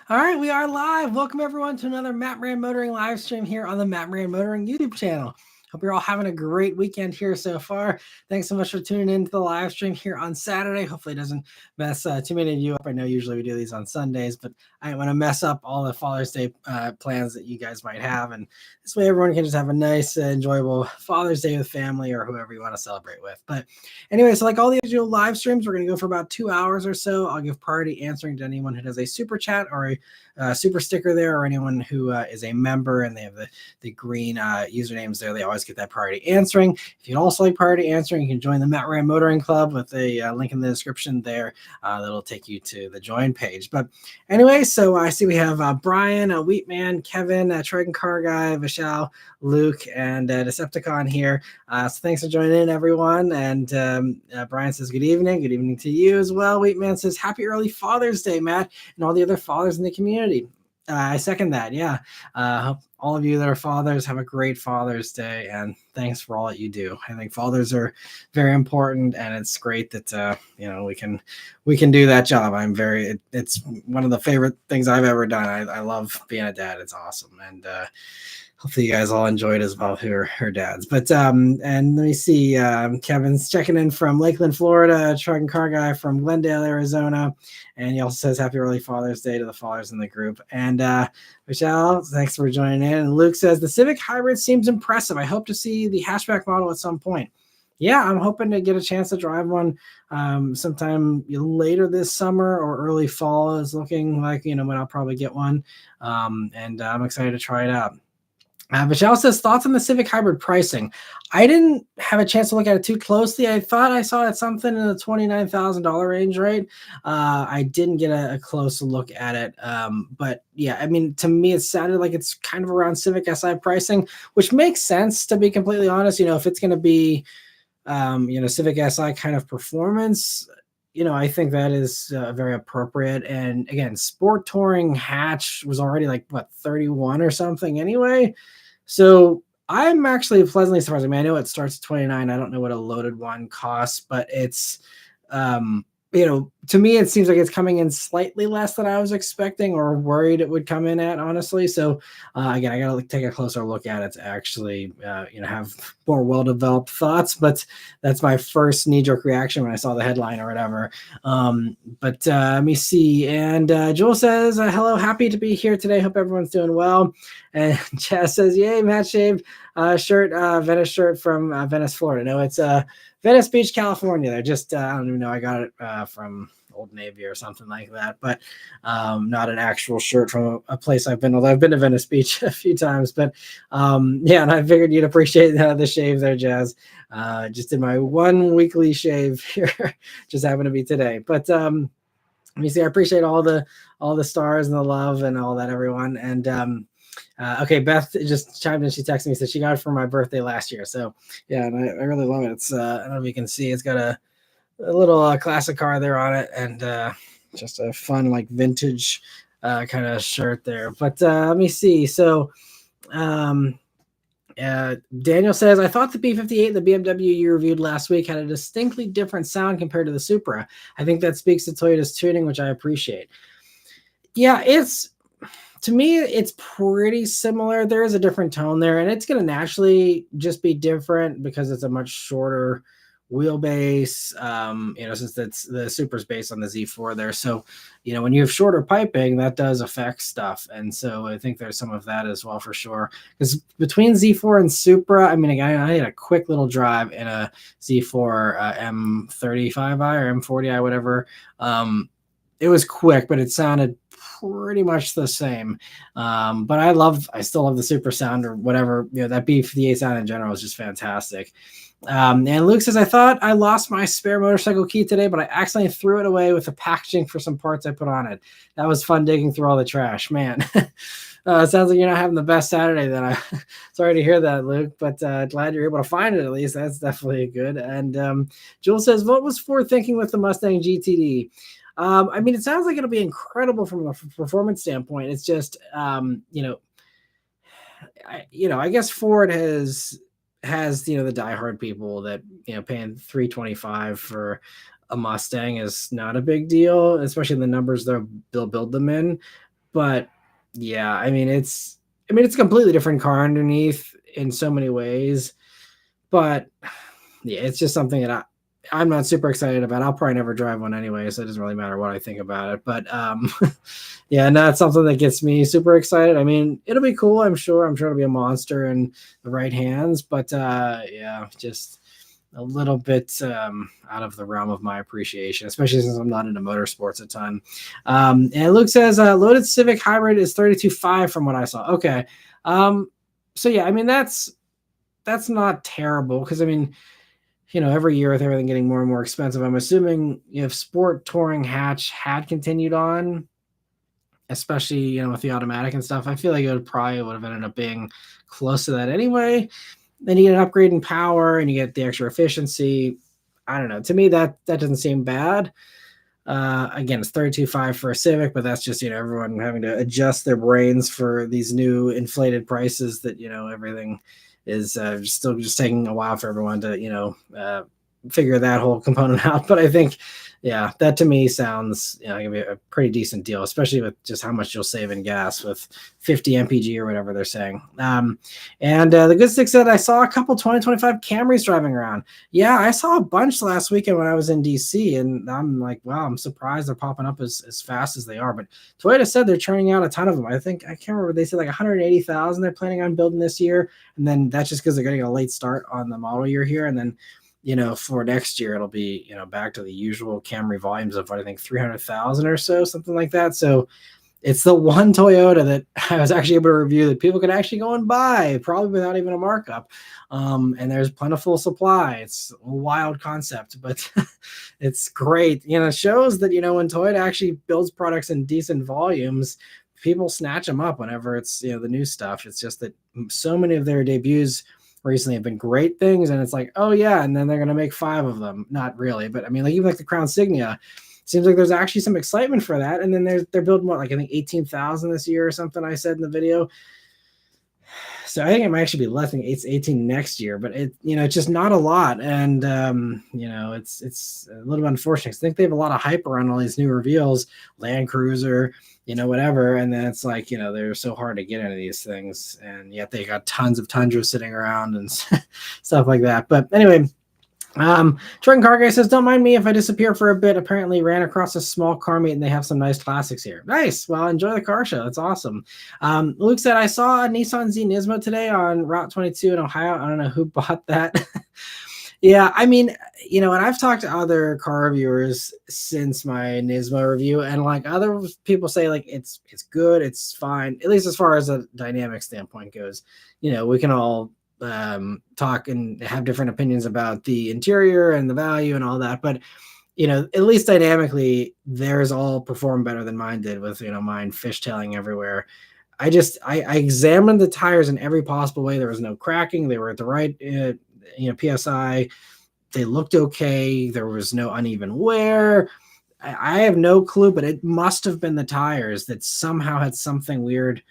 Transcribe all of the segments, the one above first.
All right, we are live. Welcome everyone to another Matt Moran Motoring live stream here on the Matt Moran Motoring YouTube channel. Hope you're all having a great weekend here so far. Thanks so much for tuning in to the live stream here on Saturday. Hopefully it doesn't mess too many of you up. I know usually we do these on Sundays, but I don't want to mess up all the Father's Day plans that you guys might have. And this way everyone can just have a nice, enjoyable Father's Day with family or whoever you want to celebrate with. But anyway, so like all the usual live streams, we're going to go for about 2 hours or so. I'll give priority answering to anyone who does a super chat or a super sticker there, or anyone who is a member and they have the green usernames there. They always get that priority answering. If you'd also like priority answering, you can join the Matt Moran Motoring Club with a link in the description there. That'll take you to the join page. But anyway, so I see we have Brian, Wheatman, Kevin, Triton Car Guy, Vishal, Luke, and Decepticon here. So thanks for joining in, everyone. And Brian says, good evening. Good evening to you as well. Wheatman says, happy early Father's Day, Matt, and all the other fathers in the community. I second that. Yeah. Hope all of you that are fathers have a great Father's Day, and thanks for all that you do. I think fathers are very important, and it's great that we can do that job. It's one of the favorite things I've ever done. I love being a dad. It's awesome, and hopefully you guys all enjoyed as well, her dads. But and let me see, Kevin's checking in from Lakeland, Florida, truck and car guy from Glendale, Arizona, and he also says happy early Father's Day to the fathers in the group. And Michelle, thanks for joining in. And Luke says the Civic Hybrid seems impressive. I hope to see the hatchback model at some point. Yeah, I'm hoping to get a chance to drive one sometime later this summer or early fall is looking like, when I'll probably get one. And I'm excited to try it out. Michelle says, thoughts on the Civic Hybrid pricing? I didn't have a chance to look at it too closely. I thought I saw it something in the $29,000 range, right? I didn't get a close look at it. But yeah, I mean, to me, it sounded like it's kind of around Civic Si pricing, which makes sense, to be completely honest. If it's going to be, Civic Si kind of performance, I think that is very appropriate. And again, sport touring hatch was already like 31 or something anyway. So I'm actually pleasantly surprised. I mean, I know it starts at 29. I don't know what a loaded one costs, but it's to me, it seems like it's coming in slightly less than I was expecting or worried it would come in at, honestly. So again, I got to take a closer look at it to actually, have more well-developed thoughts. But that's my first knee-jerk reaction when I saw the headline or whatever. But let me see. And Joel says, hello, happy to be here today. Hope everyone's doing well. And Chaz says, yay, Matt shaved shirt, Venice shirt from Venice, Florida. No, it's Venice Beach, California. They're just, I don't even know. I got it from Old Navy or something like that, but not an actual shirt from a place I've been. Although I've been to Venice Beach a few times, but yeah, and I figured you'd appreciate the shave there, Jazz. Just did my one weekly shave here, just happened to be today. But let me see. I appreciate all the stars and the love and all that, everyone. And okay, Beth just chimed in. She texted me, said she got it for my birthday last year. So yeah, and I really love it. It's I don't know if you can see, it's got a little classic car there on it, and just a fun vintage kind of shirt there. But let me see. So Daniel says, I thought the B58, the BMW you reviewed last week, had a distinctly different sound compared to the Supra. I think that speaks to Toyota's tuning, which I appreciate. Yeah, to me, it's pretty similar. There is a different tone there, and it's going to naturally just be different because it's a much shorter wheelbase, since the Supra's based on the Z4 there. So, when you have shorter piping, that does affect stuff. And so I think there's some of that as well for sure. Because between Z4 and Supra, I mean, again, I had a quick little drive in a Z4 M35i or M40i, whatever. It was quick, but it sounded pretty much the same. But I still love the Supra sound or whatever. That B58 sound in general is just fantastic. And Luke says, I thought I lost my spare motorcycle key today, but I accidentally threw it away with the packaging for some parts I put on it. That was fun digging through all the trash, man. It sounds like you're not having the best Saturday then. Sorry to hear that, Luke, but glad you're able to find it at least. That's definitely good. And Joel says, what was Ford thinking with the Mustang GTD? I mean, it sounds like it'll be incredible from a performance standpoint. It's just, I guess Ford has the diehard people that paying $325 for a Mustang is not a big deal, especially the numbers they'll build them in. But yeah, I mean, it's a completely different car underneath in so many ways. But yeah, it's just something that I'm not super excited about. I'll probably never drive one anyway, so it doesn't really matter what I think about it. But yeah, not something that gets me super excited. I mean, it'll be cool, I'm sure. I'm sure it'll be a monster in the right hands, but yeah, just a little bit out of the realm of my appreciation, especially since I'm not into motorsports a ton. And Luke says loaded Civic Hybrid is 32.5 from what I saw. Okay. So yeah, I mean that's not terrible because I mean, you know, every year with everything getting more and more expensive, I'm assuming if Sport Touring Hatch had continued on, especially, you know, with the automatic and stuff, I feel like it would have ended up being close to that anyway. Then you get an upgrade in power and you get the extra efficiency. I don't know. To me, that doesn't seem bad. Again, it's 32.5 for a Civic, but that's just, you know, everyone having to adjust their brains for these new inflated prices that, you know, everything is still just taking a while for everyone to, you know, figure that whole component out. But I think, yeah, that to me sounds, you know, gonna be a pretty decent deal, especially with just how much you'll save in gas with 50 mpg or whatever they're saying. And the good stick said I saw a couple 2025 Camrys driving around. Yeah, I saw a bunch last weekend when I was in DC, and I'm like, wow, I'm surprised they're popping up as fast as they are. But Toyota said they're churning out a ton of them. I can't remember, they said like 180,000 they're planning on building this year, and then that's just because they're getting a late start on the model year here, and then, you know, for next year, it'll be, you know, back to the usual Camry volumes of, I think, 300,000 or so, something like that. So it's the one Toyota that I was actually able to review that people could actually go and buy, probably without even a markup. And there's plentiful supply. It's a wild concept, but it's great. You know, it shows that, you know, when Toyota actually builds products in decent volumes, people snatch them up whenever it's, you know, the new stuff. It's just that so many of their debuts recently have been great things, and it's like, oh yeah, and then they're going to make 5 of them. Not really, but I mean, like even like the Crown Signia, seems like there's actually some excitement for that. And then they're building what, like I think 18,000 this year or something I said in the video. So I think it might actually be less than 18 next year, but it, you know, it's just not a lot. And you know, it's a little unfortunate. I think they have a lot of hype around all these new reveals, Land Cruiser, you know, whatever. And then it's like, you know, they're so hard to get into these things, and yet they got tons of Tundra sitting around and stuff like that. But anyway, Jordan Car Guy says, don't mind me if I disappear for a bit. Apparently ran across a small car meet and they have some nice classics here. Nice. Well, enjoy the car show. That's awesome. Luke said, I saw a Nissan Z Nismo today on Route 22 in Ohio. I don't know who bought that. Yeah, I mean, you know, and I've talked to other car reviewers since my Nismo review, and like other people say, like it's good, it's fine, at least as far as a dynamic standpoint goes. You know, we can all talk and have different opinions about the interior and the value and all that, but you know, at least dynamically, theirs all perform better than mine did, with, you know, mine fishtailing everywhere. I examined the tires in every possible way. There was no cracking. They were at the right, you know, PSI. They looked okay. There was no uneven wear. I have no clue, but it must have been the tires that somehow had something weird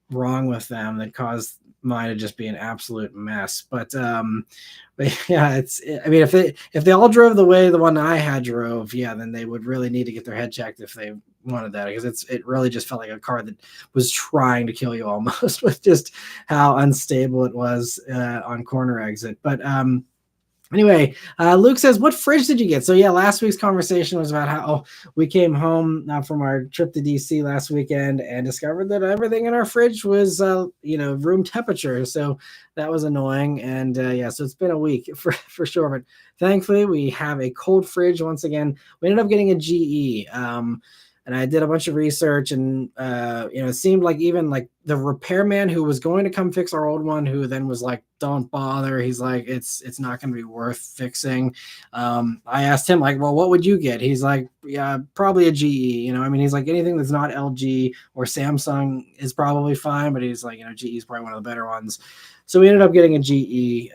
wrong with them that caused mine to just be an absolute mess. But yeah, I mean, if they all drove the way the one I had drove, yeah, then they would really need to get their head checked if they wanted that, because it really just felt like a car that was trying to kill you almost with just how unstable it was on corner exit. But anyway, Luke says, what fridge did you get? So yeah, last week's conversation was about how we came home from our trip to DC last weekend and discovered that everything in our fridge was, you know, room temperature. So that was annoying. And yeah, so it's been a week for sure. But thankfully, we have a cold fridge once again. We ended up getting a GE. And I did a bunch of research, and you know, it seemed like even like the repairman who was going to come fix our old one, who then was like, "Don't bother." He's like, "It's not going to be worth fixing." I asked him like, "Well, what would you get?" He's like, "Yeah, probably a GE." You know, I mean, he's like, anything that's not LG or Samsung is probably fine, but he's like, you know, GE is probably one of the better ones. So we ended up getting a GE,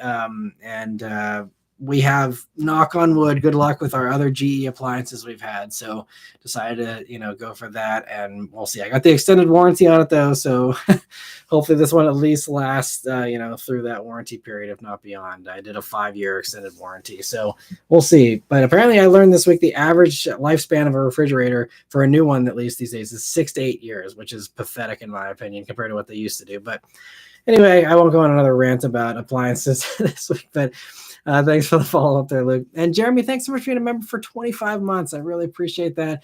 and we have, knock on wood, good luck with our other GE appliances we've had. So decided to, go for that, and we'll see. I got the extended warranty on it though, so hopefully this one at least lasts, through that warranty period, if not beyond. I did a 5-year extended warranty, so we'll see. But apparently I learned this week the average lifespan of a refrigerator for a new one, at least these days, is 6 to 8 years, which is pathetic in my opinion compared to what they used to do. But anyway, I won't go on another rant about appliances this week, but thanks for the follow-up there, Luke. And Jeremy, thanks so much for being a member for 25 months. I really appreciate that.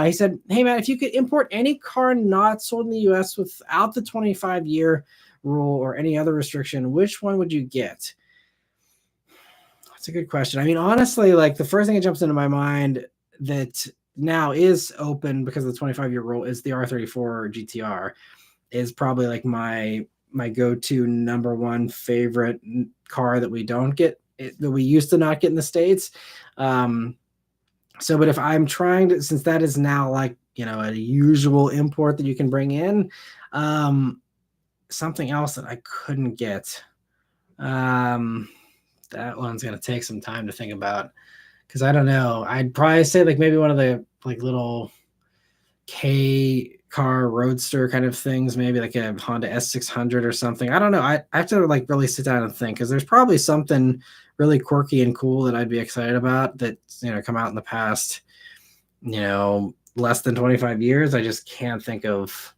He said, hey, Matt, if you could import any car not sold in the U.S. without the 25-year rule or any other restriction, which one would you get? That's a good question. I mean, honestly, like the first thing that jumps into my mind that now is open because of the 25-year rule is the R34 GTR is probably like my go-to number one favorite car that we don't get, that we used to not get in the States. But if I'm trying to, since that is now like, a usual import that you can bring in, something else that I couldn't get, that one's going to take some time to think about. Cause I don't know. I'd probably say like maybe one of the like little K car roadster kind of things, maybe like a Honda S600 or something. I don't know. I have to like really sit down and think, because there's probably something really quirky and cool that I'd be excited about that's come out in the past less than 25 years. I just can't think of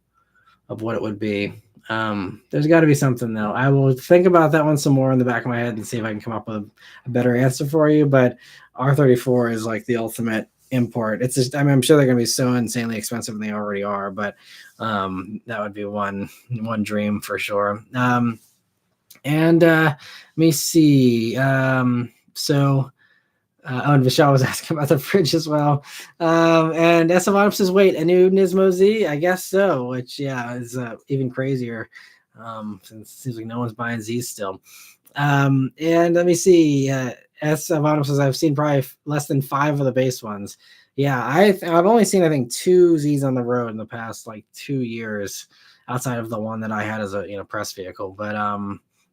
what it would be. There's got to be something though. I will think about that one some more in the back of my head and see if I can come up with a better answer for you. But R34 is like the ultimate import. It's just, I'm sure they're going to be so insanely expensive, and they already are, but that would be one dream for sure. And let me see. And Vishal was asking about the fridge as well. And SF says, wait, a new Nismo Z? I guess so, which is even crazier. Since it seems like no one's buying Z's still. And let me see. SF says, I've seen probably less than 5 of the base ones. Yeah, I've only seen, I think, 2 Z's on the road in the past like 2 years, outside of the one that I had as a press vehicle. But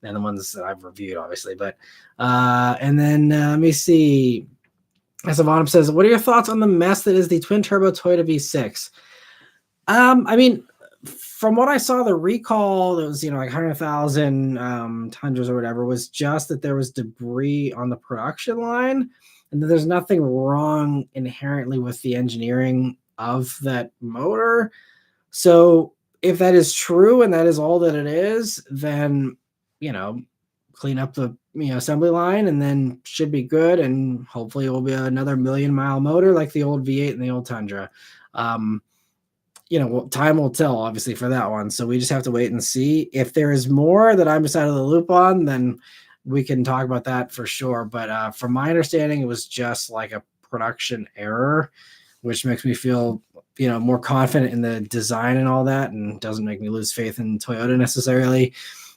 and the ones that I've reviewed, obviously. But and then let me see. SF says, what are your thoughts on the mess that is the twin turbo Toyota V6? I mean, from what I saw, the recall, it was, like 100,000 Tundras or whatever, was just that there was debris on the production line, and that there's nothing wrong inherently with the engineering of that motor. So if that is true and that is all that it is, then, clean up the assembly line, and then should be good. And hopefully it will be another 1,000,000-mile motor like the old V8 and the old Tundra. Time will tell, obviously, for that one. So we just have to wait and see. If there is more that I'm just out of the loop on, then we can talk about that for sure. But from my understanding, it was just like a production error, which makes me feel, more confident in the design and all that, and doesn't make me lose faith in Toyota necessarily.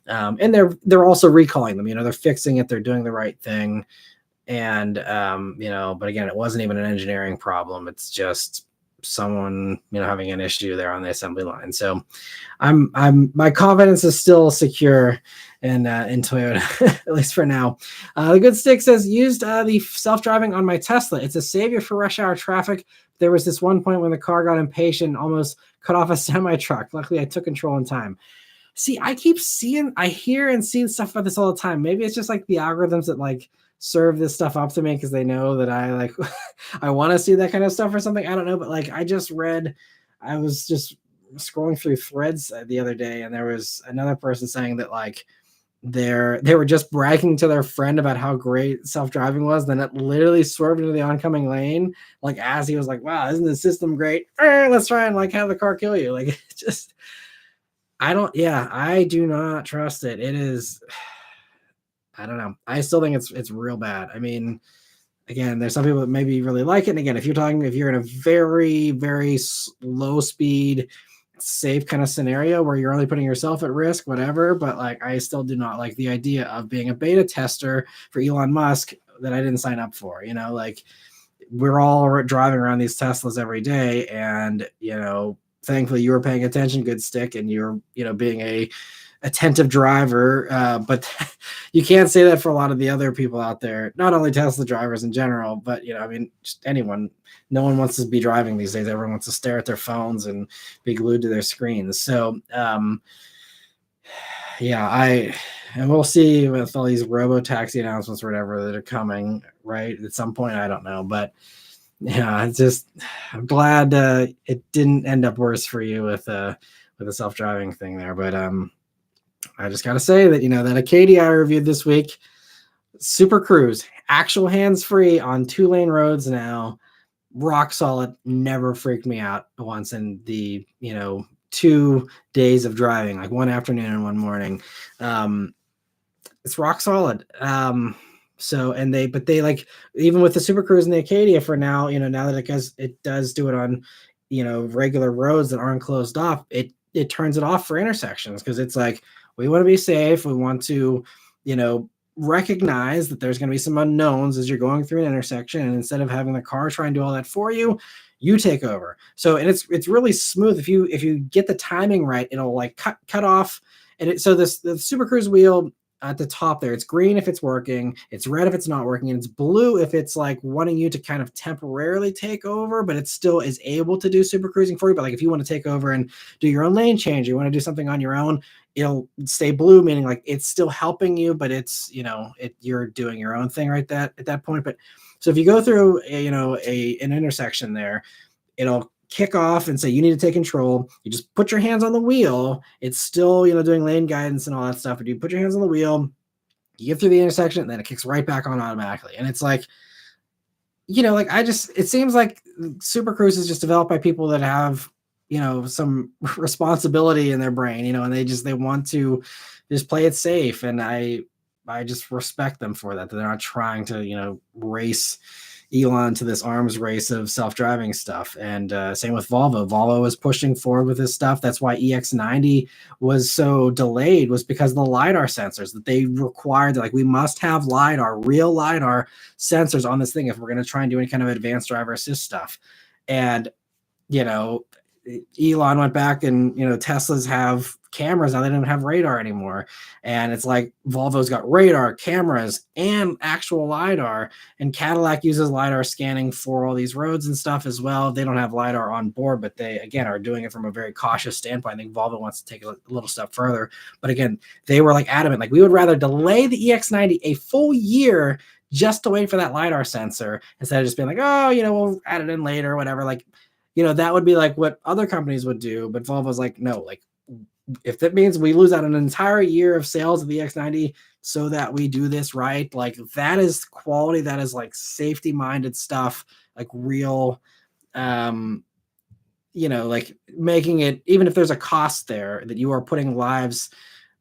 And they're also recalling them. They're fixing it. They're doing the right thing. And, but again, it wasn't even an engineering problem. It's just someone, having an issue there on the assembly line. So my confidence is still secure in Toyota, at least for now. The Good Stick says, used the self-driving on my Tesla. It's a savior for rush hour traffic. There was this one point when the car got impatient, almost cut off a semi-truck. Luckily, I took control in time. See, I hear and see stuff about this all the time. Maybe it's just like the algorithms that like serve this stuff up to me because they know that I like, I want to see that kind of stuff or something. I don't know. But like, I was just scrolling through threads the other day, and there was another person saying that like they were just bragging to their friend about how great self-driving was. Then it literally swerved into the oncoming lane. Like as he was like, wow, isn't the system great? Let's try and like have the car kill you. Like it's just, I do not trust it. It is, I don't know. I still think it's real bad. I mean, again, there's some people that maybe really like it. And again, if you're in a very, very low speed, safe kind of scenario where you're only putting yourself at risk, whatever. But like, I still do not like the idea of being a beta tester for Elon Musk that I didn't sign up for. Like we're all driving around these Teslas every day, and thankfully you were paying attention, Good Stick, and you're being a attentive driver, but you can't say that for a lot of the other people out there, not only Tesla drivers in general, but I mean, just anyone. No one wants to be driving these days. Everyone wants to stare at their phones and be glued to their screens. So yeah, and we'll see with all these robo-taxi announcements or whatever that are coming, right, at some point. I don't know, but yeah, it's just, I'm glad it didn't end up worse for you with the self-driving thing there. But I just gotta say that that Acadia I reviewed this week, Super Cruise, actual hands-free on 2-lane roads now, rock solid, never freaked me out once in the 2 days of driving, like one afternoon and one morning. It's rock solid. So, but they like, even with the Super Cruise and the Acadia for now, now that it does do it on, regular roads that aren't closed off, it turns it off for intersections, because it's like, we want to be safe. We want to, recognize that there's going to be some unknowns as you're going through an intersection. And instead of having the car try and do all that for you, you take over. So, and it's really smooth. If you get the timing right, it'll like cut off. And so the Super Cruise wheel at the top there, it's green if it's working, it's red if it's not working, and it's blue if it's like wanting you to kind of temporarily take over, but it still is able to do super cruising for you. But like, if you want to take over and do your own lane change, you want to do something on your own, it'll stay blue, meaning like it's still helping you, but it's you're doing your own thing right at that point. But so if you go through an intersection there, it'll kick off and say you need to take control. You just put your hands on the wheel. It's still doing lane guidance and all that stuff, but you put your hands on the wheel, you get through the intersection, and then it kicks right back on automatically. And it's like, it seems like Super Cruise is just developed by people that have some responsibility in their brain, and they want to just play it safe. And I just respect them for that. They're not trying to race Elon to this arms race of self-driving stuff. And same with Volvo. Volvo is pushing forward with this stuff. That's why EX90 was so delayed, was because of the LiDAR sensors that they required. Like, we must have LiDAR, real LiDAR sensors on this thing if we're going to try and do any kind of advanced driver assist stuff. And Elon went back and Teslas have cameras now. They don't have radar anymore. And it's like Volvo's got radar, cameras, and actual LiDAR. And Cadillac uses LiDAR scanning for all these roads and stuff as well. They don't have LiDAR on board, but they, again, are doing it from a very cautious standpoint. I think Volvo wants to take it a little step further. But again, they were like adamant, like, we would rather delay the EX90 a full year just to wait for that LiDAR sensor, instead of just being like, oh, we'll add it in later or whatever. Like, that would be like what other companies would do. But Volvo's like, no, like, if that means we lose out an entire year of sales of the X90 so that we do this right, like, that is quality. That is like safety minded stuff, like real, like making it, even if there's a cost there, that you are putting lives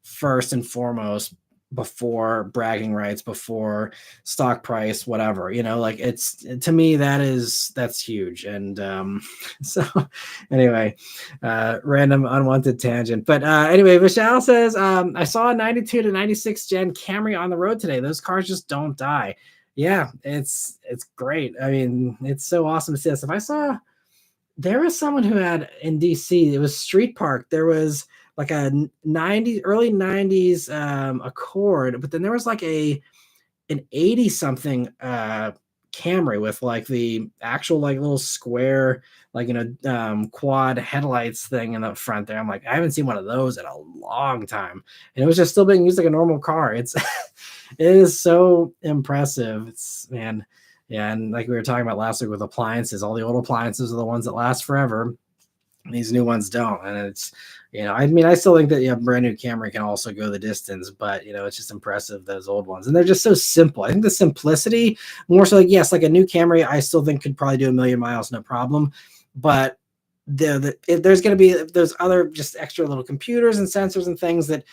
first and foremost before bragging rights, before stock price, whatever, like, it's, to me, that's huge. And so anyway, random unwanted tangent. But anyway, Vishal says, I saw a 92 to 96 gen Camry on the road today. Those cars just don't die. Yeah, it's great. I mean, it's so awesome to see this. There was someone who had in DC, it was Street Park, there was like a early 90s Accord, but then there was like an 80 something Camry with like the actual like little square, like, quad headlights thing in the front there. I'm like, I haven't seen one of those in a long time. And it was just still being used like a normal car. It is so impressive. It's, man. Yeah. And like we were talking about last week with appliances, all the old appliances are the ones that last forever. These new ones don't. And it's, I mean, I still think that a brand new Camry can also go the distance, but it's just impressive, those old ones. And they're just so simple. I think the simplicity, more so, like, yes, like a new Camry, I still think could probably do 1,000,000 miles, no problem. But there's going to be those other just extra little computers and sensors and things that,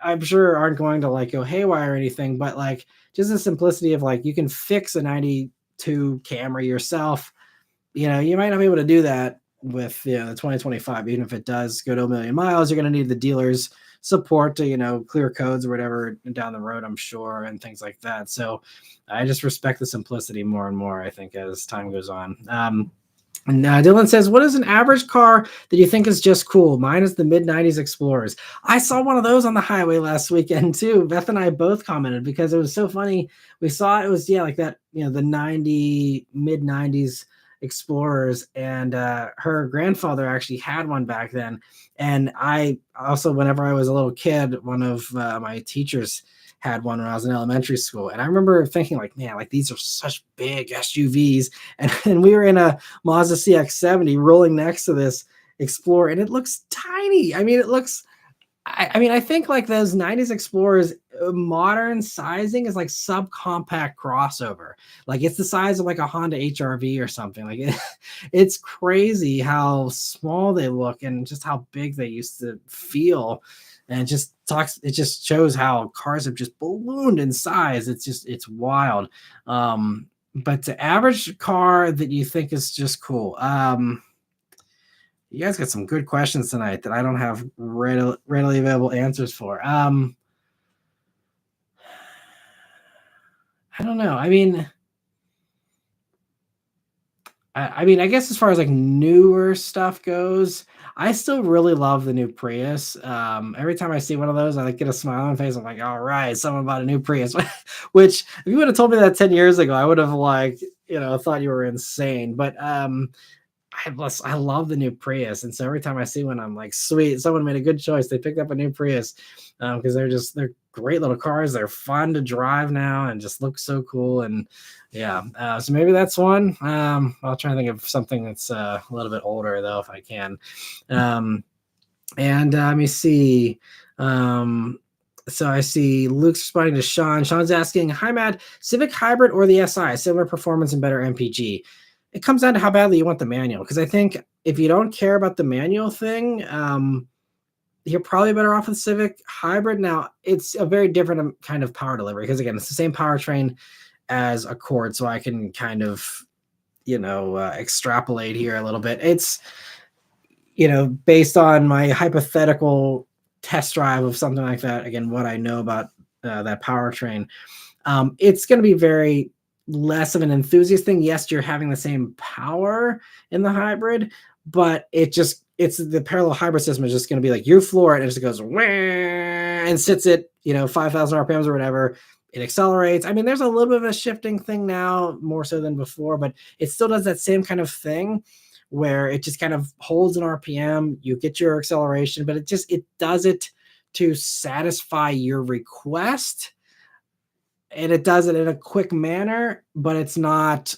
I'm sure aren't going to like go haywire or anything, but like just the simplicity of like, you can fix a 92 Camry yourself. You might not be able to do that with the 2025. Even if it does go to 1,000,000 miles, you're going to need the dealer's support to clear codes or whatever down the road, I'm sure, and things like that. So I just respect the simplicity more and more, I think, as time goes on. And Dylan says, what is an average car that you think is just cool? Mine is the mid-90s Explorers. I saw one of those on the highway last weekend too. Beth and I both commented because it was so funny. We saw it was, yeah, like that, the mid-90s Explorers, and her grandfather actually had one back then. And I also, whenever I was a little kid, one of my teachers had one when I was in elementary school. And I remember thinking like, man, like these are such big SUVs. And we were in a Mazda CX-70 rolling next to this Explorer, and it looks tiny. I mean, it looks, I mean, I think like those 90s Explorers, modern sizing is like subcompact crossover. Like it's the size of like a Honda HR-V or something. Like it's crazy how small they look and just how big they used to feel. And it just shows how cars have just ballooned in size. It's wild. But the average car that you think is just cool. You guys got some good questions tonight that I don't have readily available answers for. I don't know. I mean, I guess as far as like newer stuff goes, I still really love the new Prius. Every time I see one of those, I like get a smile on my face. I'm like, all right, someone bought a new Prius. Which, if you would have told me that 10 years ago, I would have like, thought you were insane. But I love the new Prius, and so every time I see one, I'm like, sweet, someone made a good choice. They picked up a new Prius because they're great little cars. They're fun to drive now and just look so cool. And yeah, so maybe that's one. I'll try to think of something that's a little bit older though, if I can. And let me see. So I see Luke's responding to Sean. Sean's asking, hi, Matt, Civic Hybrid or the SI? Similar performance and better MPG. It comes down to how badly you want the manual. Because I think if you don't care about the manual thing, you're probably better off with Civic Hybrid. Now, it's a very different kind of power delivery. Because again, it's the same powertrain as Accord. So I can kind of, extrapolate here a little bit. It's, based on my hypothetical test drive of something like that, again, what I know about that powertrain, it's going to be very less of an enthusiast thing. Yes, you're having the same power in the hybrid, but it's the parallel hybrid system is just going to be like you floor it and it just goes and sits at 5,000 RPMs or whatever. It accelerates. I mean, there's a little bit of a shifting thing now, more so than before, but it still does that same kind of thing where it just kind of holds an RPM. You get your acceleration, but it does it to satisfy your request. And it does it in a quick manner, but it's not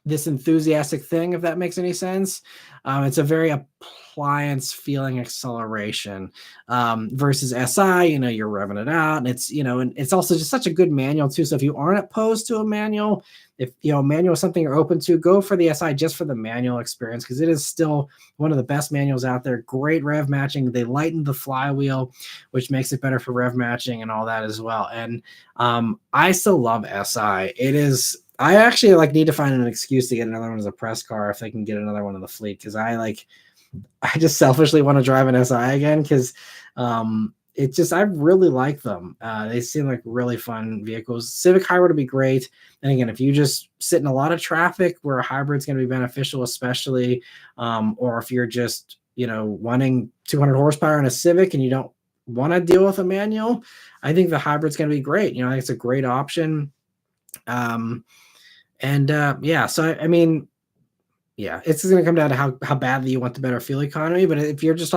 this enthusiastic thing, if that makes any sense. It's a very appliance feeling acceleration versus SI, you're revving it out. And it's, and it's also just such a good manual too. So if you aren't opposed to a manual, if, manual is something you're open to, go for the SI just for the manual experience, because it is still one of the best manuals out there. Great rev matching. They lightened the flywheel, which makes it better for rev matching and all that as well. And I still love SI. I actually need to find an excuse to get another one as a press car if they can get another one in the fleet, because I just selfishly want to drive an SI again because I really like them. They seem like really fun vehicles. Civic Hybrid would be great. And again, if you just sit in a lot of traffic where a hybrid's going to be beneficial, especially, or if you're just wanting 200 horsepower in a Civic and you don't want to deal with a manual, I think the hybrid's going to be great. I think it's a great option. So I mean, yeah, it's going to come down to how badly you want the better fuel economy. But if you're just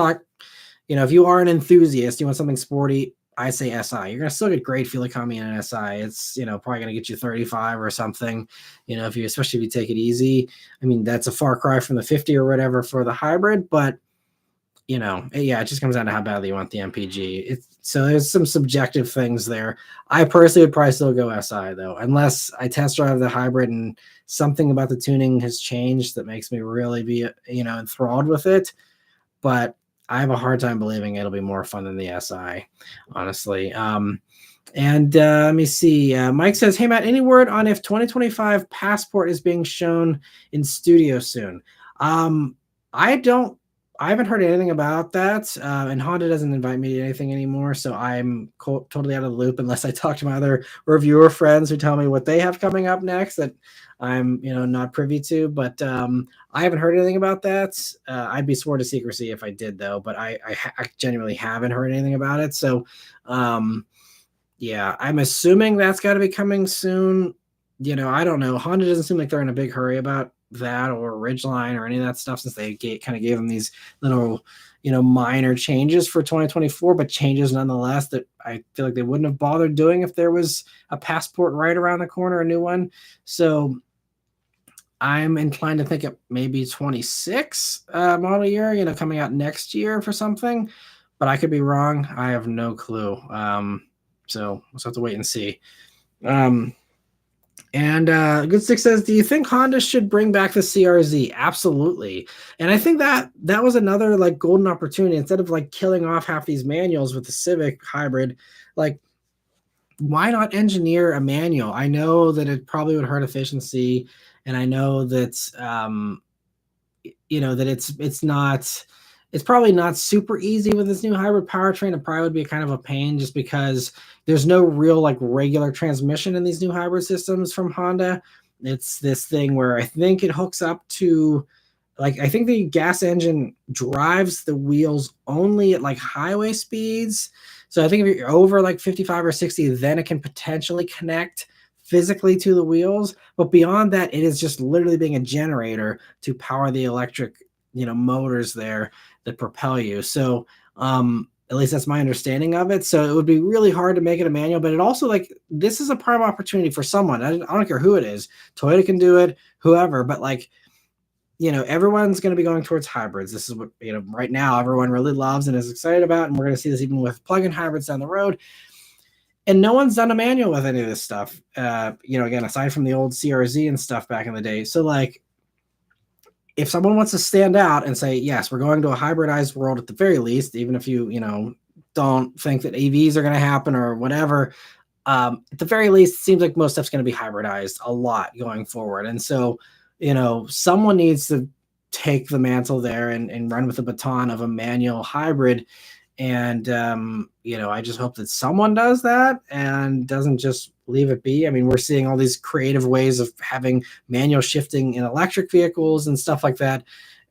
if you are an enthusiast, you want something sporty, I say SI. You're going to still get great fuel economy in an SI. It's, probably going to get you 35 or something, especially if you take it easy. I mean, that's a far cry from the 50 or whatever for the hybrid, but it just comes down to how badly you want the MPG. So there's some subjective things there. I personally would probably still go SI though, unless I test drive the hybrid and something about the tuning has changed that makes me really be, enthralled with it. But I have a hard time believing it'll be more fun than the SI, honestly. Let me see. Mike says, hey, Matt, any word on if 2025 Passport is being shown in studio soon? I don't I haven't heard anything about that, and Honda doesn't invite me to anything anymore, so I'm totally out of the loop unless I talk to my other reviewer friends who tell me what they have coming up next that I'm, not privy to. But I haven't heard anything about that. I'd be sworn to secrecy if I did, though. But I genuinely haven't heard anything about it. So, yeah, I'm assuming that's got to be coming soon. I don't know. Honda doesn't seem like they're in a big hurry about that or Ridgeline or any of that stuff since they kind of gave them these little, minor changes for 2024, but changes nonetheless that I feel like they wouldn't have bothered doing if there was a Passport right around the corner, a new one. So I'm inclined to think it maybe 26 model year, coming out next year for something, but I could be wrong. I have no clue. So we'll have to wait and see. And Good Stick says, do you think Honda should bring back the CRZ? Absolutely. And I think that was another like golden opportunity. Instead of like killing off half these manuals with the Civic Hybrid, like why not engineer a manual? I know that it probably would hurt efficiency, and I know that that it's probably not super easy with this new hybrid powertrain. It probably would be kind of a pain just because there's no real like regular transmission in these new hybrid systems from Honda. It's this thing where I think it hooks up to I think the gas engine drives the wheels only at like highway speeds. So I think if you're over like 55 or 60, then it can potentially connect physically to the wheels. But beyond that, it is just literally being a generator to power the electric, motors there that propel you. So at least that's my understanding of it. So it would be really hard to make it a manual, but it also this is a prime opportunity for someone. I don't care who it is. Toyota can do it, whoever, but everyone's going to be going towards hybrids. This is what, right now everyone really loves and is excited about. And we're going to see this even with plug-in hybrids down the road. And no one's done a manual with any of this stuff. Again, aside from the old CRZ and stuff back in the day. So if someone wants to stand out and say, yes, we're going to a hybridized world at the very least, even if you, don't think that EVs are going to happen or whatever, at the very least, it seems like most stuff's going to be hybridized a lot going forward. And so, someone needs to take the mantle there and run with the baton of a manual hybrid. And, I just hope that someone does that and doesn't just leave it be. I mean, we're seeing all these creative ways of having manual shifting in electric vehicles and stuff like that.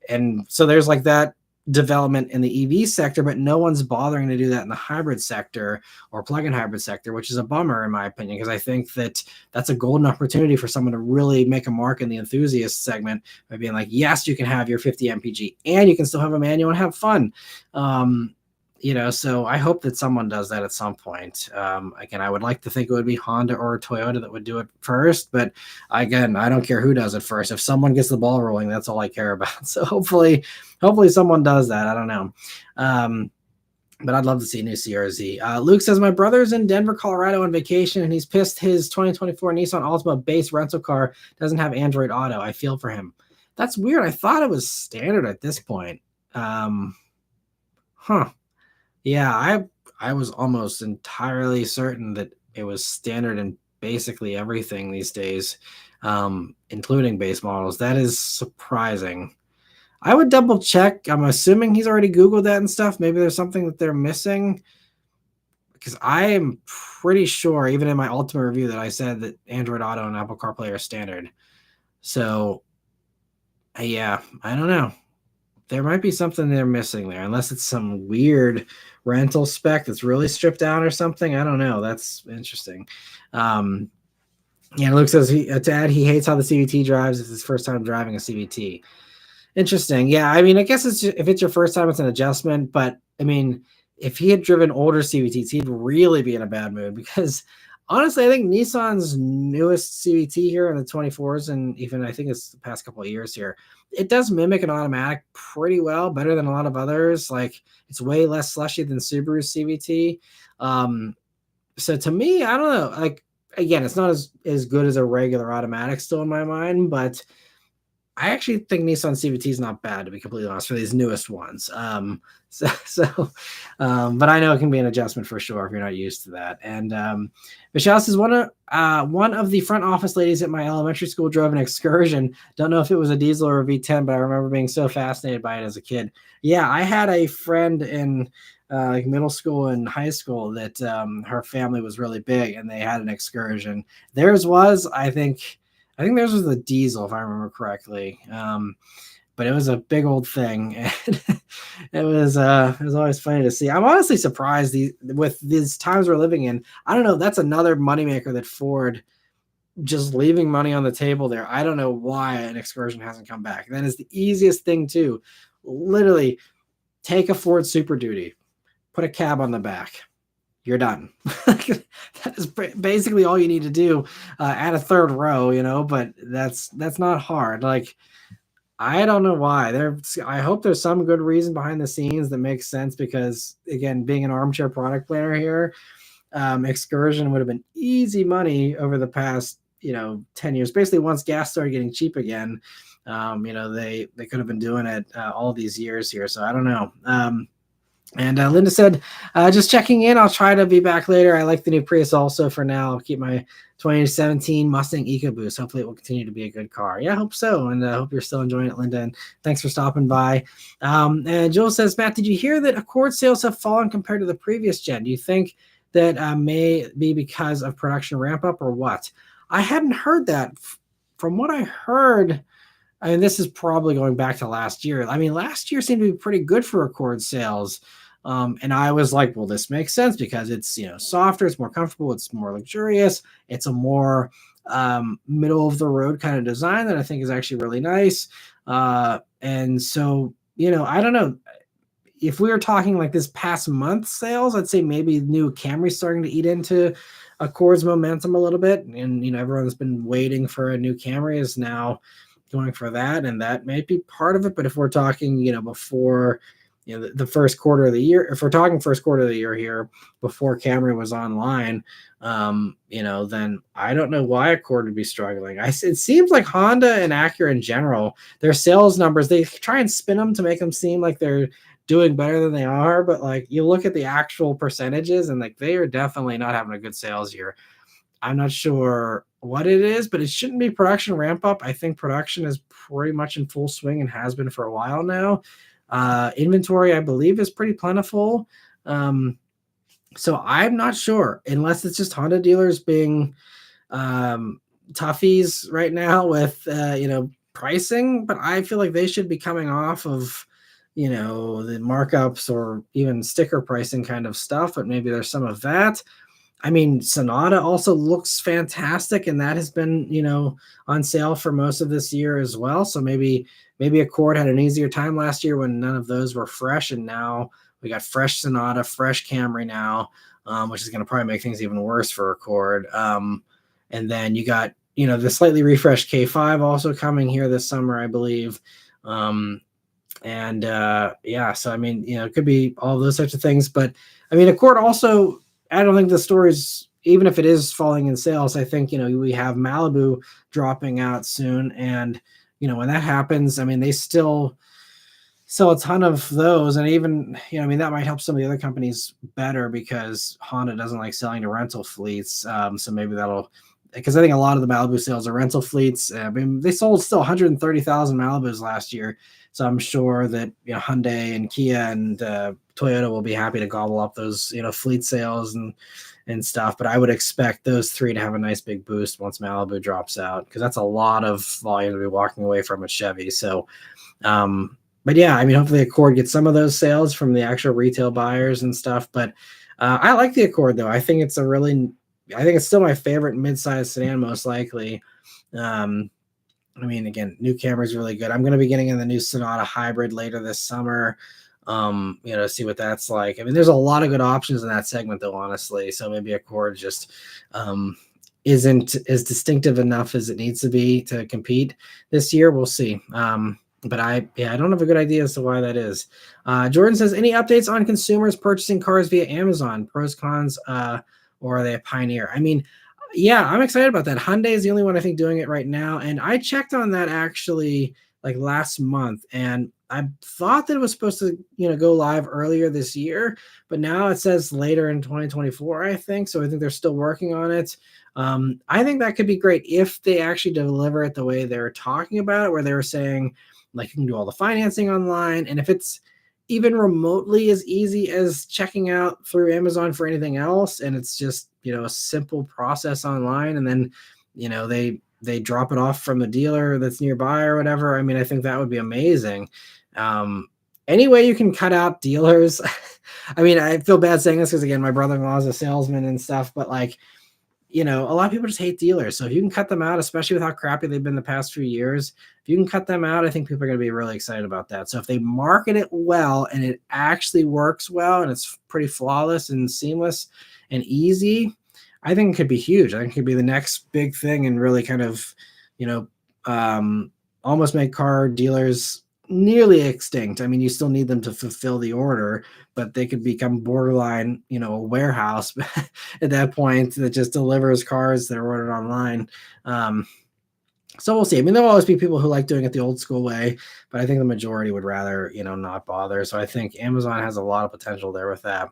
And so there's that development in the EV sector, but no one's bothering to do that in the hybrid sector or plug-in hybrid sector, which is a bummer in my opinion, because I think that that's a golden opportunity for someone to really make a mark in the enthusiast segment by being like, yes, you can have your 50 mpg and you can still have a manual and have fun. So I hope that someone does that at some point. Again, I would like to think it would be Honda or Toyota that would do it first, but again, I don't care who does it first. If someone gets the ball rolling, that's all I care about. So hopefully someone does that. I don't know. But I'd love to see a new CRZ. Luke says, my brother's in Denver, Colorado on vacation, and he's pissed his 2024 Nissan Altima base rental car doesn't have Android Auto. I feel for him. That's weird. I thought it was standard at this point. Yeah, I was almost entirely certain that it was standard in basically everything these days, including base models. That is surprising. I would double check. I'm assuming he's already Googled that and stuff. Maybe there's something that they're missing, because I am pretty sure, even in my Ultima review, that I said that Android Auto and Apple CarPlay are standard. So, yeah, I don't know. There might be something they're missing there, unless it's some weird rental spec that's really stripped down or something. I don't know. That's interesting. Luke says to add, he hates how the CVT drives. It's his first time driving a CVT. Interesting. Yeah, I mean, I guess if it's your first time, it's an adjustment. But I mean, if he had driven older CVTs, he'd really be in a bad mood, because honestly, I think Nissan's newest CVT here in the 24s, and even I think it's the past couple of years here, it does mimic an automatic pretty well, better than a lot of others. It's way less slushy than Subaru's CVT. So to me, I don't know. Again, it's not as good as a regular automatic still in my mind, but I actually think Nissan CVT is not bad, to be completely honest, for these newest ones. But I know it can be an adjustment for sure if you're not used to that. And Michelle says one of the front office ladies at my elementary school drove an Excursion. Don't know if it was a diesel or a V10, but I remember being so fascinated by it as a kid. Yeah, I had a friend in like middle school and high school that her family was really big, and they had an Excursion. Theirs was, I think theirs was the diesel, if I remember correctly. But it was a big old thing, and it was always funny to see. I'm honestly surprised with these times we're living in. I don't know. That's another moneymaker that Ford just leaving money on the table there. I don't know why an Excursion hasn't come back. That is the easiest thing too. Literally, take a Ford Super Duty, put a cab on the back. You're done. That is basically all you need to do. Add a third row, but that's not hard. Like, I don't know why. I hope there's some good reason behind the scenes that makes sense, because again, being an armchair product planner here, Excursion would have been easy money over the past 10 years. Basically, once gas started getting cheap again, they could have been doing it all these years here. So I don't know. And Linda said, just checking in. I'll try to be back later. I like the new Prius also for now. I'll keep my 2017 Mustang EcoBoost. Hopefully it will continue to be a good car. Yeah, I hope so. And I hope you're still enjoying it, Linda. And thanks for stopping by. And Joel says, Matt, did you hear that Accord sales have fallen compared to the previous gen? Do you think that may be because of production ramp up or what? I hadn't heard that. From what I heard, I mean, this is probably going back to last year. I mean, last year seemed to be pretty good for Accord sales. And I was like, well, this makes sense because it's, softer, it's more comfortable, it's more luxurious. It's a more middle of the road kind of design that I think is actually really nice. And so, I don't know. If we were talking like this past month sales, I'd say maybe new Camry starting to eat into Accord's momentum a little bit. And, everyone's been waiting for a new Camry is now going for that. And that may be part of it. But if we're talking, before the first quarter of the year, if we're talking first quarter of the year here, before Camry was online, then I don't know why Accord would be struggling. It seems like Honda and Acura in general, their sales numbers, they try and spin them to make them seem like they're doing better than they are. But like, you look at the actual percentages and like, they are definitely not having a good sales year. I'm not sure what it is, but it shouldn't be production ramp up. I think production is pretty much in full swing and has been for a while now. Inventory, I believe, is pretty plentiful. So I'm not sure, unless it's just Honda dealers being toughies right now with, pricing. But I feel like they should be coming off of, the markups or even sticker pricing kind of stuff. But maybe there's some of that. I mean, Sonata also looks fantastic, and that has been, on sale for most of this year as well. So maybe Accord had an easier time last year when none of those were fresh, and now we got fresh Sonata, fresh Camry now, which is going to probably make things even worse for Accord. And then you got, the slightly refreshed K5 also coming here this summer, I believe. So I mean, it could be all those types of things. But I mean, Accord also, I don't think the story's, even if it is falling in sales, I think, we have Malibu dropping out soon. And, when that happens, I mean, they still sell a ton of those. And even, that might help some of the other companies better because Honda doesn't like selling to rental fleets. So maybe because I think a lot of the Malibu sales are rental fleets. I mean, they sold still 130,000 Malibus last year. So I'm sure that, Hyundai and Kia and Toyota will be happy to gobble up those, fleet sales and stuff. But I would expect those three to have a nice big boost once Malibu drops out, because that's a lot of volume to be walking away from at Chevy. So, but yeah, I mean, hopefully Accord gets some of those sales from the actual retail buyers and stuff. But I like the Accord, though. I think it's still my favorite midsize sedan, most likely. I mean, again, new Camry is really good. I'm going to be getting in the new Sonata Hybrid later this summer, to see what that's like. I mean, there's a lot of good options in that segment, though, honestly. So maybe Accord just isn't as distinctive enough as it needs to be to compete this year. We'll see. But I don't have a good idea as to why that is. Jordan says, any updates on consumers purchasing cars via Amazon? Pros, cons, or are they a pioneer? I mean, Yeah, I'm excited about that. Hyundai is the only one I think doing it right now, and I checked on that actually like last month, and I thought that it was supposed to, go live earlier this year, but now it says later in 2024, I think. So I think they're still working on it. I think that could be great if they actually deliver it the way they're talking about it, where they were saying like you can do all the financing online, and if it's even remotely as easy as checking out through Amazon for anything else, and it's just, a simple process online, and then, they drop it off from the dealer that's nearby or whatever. I mean, I think that would be amazing. Any way you can cut out dealers. I mean, I feel bad saying this because again, my brother-in-law is a salesman and stuff, but like, a lot of people just hate dealers. So if you can cut them out, especially with how crappy they've been the past few years, if you can cut them out, I think people are going to be really excited about that. So if they market it well and it actually works well and it's pretty flawless and seamless and easy, I think it could be huge. I think it could be the next big thing and really kind of, almost make car dealers nearly extinct. I mean, you still need them to fulfill the order, but they could become borderline, a warehouse at that point that just delivers cars that are ordered online. So we'll see. I mean, there'll always be people who like doing it the old school way, but I think the majority would rather, not bother. So I think Amazon has a lot of potential there with that.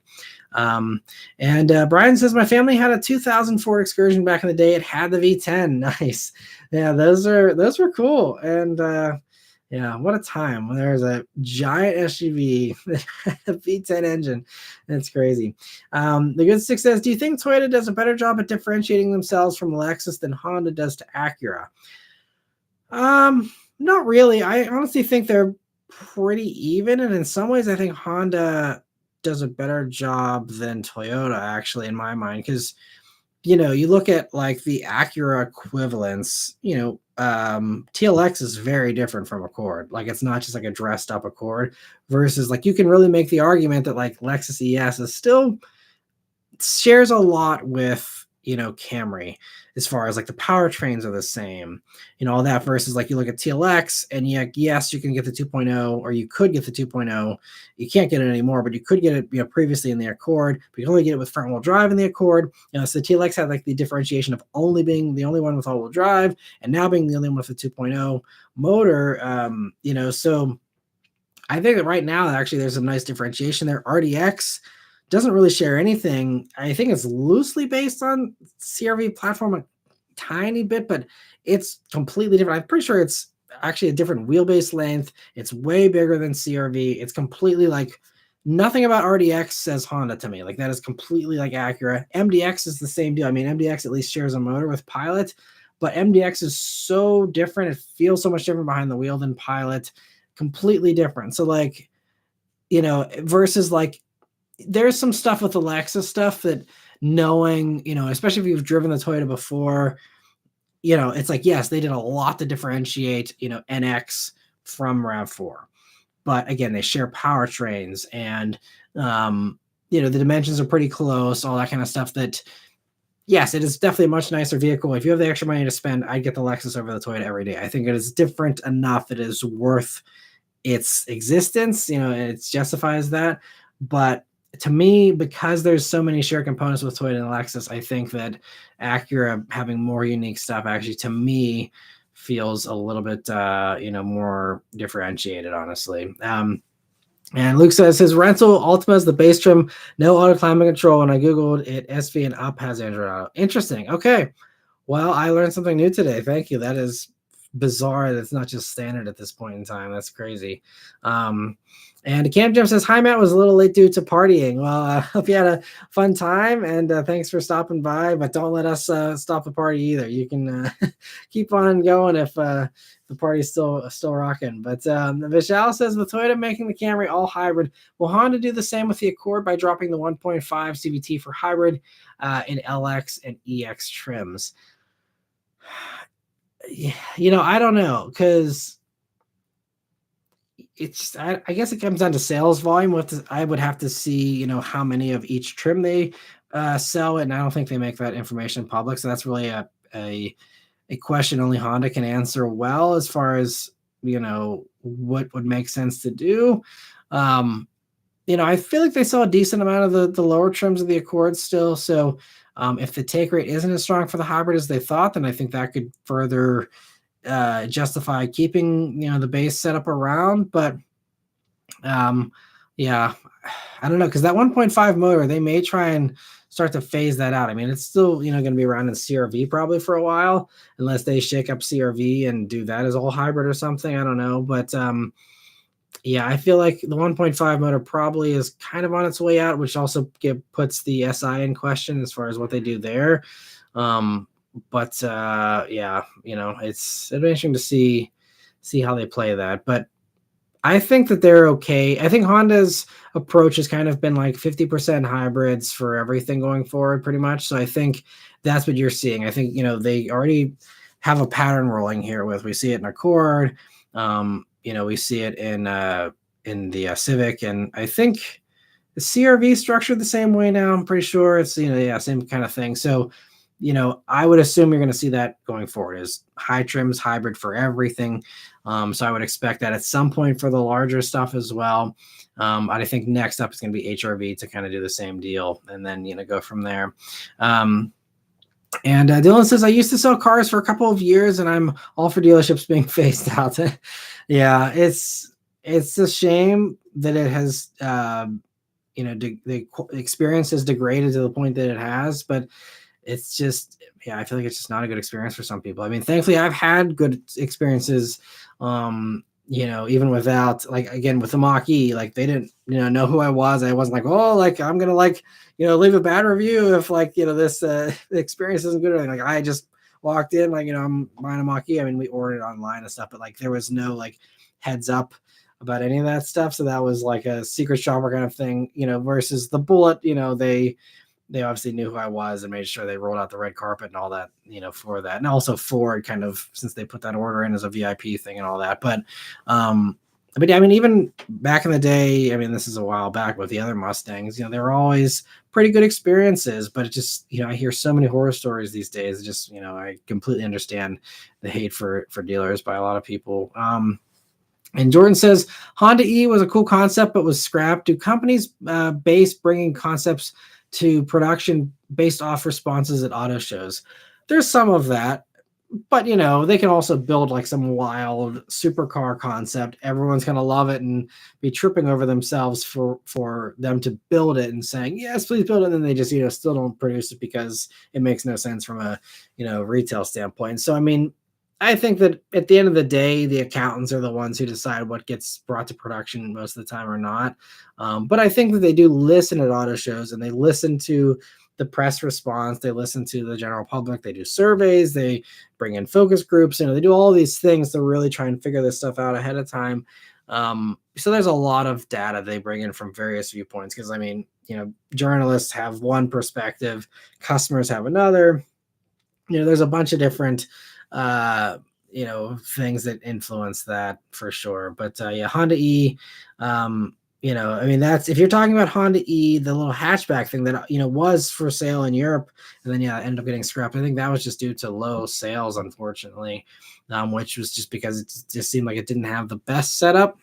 And Brian says, my family had a 2000 Ford Excursion back in the day. It had the V10. Nice. Yeah, those were cool. And yeah, what a time when there was a giant SUV that had a V10 engine. That's crazy. The Good Stick says, do you think Toyota does a better job at differentiating themselves from Lexus than Honda does to Acura? Not really. I honestly think they're pretty even, and in some ways I think Honda does a better job than Toyota actually in my mind, because you look at like the Acura equivalents, TLX is very different from Accord. Like it's not just like a dressed up Accord versus like you can really make the argument that like Lexus ES is still shares a lot with Camry as far as like the powertrains are the same, all that versus like you look at TLX and yes, you can get the 2.0 or you could get the 2.0. You can't get it anymore, but you could get it previously in the Accord, but you can only get it with front wheel drive in the Accord. So TLX had like the differentiation of only being the only one with all wheel drive and now being the only one with the 2.0 motor. So I think that right now actually there's some nice differentiation there. RDX doesn't really share anything. I think it's loosely based on CRV platform a tiny bit, but it's completely different. I'm pretty sure it's actually a different wheelbase length. It's way bigger than CRV. It's completely like nothing about RDX says Honda to me. Like that is completely like Acura. MDX is the same deal. I mean, MDX at least shares a motor with Pilot, but MDX is so different. It feels so much different behind the wheel than Pilot. Completely different. So like, versus like, there's some stuff with the Lexus stuff that knowing, especially if you've driven the Toyota before, it's like, yes, they did a lot to differentiate, NX from RAV4. But again, they share powertrains and, the dimensions are pretty close, all that kind of stuff that, yes, it is definitely a much nicer vehicle. If you have the extra money to spend, I'd get the Lexus over the Toyota every day. I think it is different enough that it is worth its existence, and it justifies that. But to me, because there's so many shared components with Toyota and Lexus, I think that Acura having more unique stuff actually, to me, feels a little bit, more differentiated, honestly. And Luke says his rental Altima is the base trim, no auto climate control. When I Googled it, SV and up has Android Auto. Interesting. Okay. Well, I learned something new today. Thank you. That is bizarre. That's not just standard at this point in time. That's crazy. And Camp Jim says, hi, Matt, was a little late due to partying. Well, I hope you had a fun time, and thanks for stopping by, but don't let us stop the party either. You can keep on going if the party's still rocking. But Vishal says, with Toyota making the Camry all hybrid, will Honda do the same with the Accord by dropping the 1.5 CVT for hybrid in LX and EX trims? I don't know, because it's I guess it comes down to sales volume. I would have to see how many of each trim they sell, and I don't think they make that information public. So that's really a question only Honda can answer well, as far as what would make sense to do. I feel like they sell a decent amount of the lower trims of the Accord still. So If the take rate isn't as strong for the hybrid as they thought, then I think that could further justify keeping, the base setup around. But yeah, I don't know, because that 1.5 motor, they may try and start to phase that out. I mean, it's still, going to be around in CRV probably for a while, unless they shake up CRV and do that as all hybrid or something. I don't know. But yeah, I feel like the 1.5 motor probably is kind of on its way out, which also puts the SI in question as far as what they do there. But yeah, it'll be interesting to see how they play that. But I think that they're okay. I think Honda's approach has kind of been like 50% hybrids for everything going forward, pretty much. So I think that's what you're seeing. I think, they already have a pattern rolling here with, we see it in Accord. We see it in the Civic, and I think the CRV structured the same way now. I'm pretty sure it's, same kind of thing. So, I would assume you're going to see that going forward is high trims, hybrid for everything. So I would expect that at some point for the larger stuff as well. I think next up is going to be HRV to kind of do the same deal, and then, go from there. And Dylan says, I used to sell cars for a couple of years, and I'm all for dealerships being phased out. Yeah, it's a shame that it has, the experience has degraded to the point that it has, but it's just, I feel like it's just not a good experience for some people. I mean, thankfully I've had good experiences, even without, like, again, with the Mach-E, like they didn't, know who I was. I wasn't like, oh, like, I'm going to leave a bad review if this experience isn't good or anything. Like, I just walked in, like, I'm buying a Mach-E. I mean, we ordered it online and stuff, but like, there was no like heads up about any of that stuff. So that was like a secret shopper kind of thing, versus the Bullet, they obviously knew who I was and made sure they rolled out the red carpet and all that, for that. And also Ford kind of, since they put that order in as a VIP thing and all that. But yeah, I mean, even back in the day, I mean, this is a while back with the other Mustangs, they were always pretty good experiences, but it just, I hear so many horror stories these days. It just, I completely understand the hate for dealers by a lot of people. And Jordan says, Honda E was a cool concept, but was scrapped. Do companies base bringing concepts to production based off responses at auto shows? There's some of that, but they can also build like some wild supercar concept. Everyone's going to love it and be tripping over themselves for them to build it and saying, yes, please build it. And then they just, still don't produce it because it makes no sense from a, retail standpoint. So, I mean, I think that at the end of the day, the accountants are the ones who decide what gets brought to production most of the time or not. But I think that they do listen at auto shows, and they listen to the press response. They listen to the general public. They do surveys. They bring in focus groups. They do all these things to really try and figure this stuff out ahead of time. So there's a lot of data they bring in from various viewpoints, because, I mean, journalists have one perspective, customers have another. There's a bunch of different things that influence that for sure. But yeah, Honda E, I mean, that's, if you're talking about Honda E, the little hatchback thing that, was for sale in Europe and then, ended up getting scrapped. I think that was just due to low sales, unfortunately, which was just because it just seemed like it didn't have the best setup,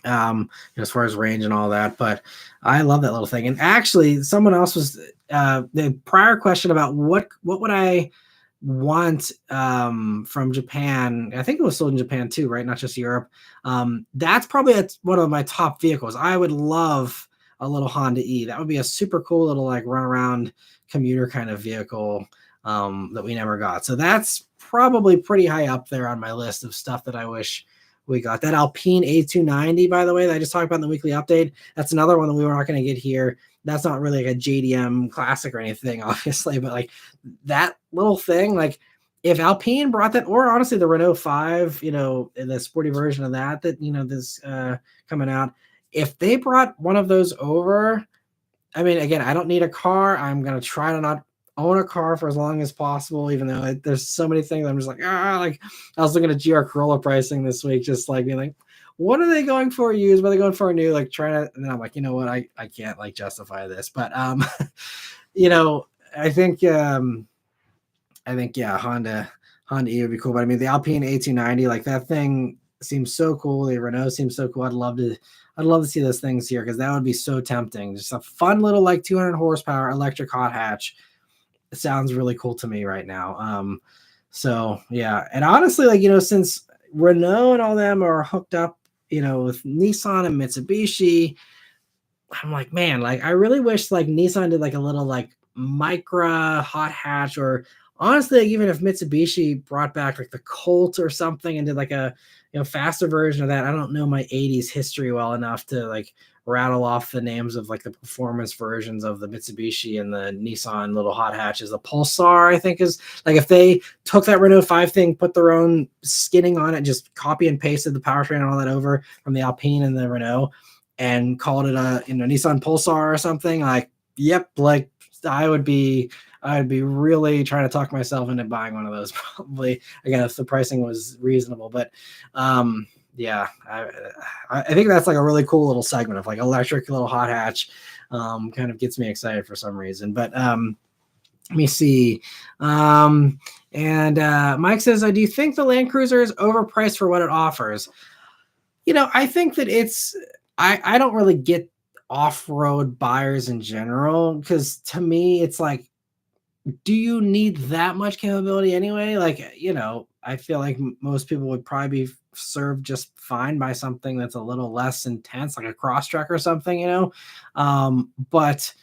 as far as range and all that. But I love that little thing. And actually, someone else was, the prior question about what would I want from Japan. I think it was sold in Japan too, right? Not just Europe. That's probably one of my top vehicles. I would love a little Honda E. That would be a super cool little like run around commuter kind of vehicle that we never got. So that's probably pretty high up there on my list of stuff that I wish we got. That Alpine A290, by the way, that I just talked about in the weekly update. That's another one that we were not going to get here. That's not really like a JDM classic or anything, obviously, but like that little thing, like if Alpine brought that, or honestly the Renault 5, in the sporty version of that, this coming out, if they brought one of those over, I mean, again, I don't need a car. I'm going to try to not own a car for as long as possible, even though there's so many things I'm just like, like I was looking at GR Corolla pricing this week, just like being like, what are they going for used? What are they going for new? Like trying to, and then I'm like, you know what? I can't like justify this, but, I think, yeah, Honda E would be cool. But I mean, the Alpine A290, like that thing seems so cool. The Renault seems so cool. I'd love to see those things here, because that would be so tempting. Just a fun little like 200 horsepower electric hot hatch. sounds really cool to me right now. So yeah, and honestly, like, since Renault and all them are hooked up, with Nissan and Mitsubishi, I'm like, man, like I really wish like Nissan did like a little like Micra hot hatch, or honestly, like, even if Mitsubishi brought back like the Colt or something and did like a faster version of that. I don't know my 80s history well enough to like rattle off the names of like the performance versions of the Mitsubishi and the Nissan little hot hatches. The Pulsar, I think, is like if they took that Renault 5 thing, put their own skinning on it, just copy and pasted the powertrain and all that over from the Alpine and the Renault, and called it a Nissan Pulsar or something, like, yep, like I'd be really trying to talk myself into buying one of those, probably, again, if the pricing was reasonable. But yeah, I think that's like a really cool little segment of like electric little hot hatch. Kind of gets me excited for some reason. But let me see. And Mike says, do you think the Land Cruiser is overpriced for what it offers? I think that I don't really get off-road buyers in general, because to me, it's like, do you need that much capability anyway? Like, I feel like most people would probably be served just fine by something that's a little less intense, like a Crosstrek or something, but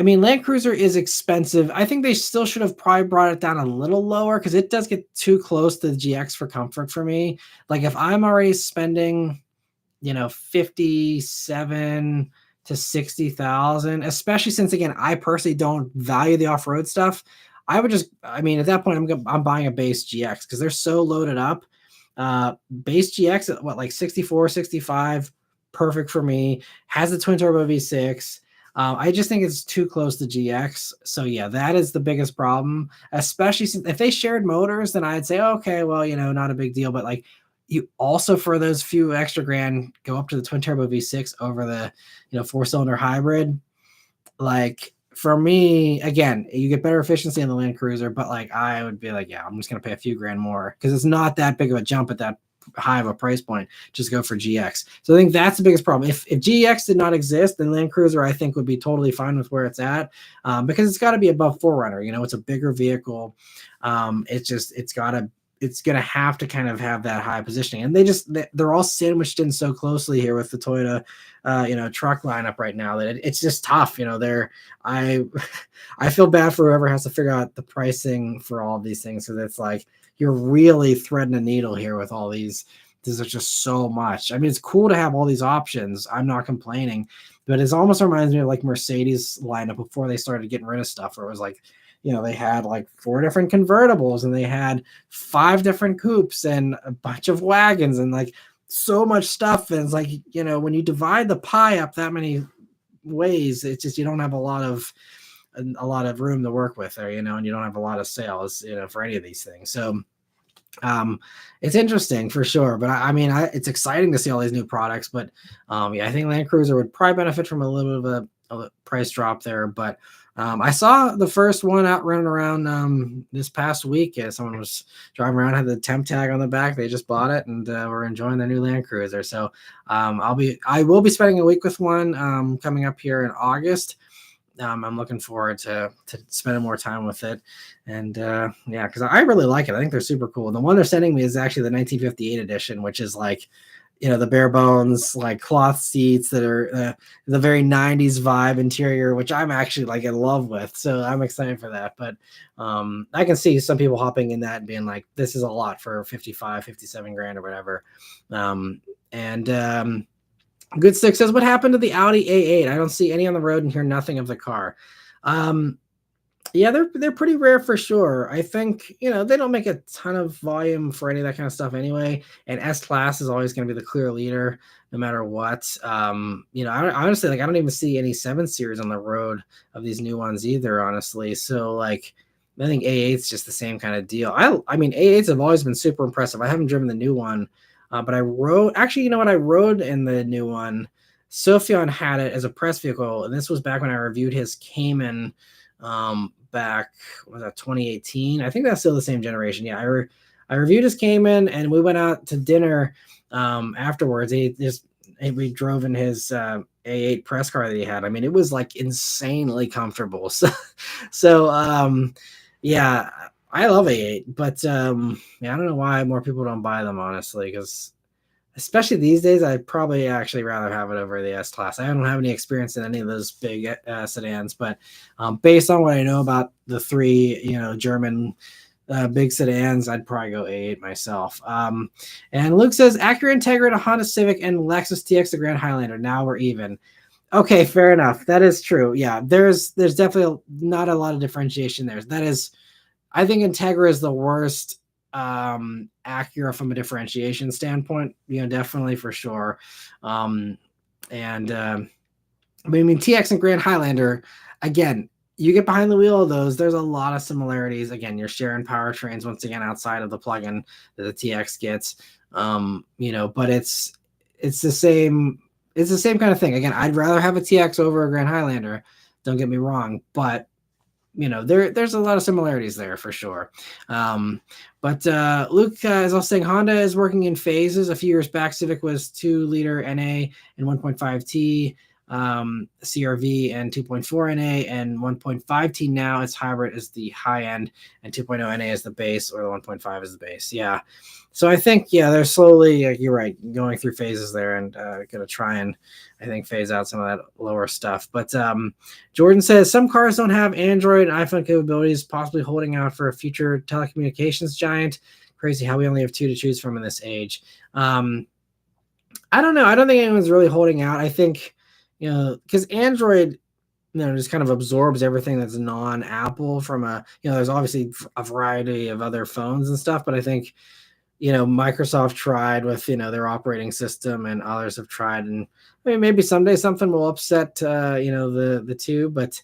I mean, Land Cruiser is expensive. I think they still should have probably brought it down a little lower, because it does get too close to the GX for comfort for me. Like if I'm already spending, 57 to 60,000, especially since, again, I personally don't value the off-road stuff. I would at that point, I'm buying a base GX, because they're so loaded up. Base GX at what, like 64, 65, perfect for me. Has the twin turbo V6. I just think it's too close to GX. So yeah, that is the biggest problem, especially since if they shared motors, then I'd say, okay, well, not a big deal. But like, you also, for those few extra grand, go up to the twin turbo V6 over the, 4-cylinder hybrid. Like, for me, again, you get better efficiency on the Land Cruiser, but like, I would be like, yeah, I'm just going to pay a few grand more, because it's not that big of a jump at that high of a price point. Just go for GX. So I think that's the biggest problem. If GX did not exist, then Land Cruiser, I think, would be totally fine with where it's at, because it's got to be above 4Runner. It's a bigger vehicle. It's going to have to kind of have that high positioning. And they're all sandwiched in so closely here with the Toyota, truck lineup right now, that it's just tough. I feel bad for whoever has to figure out the pricing for all of these things, because it's like, you're really threading a needle here with all these. There's just so much. I mean, it's cool to have all these options. I'm not complaining, but it almost reminds me of like Mercedes lineup before they started getting rid of stuff, where it was like, they had like 4 different convertibles, and they had 5 different coupes and a bunch of wagons, and like so much stuff. And it's like, when you divide the pie up that many ways, it's just, you don't have a lot of room to work with there, and you don't have a lot of sales, for any of these things. So it's interesting for sure, but I mean, it's exciting to see all these new products. But yeah, I think Land Cruiser would probably benefit from a little bit of a price drop there. But I saw the first one out running around this past week. Someone was driving around, had the temp tag on the back. They just bought it, and we're enjoying their new Land Cruiser. So I will be spending a week with one coming up here in August. I'm looking forward to spending more time with it. And yeah, because I really like it. I think they're super cool. The one they're sending me is actually the 1958 edition, which is like, the bare bones, like cloth seats that are the very 90s vibe interior, which I'm actually like in love with. So I'm excited for that. But I can see some people hopping in that and being like, this is a lot for 55, 57 grand or whatever. Good Stick says, what happened to the Audi A8? I don't see any on the road and hear nothing of the car. Yeah, they're pretty rare for sure. I think, they don't make a ton of volume for any of that kind of stuff anyway. And S-Class is always going to be the clear leader no matter what. I honestly, like, I don't even see any 7 Series on the road of these new ones either, honestly. So, like, I think A8's just the same kind of deal. I mean, A8s have always been super impressive. I haven't driven the new one. But I rode in the new one. Sophion had it as a press vehicle, and this was back when I reviewed his Cayman back, was that 2018? I think that's still the same generation. Yeah, I reviewed his Cayman, and we went out to dinner afterwards. we drove in his A8 press car that he had. I mean, it was like insanely comfortable. So yeah, I love A8, but yeah, I don't know why more people don't buy them, honestly, because especially these days, I'd probably actually rather have it over the S-Class. I don't have any experience in any of those big sedans, but based on what I know about the three, German big sedans, I'd probably go A8 myself. And Luke says, Acura Integra to Honda Civic and Lexus TX to Grand Highlander. Now we're even. Okay, fair enough. That is true. Yeah, there's definitely not a lot of differentiation there. That is, I think Integra is the worst Acura from a differentiation standpoint, definitely for sure. And I mean, TX and Grand Highlander, again, you get behind the wheel of those, there's a lot of similarities. Again, you're sharing powertrains once again outside of the plug-in that the TX gets. But it's the same kind of thing. Again, I'd rather have a TX over a Grand Highlander, don't get me wrong, but there's a lot of similarities there for sure. But Luke is also saying Honda is working in phases. A few years back, Civic was 2-liter NA and 1.5T, CRV and 2.4 NA, and 1.5T now. It's hybrid is the high end, and 2.0 NA is the base, or the 1.5 is the base. Yeah. So I think, they're slowly, you're right, going through phases there, and going to try and, I think, phase out some of that lower stuff. But Jordan says some cars don't have Android and iPhone capabilities, possibly holding out for a future telecommunications giant. Crazy how we only have 2 to choose from in this age. I don't know. I don't think anyone's really holding out. I think, because Android, just kind of absorbs everything that's non-Apple from there's obviously a variety of other phones and stuff, but I think, Microsoft tried with, their operating system, and others have tried, and I mean, maybe someday something will upset, the two, but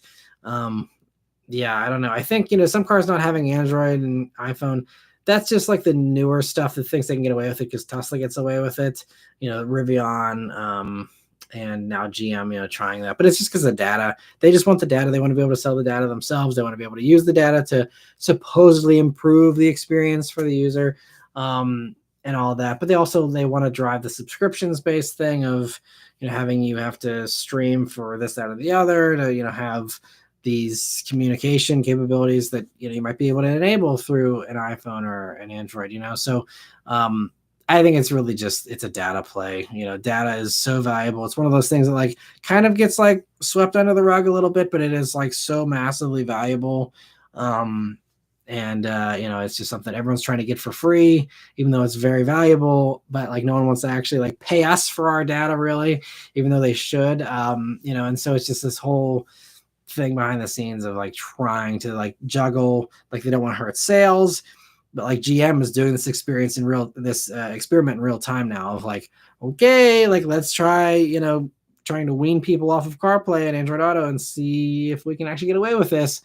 yeah, I don't know. I think, some cars not having Android and iPhone, that's just like the newer stuff that thinks they can get away with it because Tesla gets away with it, Rivian, and now GM, trying that, but it's just because of data. They just want the data. They want to be able to sell the data themselves. They want to be able to use the data to supposedly improve the experience for the user. And all that, but they want to drive the subscriptions based thing of, having you have to stream for this, that, or the other to, have these communication capabilities that, you might be able to enable through an iPhone or an Android, So, I think it's really just, it's a data play. Data is so valuable. It's one of those things that like kind of gets like swept under the rug a little bit, but it is like so massively valuable. And it's just something everyone's trying to get for free, even though it's very valuable, but like no one wants to actually like pay us for our data really, even though they should. And so it's just this whole thing behind the scenes of like trying to like juggle, like they don't want to hurt sales, but like GM is doing this experiment in real time now of like, okay, like let's try, trying to wean people off of CarPlay and Android Auto and see if we can actually get away with this.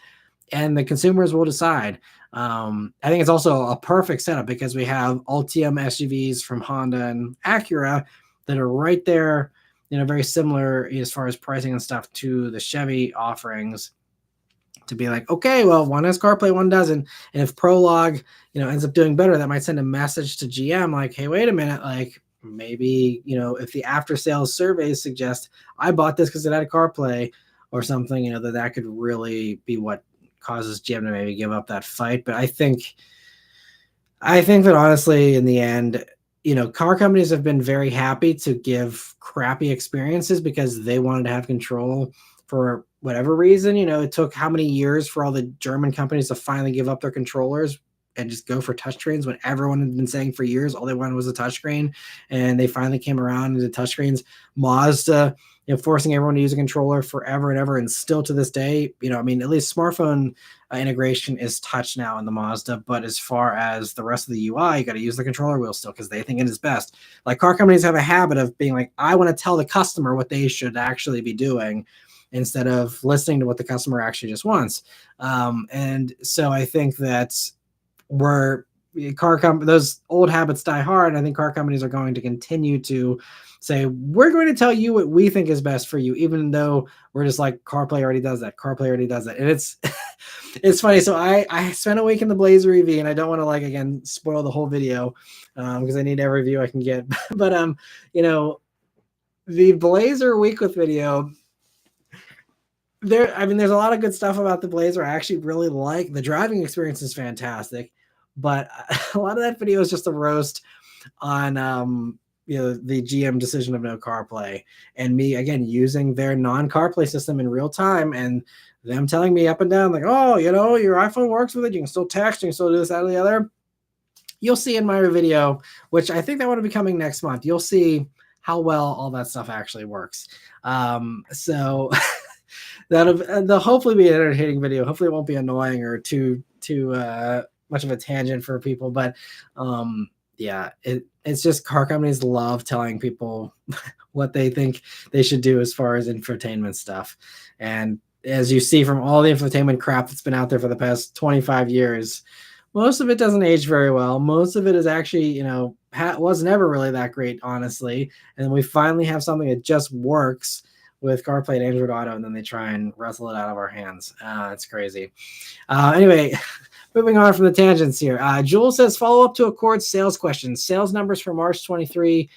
And the consumers will decide. I think it's also a perfect setup because we have Ultium SUVs from Honda and Acura that are right there, very similar as far as pricing and stuff to the Chevy offerings, to be like, okay, well, one has CarPlay, one doesn't. And if Prologue, ends up doing better, that might send a message to GM like, hey, wait a minute, like maybe, if the after sales surveys suggest I bought this because it had a CarPlay or something, that could really be what causes GM to maybe give up that fight. But I think that honestly, in the end, car companies have been very happy to give crappy experiences because they wanted to have control for whatever reason. It took how many years for all the German companies to finally give up their controllers and just go for touchscreens when everyone had been saying for years all they wanted was a touchscreen, and they finally came around into touchscreens. Mazda, forcing everyone to use a controller forever and ever, and still to this day, at least smartphone integration is touch now in the Mazda, but as far as the rest of the UI, you got to use the controller wheel still because they think it is best. Like car companies have a habit of being like, I want to tell the customer what they should actually be doing instead of listening to what the customer actually just wants. And so I think that those old habits die hard. I think car companies are going to continue to say, we're going to tell you what we think is best for you, even though we're just like, CarPlay already does that. CarPlay already does that. And it's funny. So I spent a week in the Blazer EV, and I don't want to like, again, spoil the whole video because I need every view I can get. But, The Blazer week with video. There's a lot of good stuff about the Blazer. I actually really like the driving experience is fantastic, but a lot of that video is just a roast on the GM decision of no CarPlay, and me again using their non-CarPlay system in real time, and them telling me up and down like, oh, your iPhone works with it. You can still text, you can still do this, that, or the other. You'll see in my video, which I think that will be coming next month. You'll see how well all that stuff actually works. So that'll hopefully be an entertaining video. Hopefully it won't be annoying or too much of a tangent for people. But yeah, it's just car companies love telling people what they think they should do as far as infotainment stuff. And as you see from all the infotainment crap that's been out there for the past 25 years, most of it doesn't age very well. Most of it is actually, was never really that great, honestly. And then we finally have something that just works with CarPlay and Android Auto, and then they try and wrestle it out of our hands. It's crazy. Anyway, moving on from the tangents here. Jules says, follow up to Accord sales questions. Sales numbers for March 23,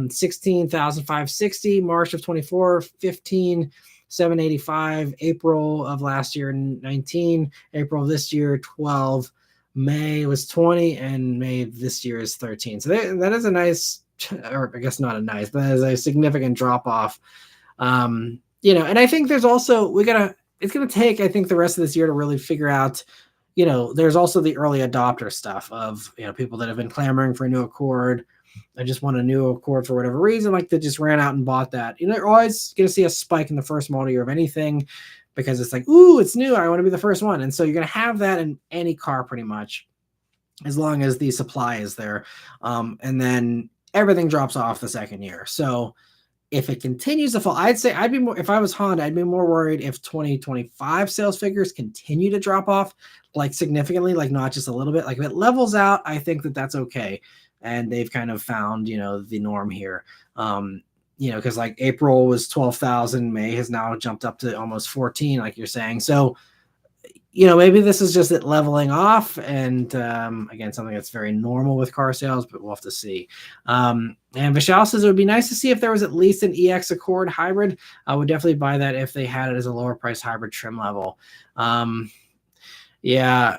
16,560. March of 24, 15,785. April of last year, 19. April of this year, 12. May was 20, and May this year is 13. So that is a nice, or I guess not a nice, but that is a significant drop off. And I think there's also, it's going to take, I think, the rest of this year to really figure out, there's also the early adopter stuff of, people that have been clamoring for a new Accord. I just want a new Accord for whatever reason, like they just ran out and bought that. You're always going to see a spike in the first model year of anything, because it's like, ooh, it's new. I want to be the first one. And so you're going to have that in any car pretty much, as long as the supply is there. And then everything drops off the second year. So if it continues to fall, I'd say I'd be more, if I was Honda, I'd be more worried if 2025 sales figures continue to drop off like significantly, like not just a little bit. Like if it levels out, I think that that's okay. And they've kind of found, the norm here. Because like April was 12,000, May has now jumped up to almost 14, like you're saying. So, maybe this is just it leveling off, and again, something that's very normal with car sales, but we'll have to see. And Vishal says it would be nice to see if there was at least an EX Accord hybrid. I would definitely buy that if they had it as a lower price hybrid trim level. Yeah,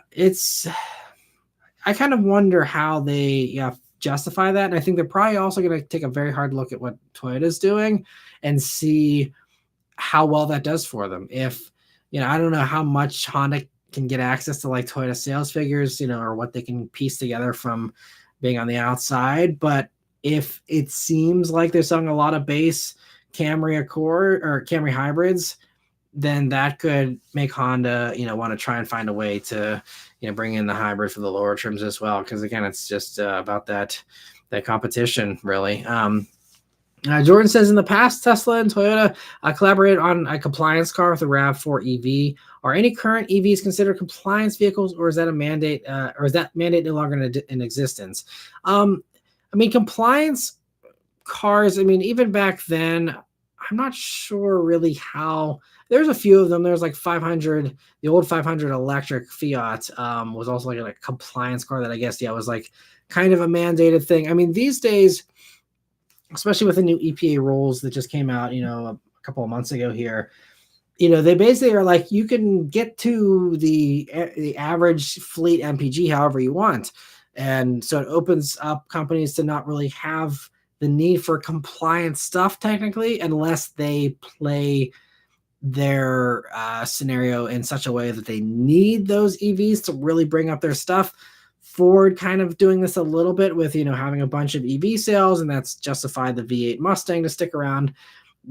I kind of wonder how they justify that. And I think they're probably also going to take a very hard look at what Toyota's doing and see how well that does for them. If, I don't know how much Honda can get access to like Toyota sales figures, or what they can piece together from being on the outside. But if it seems like they're selling a lot of base Camry Accord or Camry hybrids, then that could make Honda, want to try and find a way to, bring in the hybrid for the lower trims as well. Because again, it's just about that competition, really. Jordan says, in the past, Tesla and Toyota collaborated on a compliance car with the RAV4 EV. Are any current EVs considered compliance vehicles, or is that a mandate? Or is that mandate no longer in existence? Compliance cars. Even back then, I'm not sure really how. There's a few of them. There's like 500. The old 500 electric Fiat was also like a compliance car that I guess was like kind of a mandated thing. These days, especially with the new EPA rules that just came out, a couple of months ago here, they basically are like, you can get to the average fleet MPG however you want. And so it opens up companies to not really have the need for compliance stuff technically, unless they play their scenario in such a way that they need those EVs to really bring up their stuff. Ford kind of doing this a little bit with, having a bunch of EV sales, and that's justified the V8 Mustang to stick around.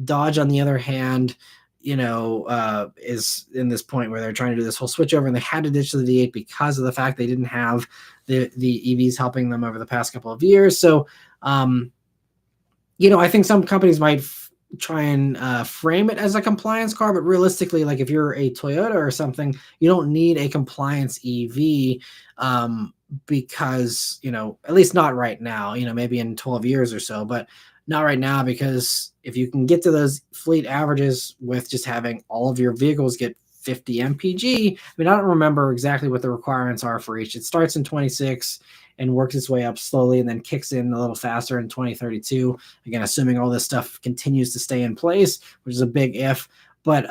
Dodge, on the other hand, is in this point where they're trying to do this whole switch over, and they had to ditch the V8 because of the fact they didn't have the EVs helping them over the past couple of years. So, I think some companies might try and frame it as a compliance car, but realistically, like if you're a Toyota or something, you don't need a compliance EV because, at least not right now, maybe in 12 years or so, but not right now, because if you can get to those fleet averages with just having all of your vehicles get 50 mpg, I don't remember exactly what the requirements are for each. It starts in 26 and works its way up slowly and then kicks in a little faster in 2032. Again, assuming all this stuff continues to stay in place, which is a big if. But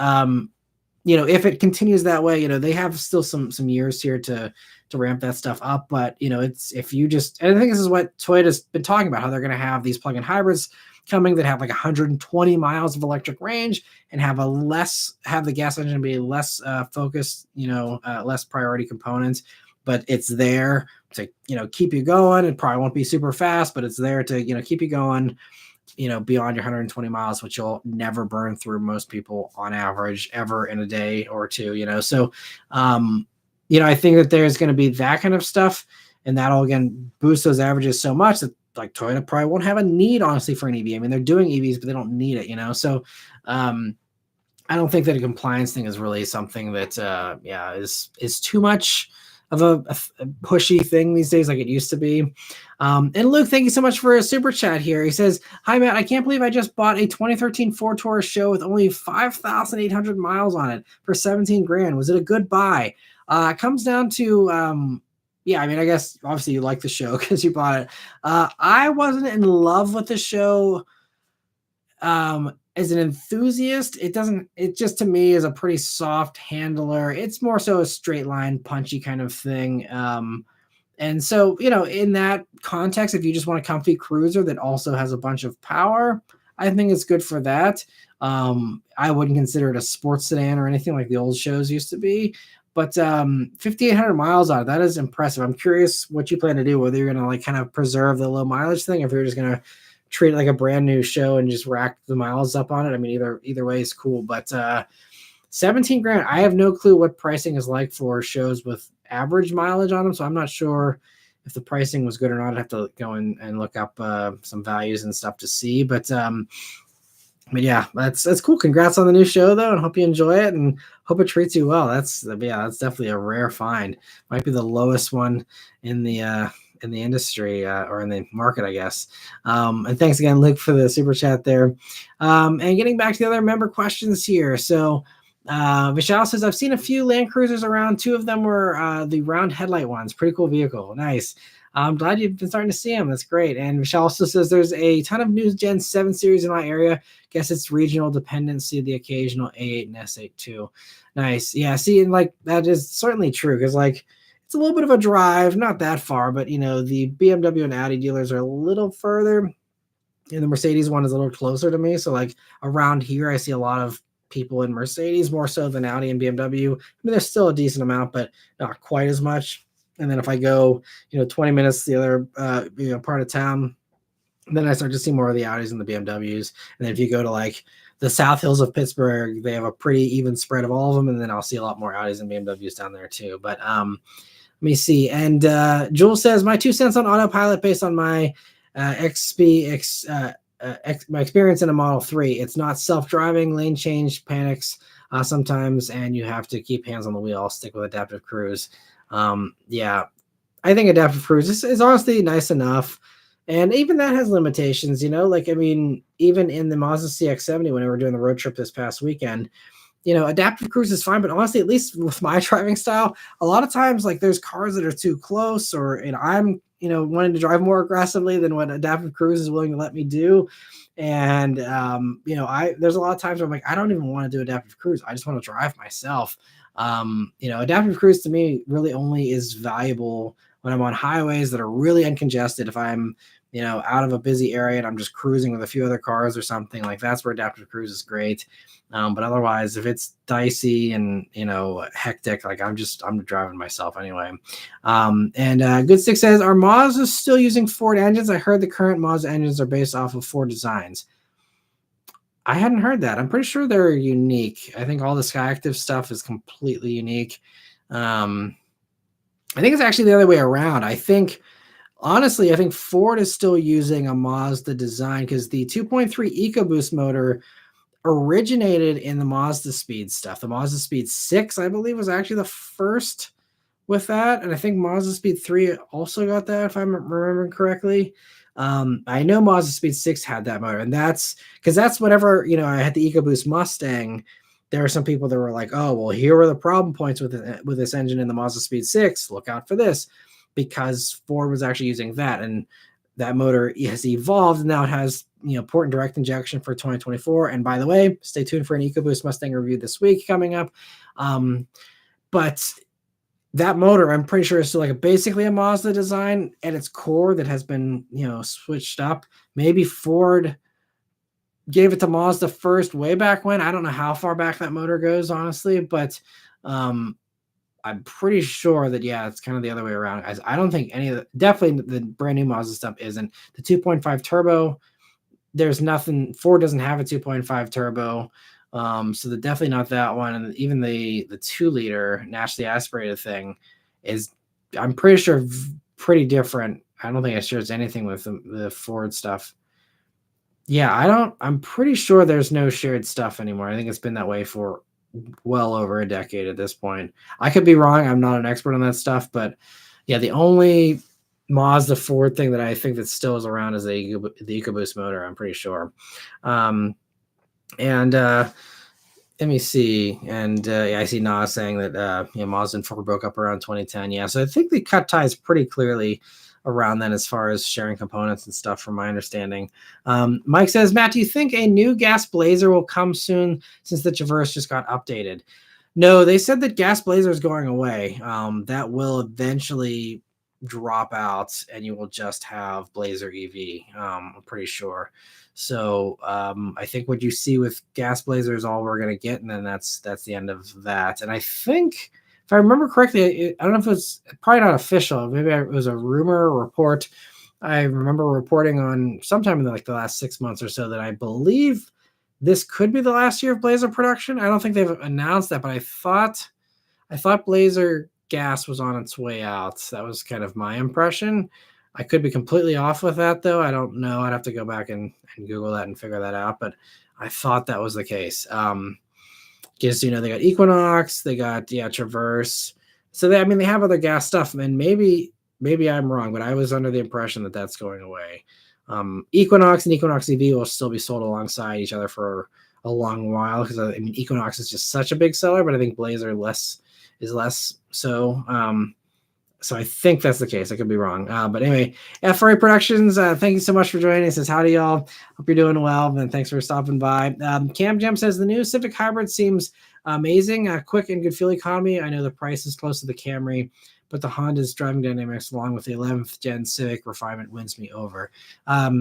if it continues that way, they have still some years here to ramp that stuff up. But it's and I think this is what Toyota's been talking about, how they're going to have these plug-in hybrids coming that have like 120 miles of electric range and have the gas engine be less focused, less priority components, but it's there to keep you going. It probably won't be super fast, but it's there to keep you going beyond your 120 miles, which you'll never burn through, most people on average ever in a day or two. So I think that there's going to be that kind of stuff, and that'll again boost those averages so much that like Toyota probably won't have a need, honestly, for an EV. I mean, they're doing EVs, but they don't need it, So I don't think that a compliance thing is really something that is too much of a pushy thing these days like it used to be. And Luke, thank you so much for a super chat here. He says, "Hi Matt, I can't believe I just bought a 2013 Ford Taurus SHO with only 5,800 miles on it for 17 grand. Was it a good buy?" It comes down to I mean, I guess obviously you like the SHO because you bought it. I wasn't in love with the SHO. As an enthusiast, it just to me is a pretty soft handler. It's more so a straight line, punchy kind of thing. And so, in that context, if you just want a comfy cruiser that also has a bunch of power, I think it's good for that. I wouldn't consider it a sports sedan or anything like the old SHOs used to be. But 5,800 miles on it, that is impressive. I'm curious what you plan to do, whether you're going to like kind of preserve the low mileage thing, or if you're just going to treat it like a brand new SHO and just rack the miles up on it. I mean, either way is cool. But 17 grand, I have no clue what pricing is like for SHOs with average mileage on them. So I'm not sure if the pricing was good or not. I'd have to go and look up some values and stuff to see. But yeah, that's cool. Congrats on the new SHO though, and hope you enjoy it and hope it treats you well. That's definitely a rare find. Might be the lowest one in the industry or in the market, I guess. And thanks again, Luke, for the super chat there. And getting back to the other member questions here. So Vishal says, "I've seen a few Land Cruisers around. Two of them were the round headlight ones. Pretty cool vehicle. Nice. I'm glad you've been starting to see them. That's great." And Vishal also says, "There's a ton of new Gen 7 series in my area. Guess it's regional dependency, the occasional A8 and S8 too." Nice. Yeah, see, and like that is certainly true because like it's a little bit of a drive, not that far, but the BMW and Audi dealers are a little further, and the Mercedes one is a little closer to me. So like around here, I see a lot of people in Mercedes more so than Audi and BMW. I mean, there's still a decent amount, but not quite as much. And then if I go, 20 minutes the other, part of town, then I start to see more of the Audis and the BMWs. And then if you go to like the South Hills of Pittsburgh, they have a pretty even spread of all of them. And then I'll see a lot more Audis and BMWs down there too. But let me see. And Jules says, "My 2 cents on Autopilot based on my my experience in a Model 3. It's not self-driving, lane change panics sometimes, and you have to keep hands on the wheel. I'll stick with adaptive cruise." Yeah, I think adaptive cruise is honestly nice enough. And even that has limitations, like, I mean, even in the Mazda CX-70, when we were doing the road trip this past weekend, adaptive cruise is fine, but honestly, at least with my driving style, a lot of times, like there's cars that are too close or, I'm, wanting to drive more aggressively than what adaptive cruise is willing to let me do. And, there's a lot of times where I'm like, I don't even want to do adaptive cruise. I just want to drive myself. Adaptive cruise to me really only is valuable when I'm on highways that are really uncongested. If I'm, out of a busy area and I'm just cruising with a few other cars or something, like that's where adaptive cruise is great. But otherwise, if it's dicey and, hectic, like I'm driving myself anyway. And Good Stick says, "Are Mazda still using Ford engines? I heard the current Mazda engines are based off of Ford designs." I hadn't heard that. I'm pretty sure they're unique. I think all the Skyactiv stuff is completely unique. I think it's actually the other way around. Honestly, I think Ford is still using a Mazda design because the 2.3 EcoBoost motor originated in the Mazda Speed stuff. The Mazda Speed 6, I believe, was actually the first with that. And I think Mazda Speed 3 also got that, if I'm remembering correctly. I know Mazda Speed 6 had that motor, and that's whenever, I had the EcoBoost Mustang, there were some people that were like, "Oh, well, here were the problem points with this engine in the Mazda Speed 6. Look out for this." because Ford was actually using that, and that motor has evolved. Now it has, port and direct injection for 2024. And by the way, stay tuned for an EcoBoost Mustang review this week coming up. But that motor, I'm pretty sure, is still like basically a Mazda design at its core that has been, switched up. Maybe Ford gave it to Mazda first way back when. I don't know how far back that motor goes, honestly, but I'm pretty sure that, it's kind of the other way around. I don't think any of the, definitely the brand new Mazda stuff isn't. The 2.5 turbo, there's nothing, Ford doesn't have a 2.5 turbo. So definitely not that one. And even the 2-liter naturally aspirated thing is, I'm pretty sure, pretty different. I don't think it shares anything with the Ford stuff. Yeah, I'm pretty sure there's no shared stuff anymore. I think it's been that way for well over a decade at this point. I could be wrong. I'm not an expert on that stuff, but yeah, the only Mazda Ford thing that I think that still is around is the EcoBoost motor, I'm pretty sure. Let me see. And I see Nas saying that Mazda and Ford broke up around 2010. Yeah, so I think they cut ties pretty clearly around then as far as sharing components and stuff, from my understanding. Mike says, Matt, do you think a new gas Blazer will come soon since the Traverse just got updated? No, they said that gas Blazer is going away. That will eventually drop out and you will just have Blazer EV, I'm pretty sure. So I think what you see with gas Blazer is all we're going to get, and then that's the end of that. And I think, if I remember correctly, I don't know if it's probably not official. Maybe it was a rumor or report. I remember reporting on sometime in the last 6 months or so that I believe this could be the last year of Blazer production. I don't think they've announced that, but I thought Blazer gas was on its way out. That was kind of my impression. I could be completely off with that, though. I don't know. I'd have to go back and Google that and figure that out. But I thought that was the case. Because, they got Equinox, they got, Traverse. So, they have other gas stuff. And maybe I'm wrong, but I was under the impression that that's going away. Equinox and Equinox EV will still be sold alongside each other for a long while. Because, Equinox is just such a big seller, but I think Blazer is less so. So I think that's the case. I could be wrong. But anyway, FRA Productions, thank you so much for joining. It says, howdy, y'all. Hope you're doing well, and thanks for stopping by. Cam Jam says, the new Civic Hybrid seems amazing. Quick and good fuel economy. I know the price is close to the Camry, but the Honda's driving dynamics along with the 11th gen Civic refinement wins me over. I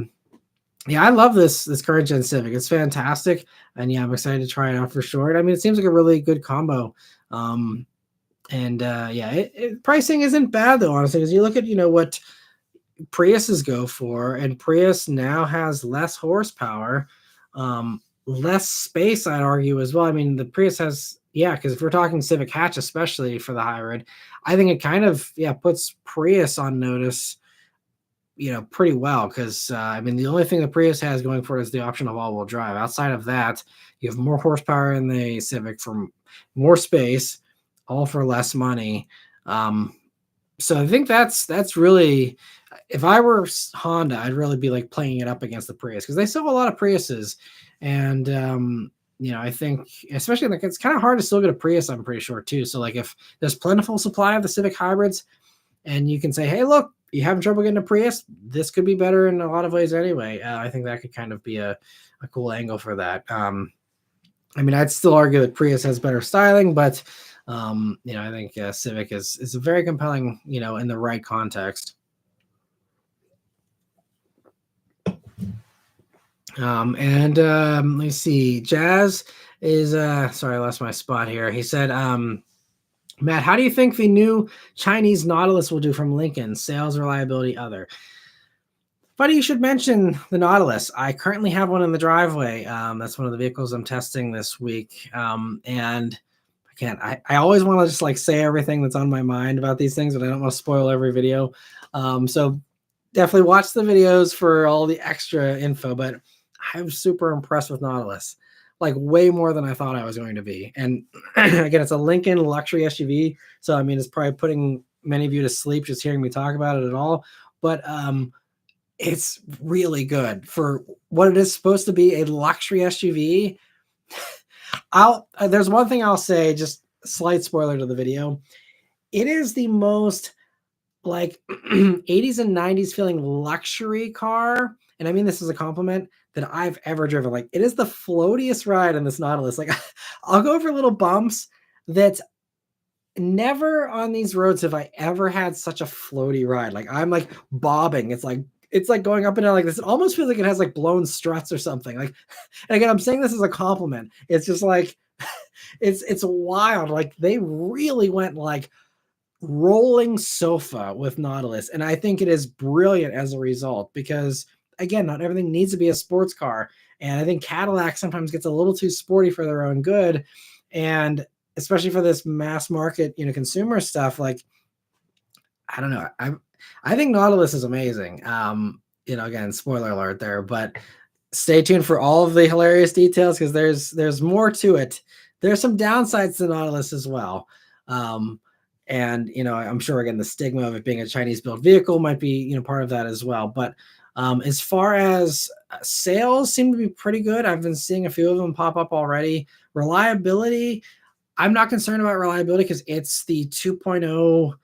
love this current gen Civic. It's fantastic. And I'm excited to try it out for sure. It seems like a really good combo. Pricing isn't bad, though, honestly, because you look at, what Priuses go for, and Prius now has less horsepower, less space, I'd argue, as well. The Prius has, because if we're talking Civic hatch, especially for the hybrid, I think it kind of, puts Prius on notice, pretty well, because, the only thing the Prius has going for it is the option of all-wheel drive. Outside of that, you have more horsepower in the Civic for more space, all for less money. So I think that's really, if I were Honda, I'd really be playing it up against the Prius, because they sell a lot of Priuses. And, I think, especially it's kind of hard to still get a Prius, I'm pretty sure too. So if there's plentiful supply of the Civic hybrids and you can say, hey, look, you having trouble getting a Prius, this could be better in a lot of ways anyway. I think that could kind of be a cool angle for that. I'd still argue that Prius has better styling, but I think Civic is a very compelling, in the right context. Let's see. Jazz is sorry, I lost my spot here. He said, Matt, how do you think the new Chinese Nautilus will do from Lincoln? Sales, reliability, other. Funny you should mention the Nautilus. I currently have one in the driveway. That's one of the vehicles I'm testing this week. And I always want to just say everything that's on my mind about these things, but I don't want to spoil every video. So definitely watch the videos for all the extra info, but I'm super impressed with Nautilus, way more than I thought I was going to be. And again, it's a Lincoln luxury SUV. So, it's probably putting many of you to sleep just hearing me talk about it at all, but it's really good for what it is supposed to be, a luxury SUV. There's one thing I'll say, just slight spoiler to the video. It is the most like 80s and 90s feeling luxury car, and I mean this is a compliment, that I've ever driven. Like, it is the floatiest ride in this Nautilus. Like, I'll go over little bumps that never on these roads have I ever had such a floaty ride. Like, I'm like bobbing. It's like going up and down like this. It almost feels like it has like blown struts or something. Like, and again, I'm saying this as a compliment. It's just like it's wild. Like, they really went like rolling sofa with Nautilus, and I think it is brilliant as a result, because again, not everything needs to be a sports car, and I think Cadillac sometimes gets a little too sporty for their own good, and especially for this mass market, consumer stuff. Like, I don't know, I think Nautilus is amazing. Again, spoiler alert there, but stay tuned for all of the hilarious details, because there's more to it. There's some downsides to Nautilus as well. And I'm sure, again, the stigma of it being a Chinese built vehicle might be part of that as well. But as far as sales seem to be pretty good. I've been seeing a few of them pop up already. Reliability, I'm not concerned about reliability, because it's the 2.0.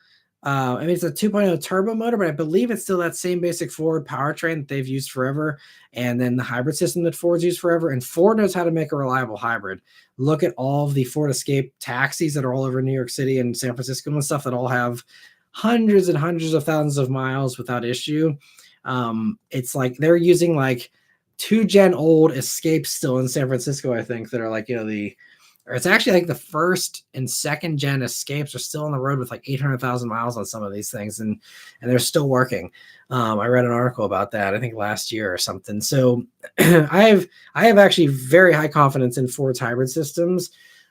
It's a 2.0 turbo motor, but I believe it's still that same basic Ford powertrain that they've used forever, and then the hybrid system that Ford's used forever. And Ford knows how to make a reliable hybrid. Look at all of the Ford Escape taxis that are all over New York City and San Francisco and stuff, that all have hundreds and hundreds of thousands of miles without issue. It's like they're using like 2-gen old Escapes still in San Francisco, I think, that are like, or it's actually like the 1st and 2nd gen Escapes are still on the road with like 800,000 miles on some of these things, and they're still working. I read an article about that, I think last year or something. So I have actually very high confidence in Ford's hybrid systems.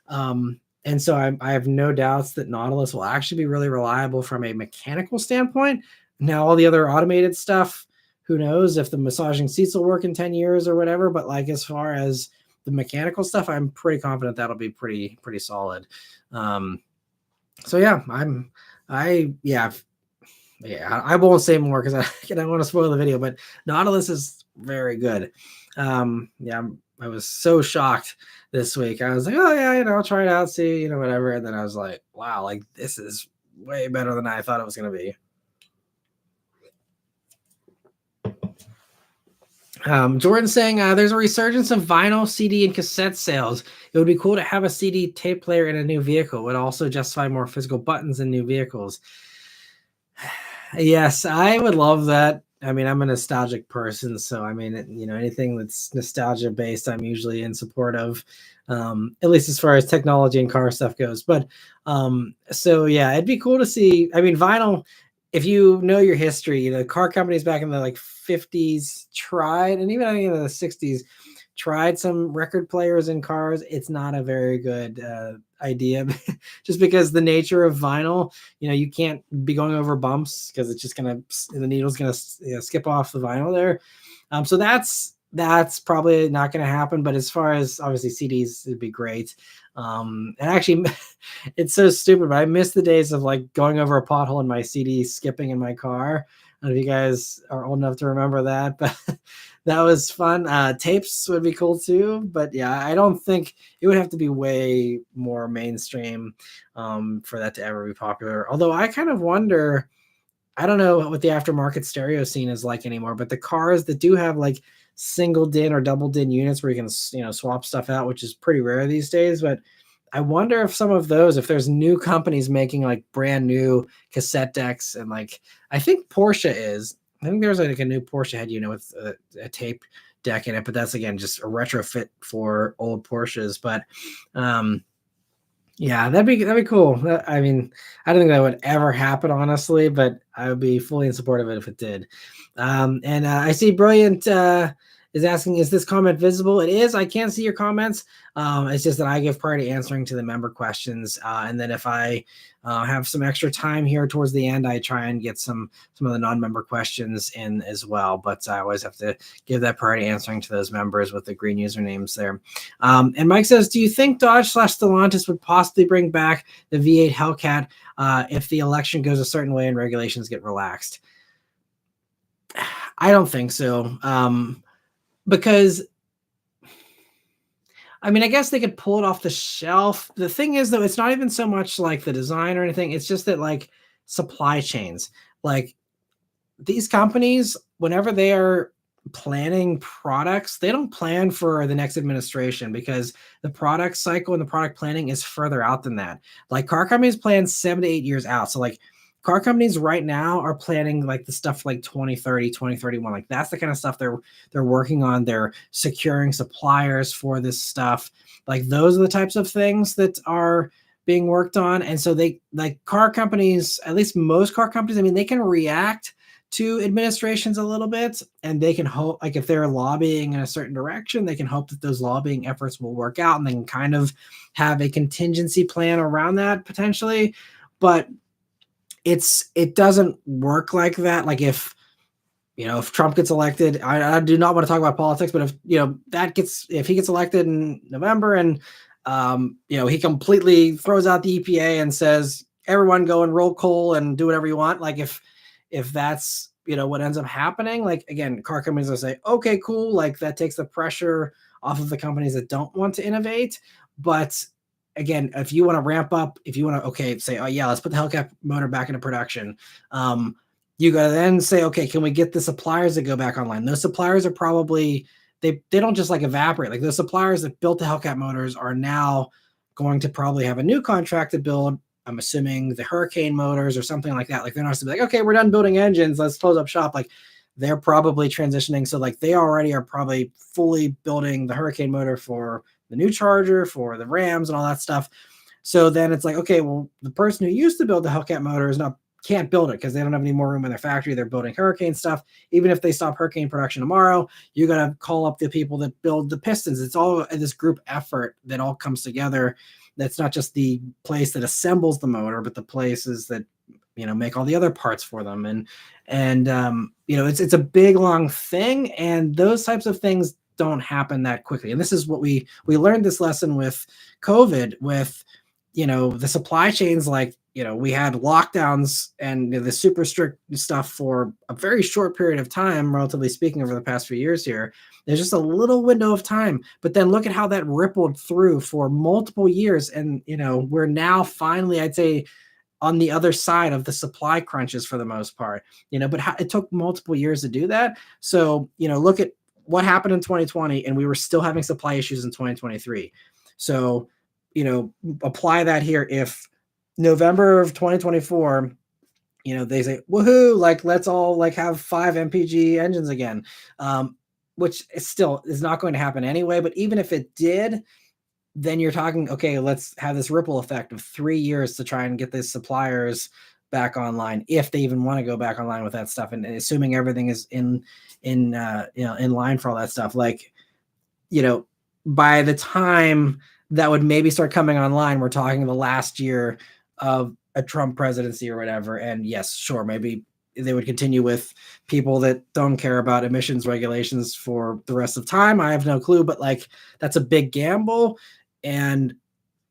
And so I have no doubts that Nautilus will actually be really reliable from a mechanical standpoint. Now, all the other automated stuff, who knows if the massaging seats will work in 10 years or whatever. But like, as far as the mechanical stuff, I'm pretty confident that'll be pretty solid. So yeah, I won't say more, because I don't want to spoil the video, but Nautilus is very good. I was so shocked this week. I was like, oh yeah, I'll try it out, see, whatever. And then I was like, wow, like, this is way better than I thought it was going to be. Jordan saying there's a resurgence of vinyl, CD, and cassette sales. It would be cool to have a CD tape player in a new vehicle. It would also justify more physical buttons in new vehicles. Yes, I would love that. I mean, I'm a nostalgic person, so I mean, anything that's nostalgia based, I'm usually in support of, at least as far as technology and car stuff goes. But so yeah, it'd be cool to see. I mean, vinyl, if you know your history, car companies back in the like 50s tried, and even I think in the 60s tried some record players in cars. It's not a very good idea, just because the nature of vinyl, you can't be going over bumps, because it's just the needle's gonna skip off the vinyl there. So that's probably not going to happen. But as far as obviously CDs, it'd be great. And actually, it's so stupid, but I miss the days of like going over a pothole and my CD skipping in my car. I don't know if you guys are old enough to remember that, but that was fun. Tapes would be cool too, but yeah, I don't think it would have to be way more mainstream for that to ever be popular. Although I kind of wonder, I don't know what the aftermarket stereo scene is like anymore, but the cars that do have like single DIN or double DIN units where you can swap stuff out, which is pretty rare these days, but I wonder if some of those, if there's new companies making like brand new cassette decks, and like I think Porsche is. I think there's like a new Porsche head unit with a tape deck in it, but that's again just a retrofit for old Porsches. But yeah, that'd be cool. I mean, I don't think that would ever happen, honestly, but I would be fully in support of it if it did. And I see Brilliant is asking, is this comment visible? It is. I can't see your comments. It's just that I give priority answering to the member questions. And then if I have some extra time here towards the end, I try and get some of the non-member questions in as well. But I always have to give that priority answering to those members with the green usernames there. And Mike says, do you think Dodge/Stellantis would possibly bring back the V8 Hellcat if the election goes a certain way and regulations get relaxed? I don't think so. Because I mean, I guess they could pull it off the shelf. The thing is, though, it's not even so much like the design or anything. It's just that like supply chains, like these companies, whenever they are planning products, they don't plan for the next administration because the product cycle and the product planning is further out than that. Like car companies plan 7 to 8 years out. So like car companies right now are planning like the stuff like 2030, 2031. Like that's the kind of stuff they're working on. They're securing suppliers for this stuff. Like those are the types of things that are being worked on. And so they like car companies, at least most car companies, I mean, they can react to administrations a little bit, and they can hope, like if they're lobbying in a certain direction, they can hope that those lobbying efforts will work out, and they can kind of have a contingency plan around that potentially. But it doesn't work like that. Like if Trump gets elected, I do not want to talk about politics, but if he gets elected in November and he completely throws out the EPA and says everyone go and roll coal and do whatever you want, like if that's what ends up happening, like again, car companies will say, okay, cool, like that takes the pressure off of the companies that don't want to innovate. But again, if you want to ramp up, if you want to say, oh yeah, let's put the Hellcat motor back into production, you gotta then say, okay, can we get the suppliers to go back online? Those suppliers are probably they don't just like evaporate. Like those suppliers that built the Hellcat motors are now going to probably have a new contract to build, I'm assuming, the Hurricane motors or something like that. Like they're not supposed to be like, okay, we're done building engines, let's close up shop. Like they're probably transitioning. So like they already are probably fully building the Hurricane motor for the new Charger, for the Rams and all that stuff. So then it's like, okay, well, the person who used to build the Hellcat motor can't build it because they don't have any more room in their factory. They're building Hurricane stuff. Even if they stop Hurricane production tomorrow, you got to call up the people that build the pistons. It's all this group effort that all comes together. That's not just the place that assembles the motor, but the places that make all the other parts for them. And it's a big long thing, and those types of things don't happen that quickly. And this is what we learned this lesson with COVID, with the supply chains. Like we had lockdowns and the super strict stuff for a very short period of time, relatively speaking, over the past few years here. There's just a little window of time, but then look at how that rippled through for multiple years. And, we're now finally, I'd say, on the other side of the supply crunches for the most part, but it took multiple years to do that. So, look at what happened in 2020, and we were still having supply issues in 2023. So, apply that here. If November of 2024, they say, woohoo, like let's all like have 5 MPG engines again, which is not going to happen anyway. But even if it did, then you're talking, okay, let's have this ripple effect of 3 years to try and get these suppliers back online, if they even want to go back online with that stuff, and assuming everything is in line for all that stuff. Like, by the time that would maybe start coming online, we're talking the last year of a Trump presidency or whatever. And yes, sure, maybe they would continue with people that don't care about emissions regulations for the rest of time. I have no clue, but like that's a big gamble. And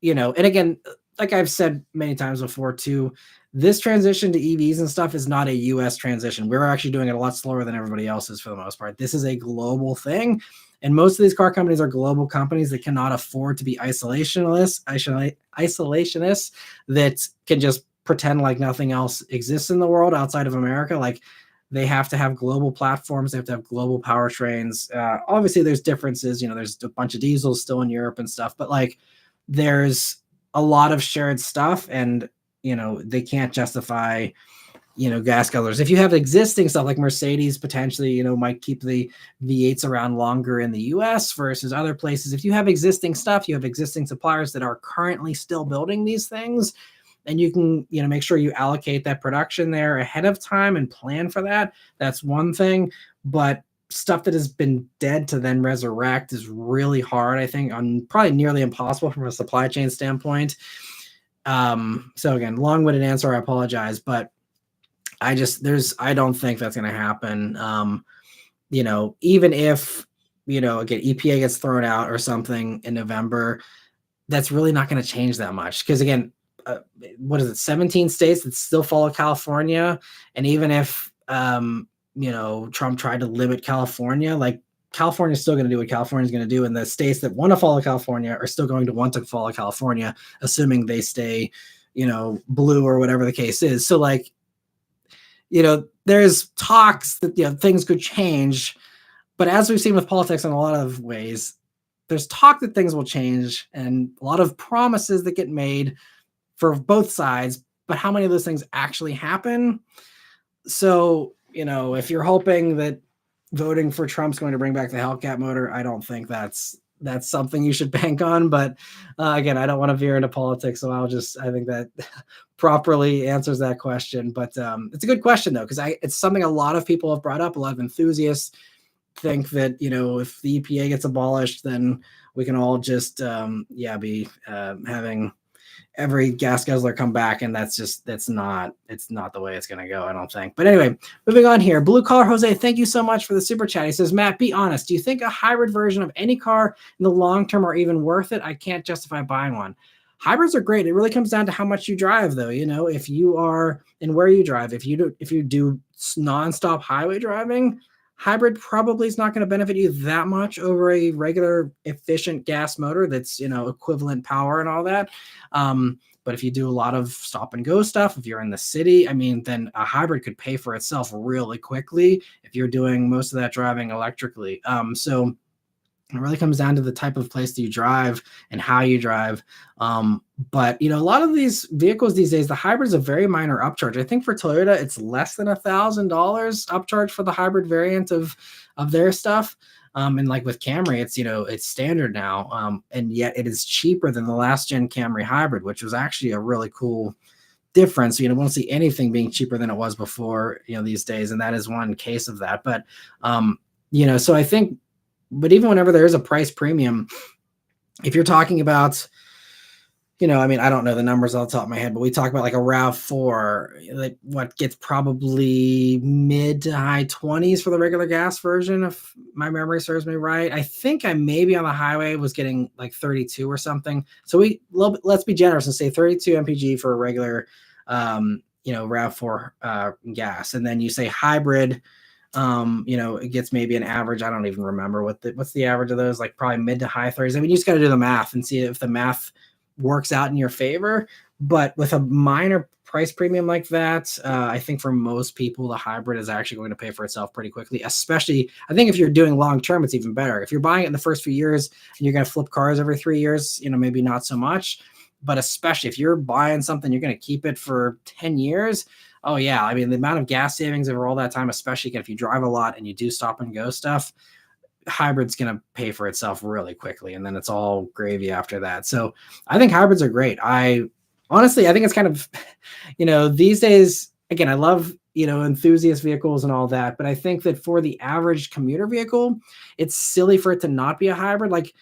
and again, like I've said many times before too, this transition to EVs and stuff is not a US transition. We're actually doing it a lot slower than everybody else is for the most part. This is a global thing. And most of these car companies are global companies that cannot afford to be isolationists that can just pretend like nothing else exists in the world outside of America. Like they have to have global platforms. They have to have global powertrains. Obviously there's differences, there's a bunch of diesels still in Europe and stuff, but like there's a lot of shared stuff, and, they can't justify, gas guzzlers. If you have existing stuff like Mercedes potentially, might keep the V8s around longer in the US versus other places. If you have existing stuff, you have existing suppliers that are currently still building these things, and you can, make sure you allocate that production there ahead of time and plan for that. That's one thing. But stuff that has been dead to then resurrect is really hard, I think, on probably nearly impossible from a supply chain standpoint. So again, long-winded answer, I apologize, but I don't think that's going to happen. Even if, again, EPA gets thrown out or something in November, that's really not going to change that much. Because again, what is it? 17 states that still follow California. And even if, Trump tried to limit California, like California is still going to do what California is going to do. And the states that want to follow California are still going to want to follow California, assuming they stay, blue or whatever the case is. So like, there's talks that, things could change. But as we've seen with politics in a lot of ways, there's talk that things will change and a lot of promises that get made for both sides. But how many of those things actually happen? So, if you're hoping that voting for Trump's going to bring back the Hellcat motor, I don't think that's something you should bank on. But again, I don't want to veer into politics, so I think that properly answers that question. But it's a good question though, because it's something a lot of people have brought up. A lot of enthusiasts think that if the EPA gets abolished, then we can all just be having every gas guzzler come back, and it's not the way it's going to go, I don't think. But anyway, moving on here. Blue Collar Jose, thank you so much for the super chat. He says, Matt, be honest, do you think a hybrid version of any car in the long term are even worth it? I can't justify buying one. Hybrids are great. It really comes down to how much you drive though. If you are and where you drive, if you do nonstop highway driving, hybrid probably is not going to benefit you that much over a regular efficient gas motor that's, equivalent power and all that. But if you do a lot of stop and go stuff, if you're in the city, then a hybrid could pay for itself really quickly if you're doing most of that driving electrically. So it really comes down to the type of place that you drive and how you drive. But a lot of these vehicles these days, the hybrid is a very minor upcharge. I think for Toyota, it's less than $1,000 upcharge for the hybrid variant of their stuff. And like with Camry, it's standard now. And yet it is cheaper than the last gen Camry hybrid, which was actually a really cool difference. We won't see anything being cheaper than it was before, these days. And that is one case of that. But, so I think, but even whenever there is a price premium, if you're talking about, I don't know the numbers off the top of my head, but we talk about like a RAV4, like what gets probably mid to high 20s for the regular gas version, if my memory serves me right. I think I maybe on the highway was getting like 32 or something. So let's be generous and say 32 mpg for a regular, RAV4 gas. And then you say hybrid, it gets maybe an average. I don't even remember what's the average of those, like probably mid to high 30s. You just got to do the math and see if the math works out in your favor. But with a minor price premium like that, I think for most people, the hybrid is actually going to pay for itself pretty quickly. Especially, I think if you're doing long term, it's even better. If you're buying it in the first few years and you're going to flip cars every 3 years, maybe not so much. But especially if you're buying something, you're going to keep it for 10 years. Oh yeah, the amount of gas savings over all that time, especially if you drive a lot and you do stop and go stuff, hybrid's going to pay for itself really quickly, and then it's all gravy after that. So I think hybrids are great. I think it's kind of, these days, again, I love, enthusiast vehicles and all that, but I think that for the average commuter vehicle, it's silly for it to not be a hybrid. Like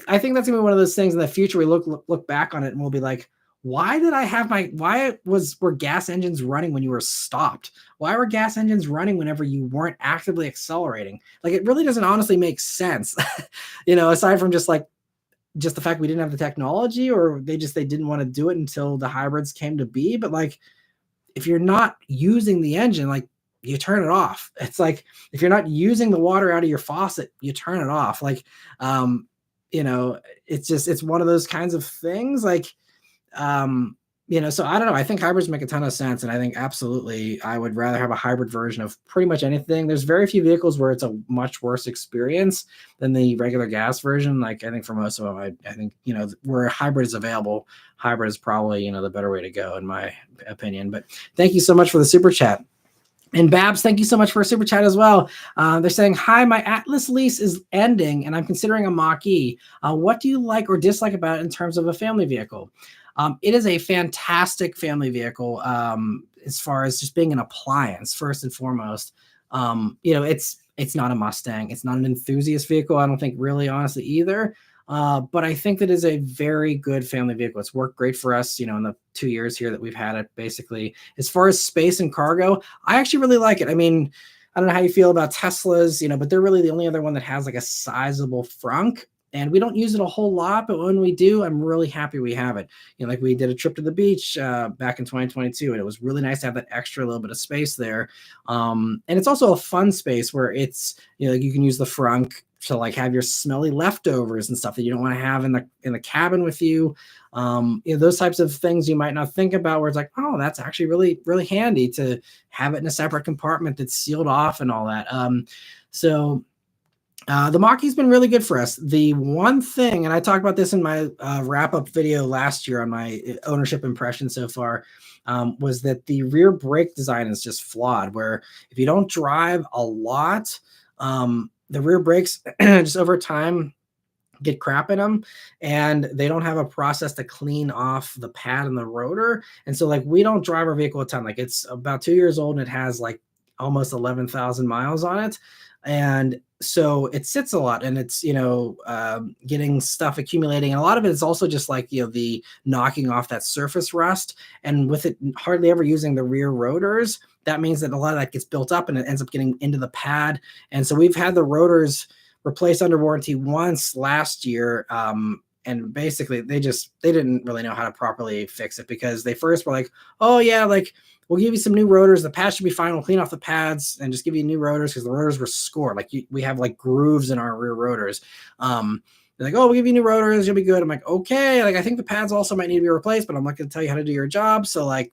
I think that's gonna be one of those things in the future we look back on it and we'll be like, why were gas engines running when you were stopped? Why were gas engines running whenever you weren't actively accelerating? Like, it really doesn't honestly make sense, aside from just the fact we didn't have the technology, or they didn't want to do it until the hybrids came to be. But like, if you're not using the engine, like, you turn it off. It's like, if you're not using the water out of your faucet, you turn it off. Like, it's one of those kinds of things. Like, so I don't know. I think hybrids make a ton of sense. And I think absolutely I would rather have a hybrid version of pretty much anything. There's very few vehicles where it's a much worse experience than the regular gas version. Like, I think for most of them, I think, where hybrid is available, hybrid is probably, the better way to go in my opinion. But thank you so much for the super chat. And Babs, thank you so much for a super chat as well. They're saying, hi, my Atlas lease is ending and I'm considering a Mach-E. What do you like or dislike about it in terms of a family vehicle? It is a fantastic family vehicle as far as just being an appliance, first and foremost. It's not a Mustang. It's not an enthusiast vehicle, I don't think, really, honestly, either. But I think that is a very good family vehicle. It's worked great for us, in the 2 years here that we've had it, basically. As far as space and cargo, I actually really like it. I don't know how you feel about Teslas, but they're really the only other one that has like a sizable frunk. And we don't use it a whole lot, but when we do, I'm really happy we have it. Like we did a trip to the beach back in 2022, and it was really nice to have that extra little bit of space there. And it's also a fun space where it's, you can use the frunk to like have your smelly leftovers and stuff that you don't want to have in the cabin with you. Those types of things you might not think about, where it's like, oh, that's actually really, really handy to have it in a separate compartment that's sealed off and all that. The Mach-E's been really good for us. The one thing, and I talked about this in my wrap-up video last year on my ownership impression so far, was that the rear brake design is just flawed, where if you don't drive a lot, the rear brakes just over time get crap in them, and they don't have a process to clean off the pad and the rotor. And so like we don't drive our vehicle a ton. Like it's about 2 years old and it has like almost 11,000 miles on it. And so it sits a lot, and it's, getting stuff accumulating. And a lot of it is also just like, the knocking off that surface rust. And with it hardly ever using the rear rotors, that means that a lot of that gets built up and it ends up getting into the pad. And so we've had the rotors replaced under warranty once last year. And basically they didn't really know how to properly fix it, because they first were like, oh yeah, like we'll give you some new rotors. The pads should be fine. We'll clean off the pads and just give you new rotors, because the rotors were scored. Like we have like grooves in our rear rotors. They're like, oh, we'll give you new rotors. You'll be good. I'm like, okay. Like I think the pads also might need to be replaced, but I'm not going to tell you how to do your job. So like,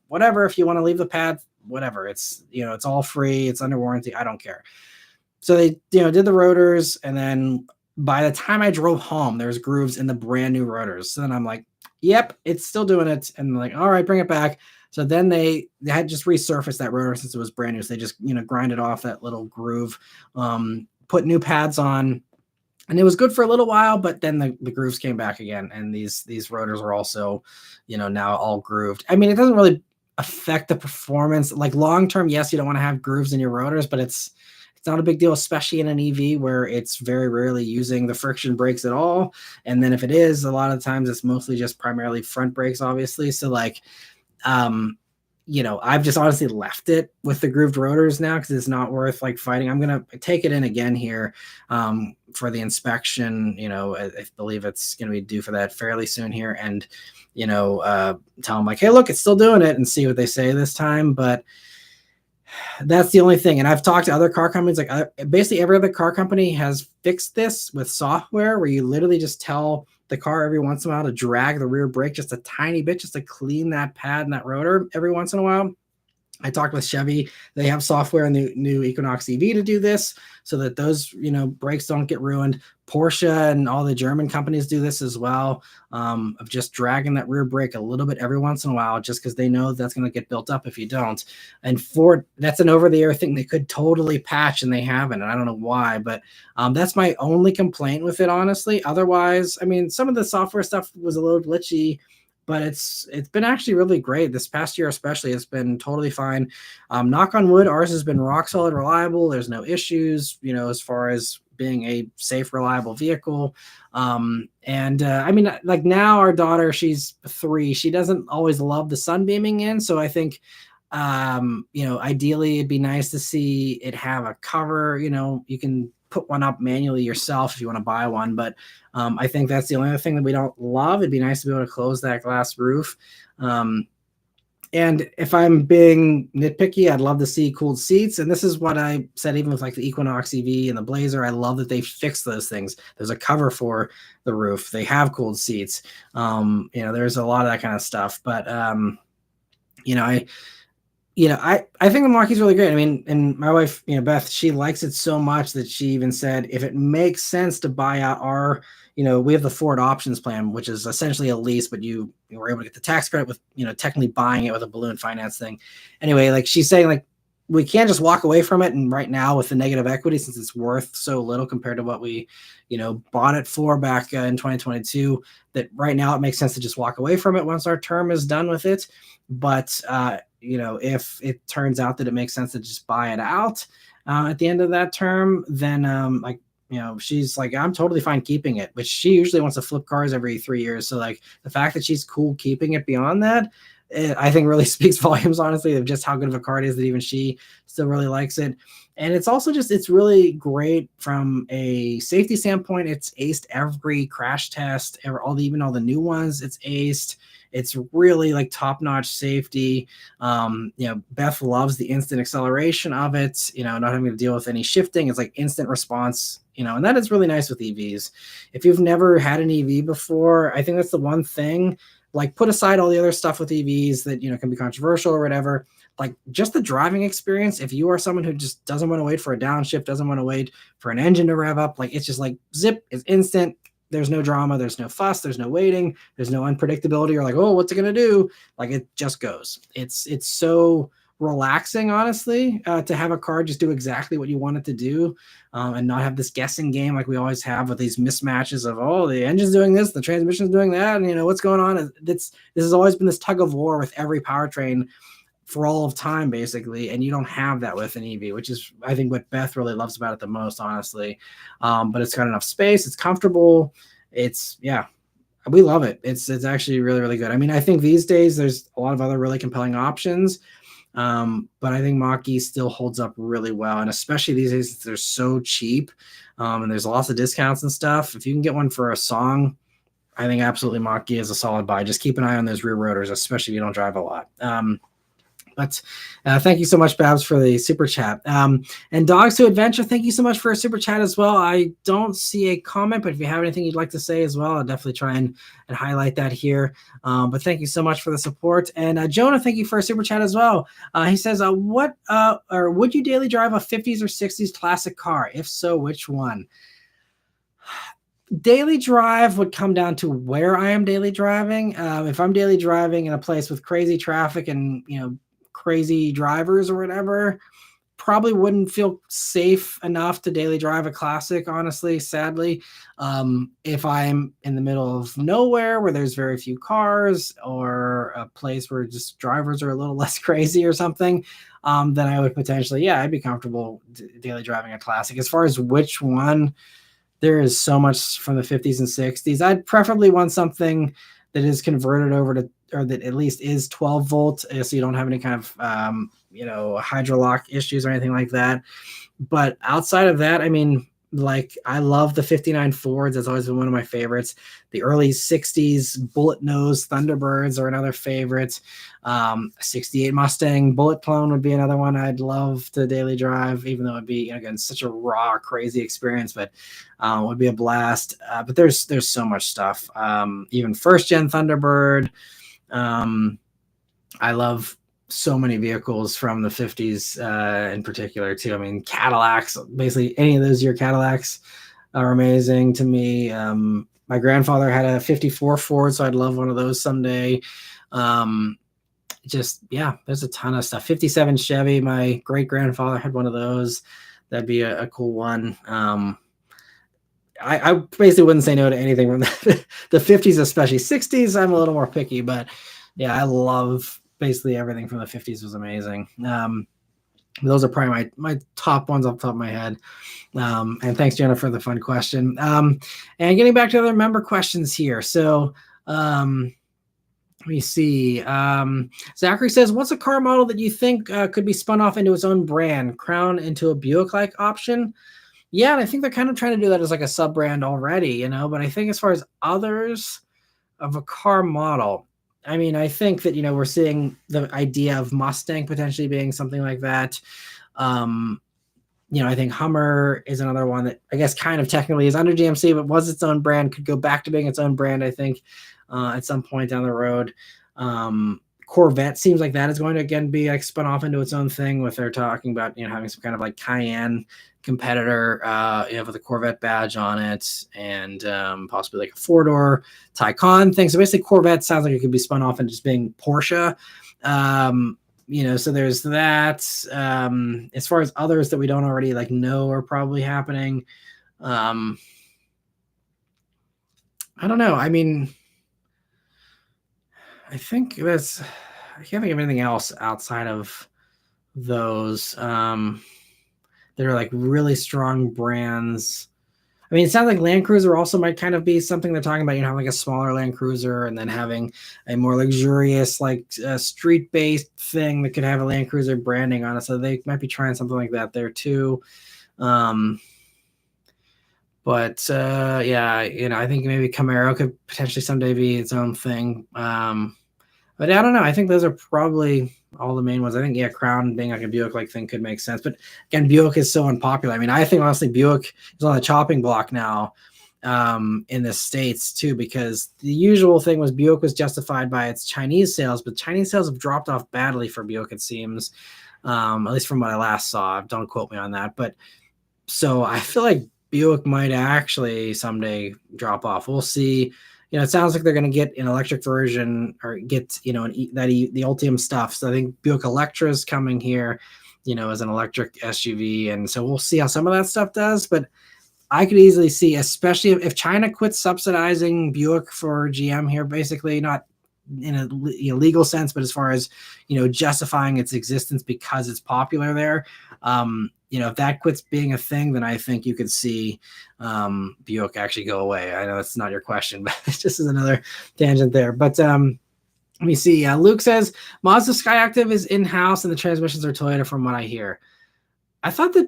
whatever, if you want to leave the pad, whatever, it's, it's all free. It's under warranty. I don't care. So they, did the rotors, and then by the time I drove home, there's grooves in the brand new rotors. So then I'm like, yep, it's still doing it. And like, all right, bring it back. So then they had just resurfaced that rotor since it was brand new. So they just, grinded off that little groove, put new pads on, and it was good for a little while, but then the grooves came back again. And these rotors are also, now all grooved. I mean, it doesn't really affect the performance. Like long-term, yes, you don't want to have grooves in your rotors, but it's not a big deal, especially in an EV where it's very rarely using the friction brakes at all. And then if it is, a lot of times it's mostly just primarily front brakes, obviously. So like, I've just honestly left it with the grooved rotors now, because it's not worth like fighting. I'm going to take it in again here for the inspection. I believe it's going to be due for that fairly soon here. And, tell them like, hey, look, it's still doing it, and see what they say this time. But that's the only thing. And I've talked to other car companies, like basically every other car company has fixed this with software, where you literally just tell the car every once in a while to drag the rear brake just a tiny bit, just to clean that pad and that rotor every once in a while. I talked with Chevy. They have software in the new Equinox EV to do this, so that those, brakes don't get ruined. Porsche and all the German companies do this as well, of just dragging that rear brake a little bit every once in a while, just because they know that's going to get built up if you don't. And Ford, that's an over-the-air thing they could totally patch, and they haven't. And I don't know why, but that's my only complaint with it, honestly. Otherwise, I mean, some of the software stuff was a little glitchy, but it's been actually really great. This past year especially, it's been totally fine. Knock on wood, ours has been rock solid reliable. There's no issues, as far as being a safe, reliable vehicle. I mean, like now our daughter, she's 3. She doesn't always love the sun beaming in. So I think, ideally it'd be nice to see it have a cover. You can put one up manually yourself if you want to buy one, but I think that's the only other thing that we don't love. It'd be nice to be able to close that glass roof. And if I'm being nitpicky, I'd love to see cooled seats. And this is what I said, even with like the Equinox EV and the Blazer, I love that they fixed those things. There's a cover for the roof. They have cooled seats. There's a lot of that kind of stuff, but I think the Mach-E's really great. I mean, and my wife, Beth, she likes it so much that she even said, if it makes sense to buy out our, we have the Ford options plan, which is essentially a lease, but you were able to get the tax credit with, technically buying it with a balloon finance thing. Anyway, like she's saying, like, we can't just walk away from it. And right now with the negative equity, since it's worth so little compared to what we, bought it for back in 2022, that right now it makes sense to just walk away from it once our term is done with it. But, if it turns out that it makes sense to just buy it out at the end of that term, then she's like, I'm totally fine keeping it, which she usually wants to flip cars every 3 years. So like the fact that she's cool keeping it beyond that, I think really speaks volumes, honestly, of just how good of a car it is that even she still really likes it. And it's also just, it's really great from a safety standpoint. It's aced every crash test, even all the new ones. It's aced. It's really like top-notch safety. Beth loves the instant acceleration of it, not having to deal with any shifting. It's like instant response, and that is really nice with EVs. If you've never had an EV before, I think that's the one thing. Like, put aside all the other stuff with EVs that can be controversial or whatever. Like, just the driving experience, if you are someone who just doesn't want to wait for a downshift, doesn't want to wait for an engine to rev up, like, it's just like zip, it's instant. There's no drama, there's no fuss, there's no waiting, there's no unpredictability. You're like, oh, what's it gonna do? Like, it just goes. It's so relaxing, honestly, to have a car just do exactly what you want it to do, and not have this guessing game like we always have with these mismatches of, oh, the engine's doing this, the transmission's doing that, and what's going on. This has always been this tug of war with every powertrain for all of time, basically, and you don't have that with an EV, which is, I think, what Beth really loves about it the most, honestly. But it's got enough space, it's comfortable, we love it. It's actually really, really good. I mean, I think these days there's a lot of other really compelling options, but I think Mach-E still holds up really well, and especially these days they're so cheap, and there's lots of discounts and stuff. If you can get one for a song, I think absolutely Mach-E is a solid buy. Just keep an eye on those rear rotors, especially if you don't drive a lot. But thank you so much, Babs, for the super chat. And Dogs to Adventure, thank you so much for a super chat as well. I don't see a comment, but if you have anything you'd like to say as well, I'll definitely try and highlight that here. But thank you so much for the support. And Jonah, thank you for a super chat as well. He says, would you daily drive a 50s or 60s classic car? If so, which one? Daily drive would come down to where I am daily driving. If I'm daily driving in a place with crazy traffic and, crazy drivers or whatever, probably wouldn't feel safe enough to daily drive a classic, honestly, sadly. If I'm in the middle of nowhere where there's very few cars, or a place where just drivers are a little less crazy or something, then I would potentially, I'd be comfortable daily driving a classic. As far as which one, there is so much from the 50s and 60s. I'd preferably want something that is converted over to, or that at least is 12 volt, so you don't have any kind of, hydrolock issues or anything like that. But outside of that, I mean, like, I love the 59 Fords. That's always been one of my favorites. The early 60s bullet nose Thunderbirds are another favorite. 68 Mustang bullet clone would be another one I'd love to daily drive, even though it'd be, again, such a raw, crazy experience, but would be a blast. But there's so much stuff. Even first gen Thunderbird. I love so many vehicles from the 50s in particular too. I mean, Cadillacs, basically any of those year Cadillacs are amazing to me. My grandfather had a 54 Ford, so I'd love one of those someday. There's a ton of stuff. 57 Chevy, my great grandfather had one of those. That'd be a cool one. I basically wouldn't say no to anything from the 50s, especially 60s. I'm a little more picky, but I love basically everything from the 50s. Was amazing. Those are probably my top ones off the top of my head. And thanks, Jenna, for the fun question. And getting back to other member questions here. So let me see. Zachary says, what's a car model that you think could be spun off into its own brand, crown into a Buick-like option? Yeah, and I think they're kind of trying to do that as like a sub-brand already, but I think as far as others of a car model, I mean, I think that, we're seeing the idea of Mustang potentially being something like that. I think Hummer is another one that I guess kind of technically is under GMC, but was its own brand, could go back to being its own brand, I think, at some point down the road. Corvette seems like that is going to, again, be like spun off into its own thing, with they're talking about, having some kind of like Cayenne competitor, with a Corvette badge on it, and possibly like a four-door Taycan thing. So basically Corvette sounds like it could be spun off into just being Porsche. So there's that. As far as others that we don't already like know are probably happening, I don't know. I mean, I can't think of anything else outside of those that are like really strong brands. I mean, it sounds like Land Cruiser also might kind of be something they're talking about, having like a smaller Land Cruiser and then having a more luxurious, like street-based thing that could have a Land Cruiser branding on it. So they might be trying something like that there too. I think maybe Camaro could potentially someday be its own thing. But I don't know. I think those are probably all the main ones. I think, yeah, Crown being like a Buick-like thing could make sense. But again, Buick is so unpopular. I mean, I think honestly, Buick is on the chopping block now in the States too, because the usual thing was Buick was justified by its Chinese sales, but Chinese sales have dropped off badly for Buick, it seems, at least from what I last saw. Don't quote me on that. But so I feel like Buick might actually someday drop off. We'll see. You know, it sounds like they're going to get an electric version or get, you know, the Ultium stuff. So I think Buick Electra is coming here, you know, as an electric SUV. And so we'll see how some of that stuff does. But I could easily see, especially if China quits subsidizing Buick for GM here, basically not in a legal sense, but as far as, you know, justifying its existence because it's popular there. You know, if that quits being a thing, then I think you could see Buick actually go away. I know that's not your question, but it's just another tangent there. But let me see. Luke says Mazda Skyactiv is in-house and the transmissions are Toyota from what I hear. I thought that,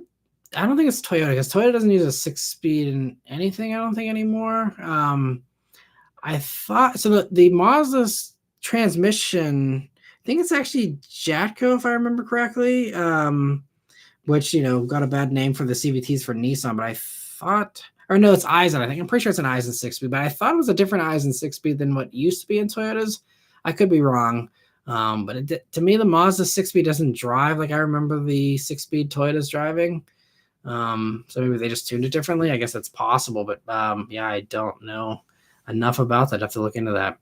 I don't think it's Toyota because Toyota doesn't use a 6-speed in anything, I don't think, anymore. I thought, so the Mazda's transmission, I think it's actually Jatco, if I remember correctly. Which, you know, got a bad name for the CVTs for Nissan, but I thought, or no, it's Aisin. I think I'm pretty sure it's an Aisin 6-speed, but I thought it was a different Aisin 6-speed than what used to be in Toyotas. I could be wrong, but to me, the Mazda 6-speed doesn't drive like I remember the 6-speed Toyotas driving. So maybe they just tuned it differently. I guess that's possible, but yeah, I don't know enough about that. I'd have to look into that.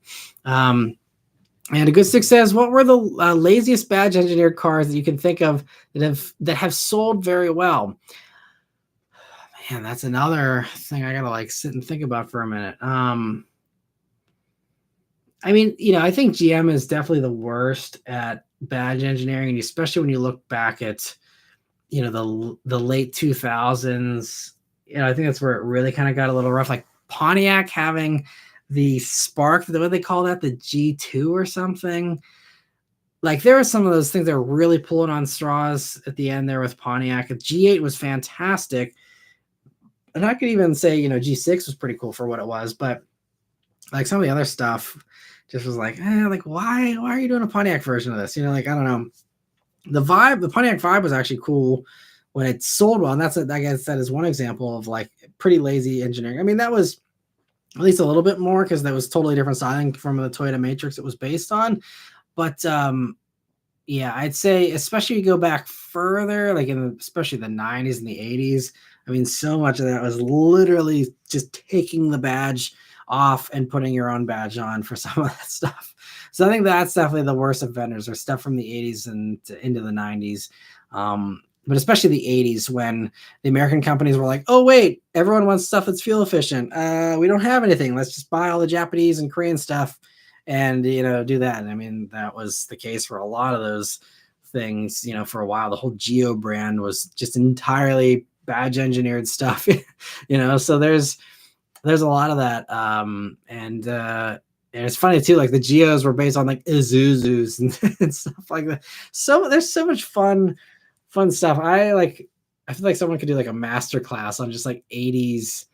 And a good stick says, what were the laziest badge engineered cars that you can think of that have sold very well? Man, that's another thing I gotta like sit and think about for a minute. I mean, you know, I think GM is definitely the worst at badge engineering, and especially when you look back at, you know, the late 2000s. You know, I think that's where it really kind of got a little rough. Like Pontiac having the Spark, what they call that, the G2 or something. Like there are some of those things that are really pulling on straws at the end there with Pontiac. The G8 was fantastic. And I could even say, you know, G6 was pretty cool for what it was, but like some of the other stuff just was like, like why are you doing a Pontiac version of this? You know, like, I don't know. The Pontiac vibe was actually cool when it sold well. And that's, like I said, is one example of like pretty lazy engineering. I mean, that was at least a little bit more because that was totally different styling from the Toyota Matrix it was based on. But yeah, I'd say especially if you go back further, like especially the 90s and the 80s, I mean, so much of that was literally just taking the badge off and putting your own badge on for some of that stuff. So I think that's definitely the worst offenders, or stuff from the 80s and into the 90s. But especially the 80s when the American companies were like, oh, wait, everyone wants stuff that's fuel efficient. We don't have anything. Let's just buy all the Japanese and Korean stuff and, you know, do that. And I mean, that was the case for a lot of those things, you know, for a while. The whole Geo brand was just entirely badge engineered stuff, you know, so there's a lot of that. And it's funny too, like the Geos were based on like Isuzus and stuff like that. So there's so much fun stuff. I feel like someone could do like a master class on just like 80s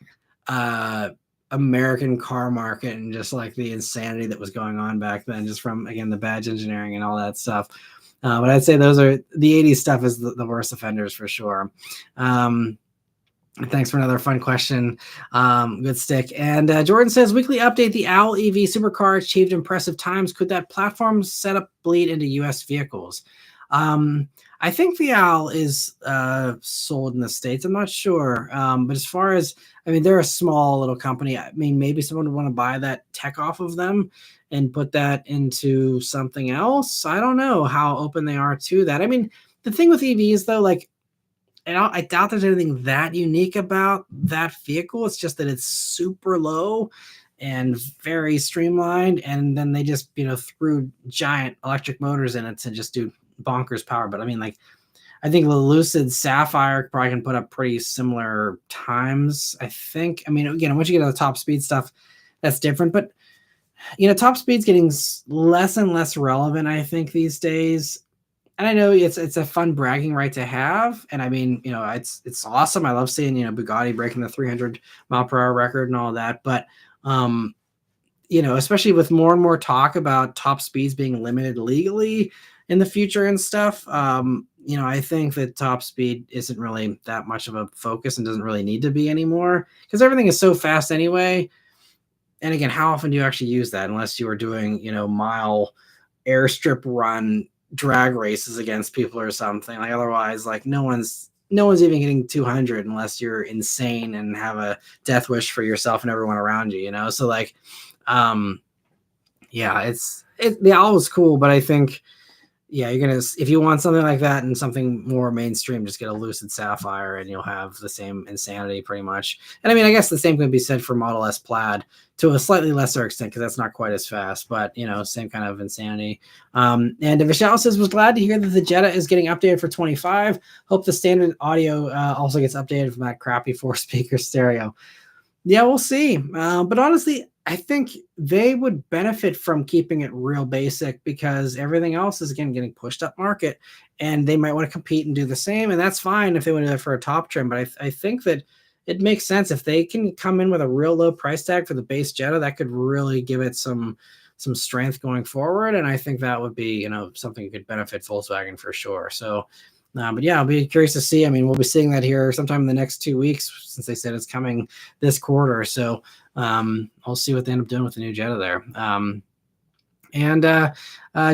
American car market and just like the insanity that was going on back then, just from, again, the badge engineering and all that stuff. But I'd say those are the 80s stuff is the worst offenders for sure. Thanks for another fun question. Good stick. And Jordan says, weekly update, the Owl EV supercar achieved impressive times. Could that platform setup bleed into US vehicles? I think the Owl is sold in the States. I'm not sure. But as far as, I mean, they're a small little company. I mean, maybe someone would want to buy that tech off of them and put that into something else. I don't know how open they are to that. I mean, the thing with EVs though, like, I doubt there's anything that unique about that vehicle. It's just that it's super low and very streamlined. And then they just, you know, threw giant electric motors in it to just do bonkers power. But I mean, like, I think the Lucid Sapphire probably can put up pretty similar times, I think. I mean, again, once you get to the top speed stuff, that's different. But, you know, top speed's getting less and less relevant, I think, these days. And I know it's a fun bragging right to have. And I mean, you know, it's awesome. I love seeing, you know, Bugatti breaking the 300 mile per hour record and all that. But, you especially with more and more talk about top speeds being limited legally in the future and stuff, I think that top speed isn't really that much of a focus and doesn't really need to be anymore because everything is so fast anyway. And again, how often do you actually use that unless you are doing, mile airstrip run drag races against people or something? Like otherwise, like no one's even getting 200 unless you're insane and have a death wish for yourself and everyone around you, So like, yeah, the owl is cool, but I think, yeah, if you want something like that and something more mainstream, just get a Lucid Sapphire and you'll have the same insanity pretty much. And I mean, I guess the same can be said for Model S Plaid to a slightly lesser extent because that's not quite as fast, but same kind of insanity. And Vishal says, was glad to hear that the Jetta is getting updated for 25. Hope the standard audio also gets updated from that crappy 4-speaker stereo. Yeah, we'll see. But honestly, I think they would benefit from keeping it real basic because everything else is, again, getting pushed up market, and they might want to compete and do the same. And that's fine if they want to do that for a top trim. But I think that it makes sense if they can come in with a real low price tag for the base Jetta, that could really give it some strength going forward. And I think that would be, something that could benefit Volkswagen for sure. So, but yeah, I'll be curious to see. I mean, we'll be seeing that here sometime in the next 2 weeks since they said it's coming this quarter. So I'll see what they end up doing with the new Jetta there. And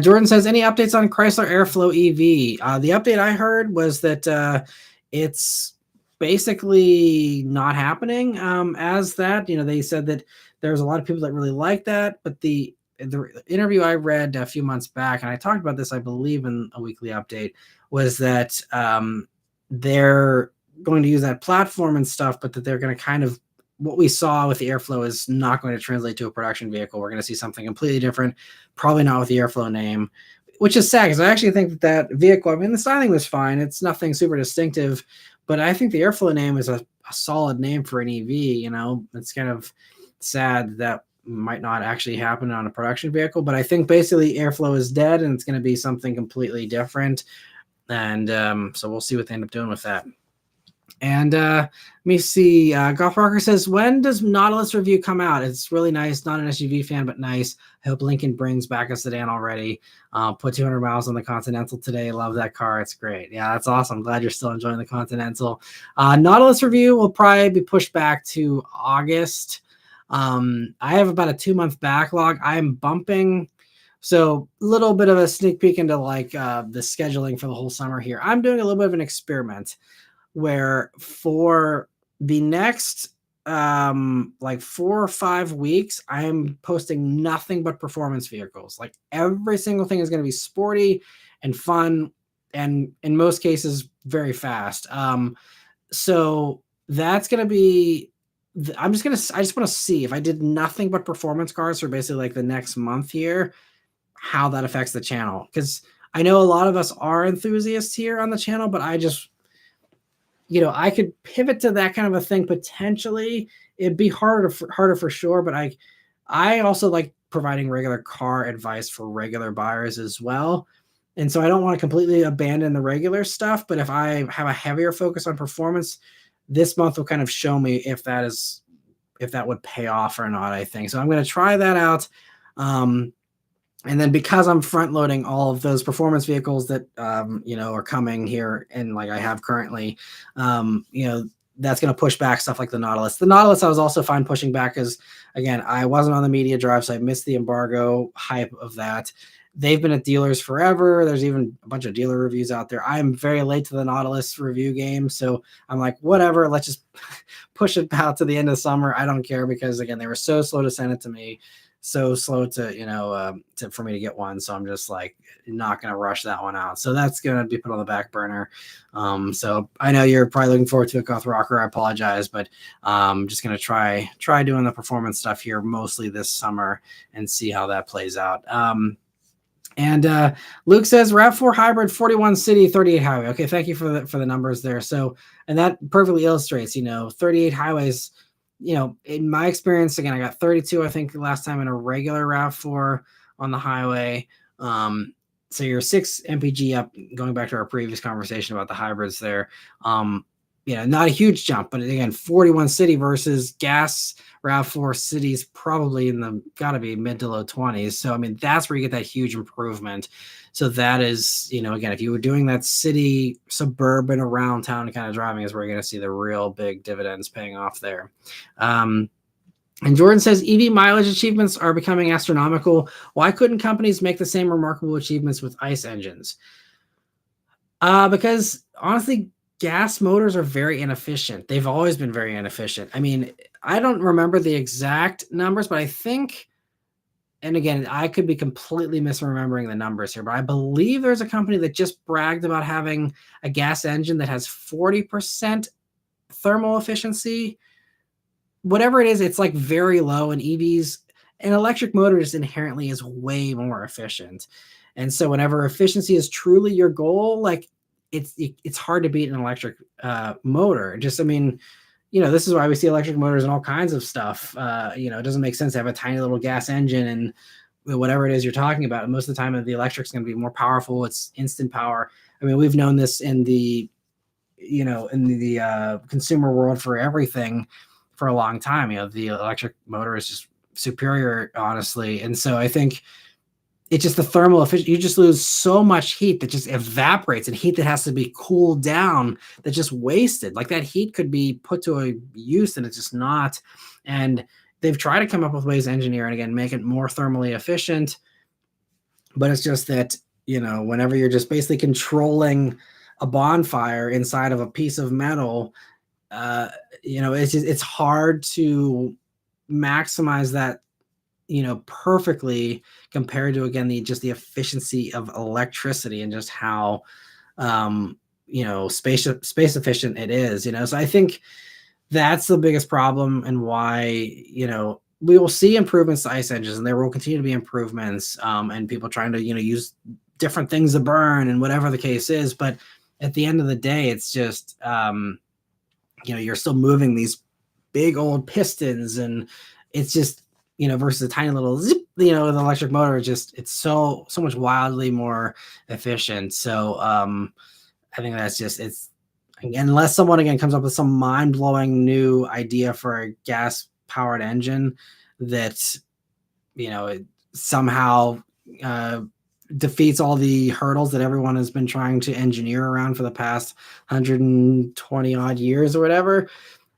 Jordan says, any updates on Chrysler Airflow EV? The update I heard was that it's basically not happening as that. They said that there's a lot of people that really like that, but the interview I read a few months back, and I talked about this, I believe, in a weekly update, was that they're going to use that platform and stuff, but that they're going to kind of, what we saw with the Airflow is not going to translate to a production vehicle. We're going to see something completely different, probably not with the Airflow name, which is sad because I actually think that vehicle, I mean, the styling was fine. It's nothing super distinctive, but I think the Airflow name is a solid name for an EV. It's kind of sad that might not actually happen on a production vehicle, but I think basically Airflow is dead and it's going to be something completely different. And so we'll see what they end up doing with that. And let me see. Golf Rocker says, when does Nautilus review come out? It's really nice. Not an SUV fan, but nice. I hope Lincoln brings back a sedan already. Put 200 miles on the Continental today. Love that car. It's great. Yeah, that's awesome. Glad you're still enjoying the Continental. Nautilus review will probably be pushed back to August. I have about a 2-month backlog. I'm bumping. So a little bit of a sneak peek into like the scheduling for the whole summer here. I'm doing a little bit of an experiment where for the next like 4 or 5 weeks, I am posting nothing but performance vehicles. Like every single thing is going to be sporty and fun, and in most cases very fast. So that's going to be, I just want to see if I did nothing but performance cars for basically like the next month here, how that affects the channel. Because I know a lot of us are enthusiasts here on the channel, but I just, I could pivot to that kind of a thing potentially. It'd be harder for sure, but I also like providing regular car advice for regular buyers as well. And so I don't want to completely abandon the regular stuff, but if I have a heavier focus on performance, this month will kind of show me if that would pay off or not, I think. So I'm going to try that out. And then because I'm front loading all of those performance vehicles that, are coming here and like I have currently, that's going to push back stuff like the Nautilus. The Nautilus I was also fine pushing back because, again, I wasn't on the media drive, so I missed the embargo hype of that. They've been at dealers forever. There's even a bunch of dealer reviews out there. I'm very late to the Nautilus review game, so I'm like, whatever, let's just push it out to the end of summer. I don't care because, again, they were so slow to send it to me. So slow to, for me to get one. So I'm just like not going to rush that one out. So that's going to be put on the back burner. So I know you're probably looking forward to a Goth Rocker. I apologize, but I'm just going to try doing the performance stuff here mostly this summer and see how that plays out. And Luke says RAV4 hybrid, 41 city, 38 highway. Okay. Thank you for the numbers there. So, and that perfectly illustrates, 38 highways. In my experience, again, I got 32, I think, last time in a regular RAV4 on the highway. So you're 6 mpg up, going back to our previous conversation about the hybrids there. not a huge jump, but again, 41 city versus gas RAV4 cities probably in the got to be mid to low 20s. So, I mean, that's where you get that huge improvement. So that is, again, if you were doing that city, suburban, around town kind of driving is where you're going to see the real big dividends paying off there. And Jordan says EV mileage achievements are becoming astronomical. Why couldn't companies make the same remarkable achievements with ICE engines? Because honestly, gas motors are very inefficient. They've always been very inefficient. I mean, I don't remember the exact numbers, but I think, and again, I could be completely misremembering the numbers here, but I believe there's a company that just bragged about having a gas engine that has 40% thermal efficiency. Whatever it is, it's like very low, and EVs, an electric motor just inherently is way more efficient. And so whenever efficiency is truly your goal, like it's hard to beat an electric motor. Just, I mean, this is why we see electric motors and all kinds of stuff. It doesn't make sense to have a tiny little gas engine and whatever it is you're talking about. And most of the time, the electric's going to be more powerful. It's instant power. I mean, we've known this in the consumer world for everything for a long time. The electric motor is just superior, honestly. And so I think it's just the thermal efficiency. You just lose so much heat that just evaporates, and heat that has to be cooled down that's just wasted. Like that heat could be put to a use and it's just not. And they've tried to come up with ways to engineer and again, make it more thermally efficient. But it's just that, whenever you're just basically controlling a bonfire inside of a piece of metal, it's hard to maximize that, perfectly compared to, again, the efficiency of electricity and just how, space efficient it is, So I think that's the biggest problem, and why, we will see improvements to ICE engines, and there will continue to be improvements, and people trying to, use different things to burn and whatever the case is. But at the end of the day, it's just, you're still moving these big old pistons, and it's just, versus a tiny little zip, with an electric motor, it's so much wildly more efficient. So I think that's just, unless someone again comes up with some mind-blowing new idea for a gas powered engine that, it somehow defeats all the hurdles that everyone has been trying to engineer around for the past 120 odd years or whatever.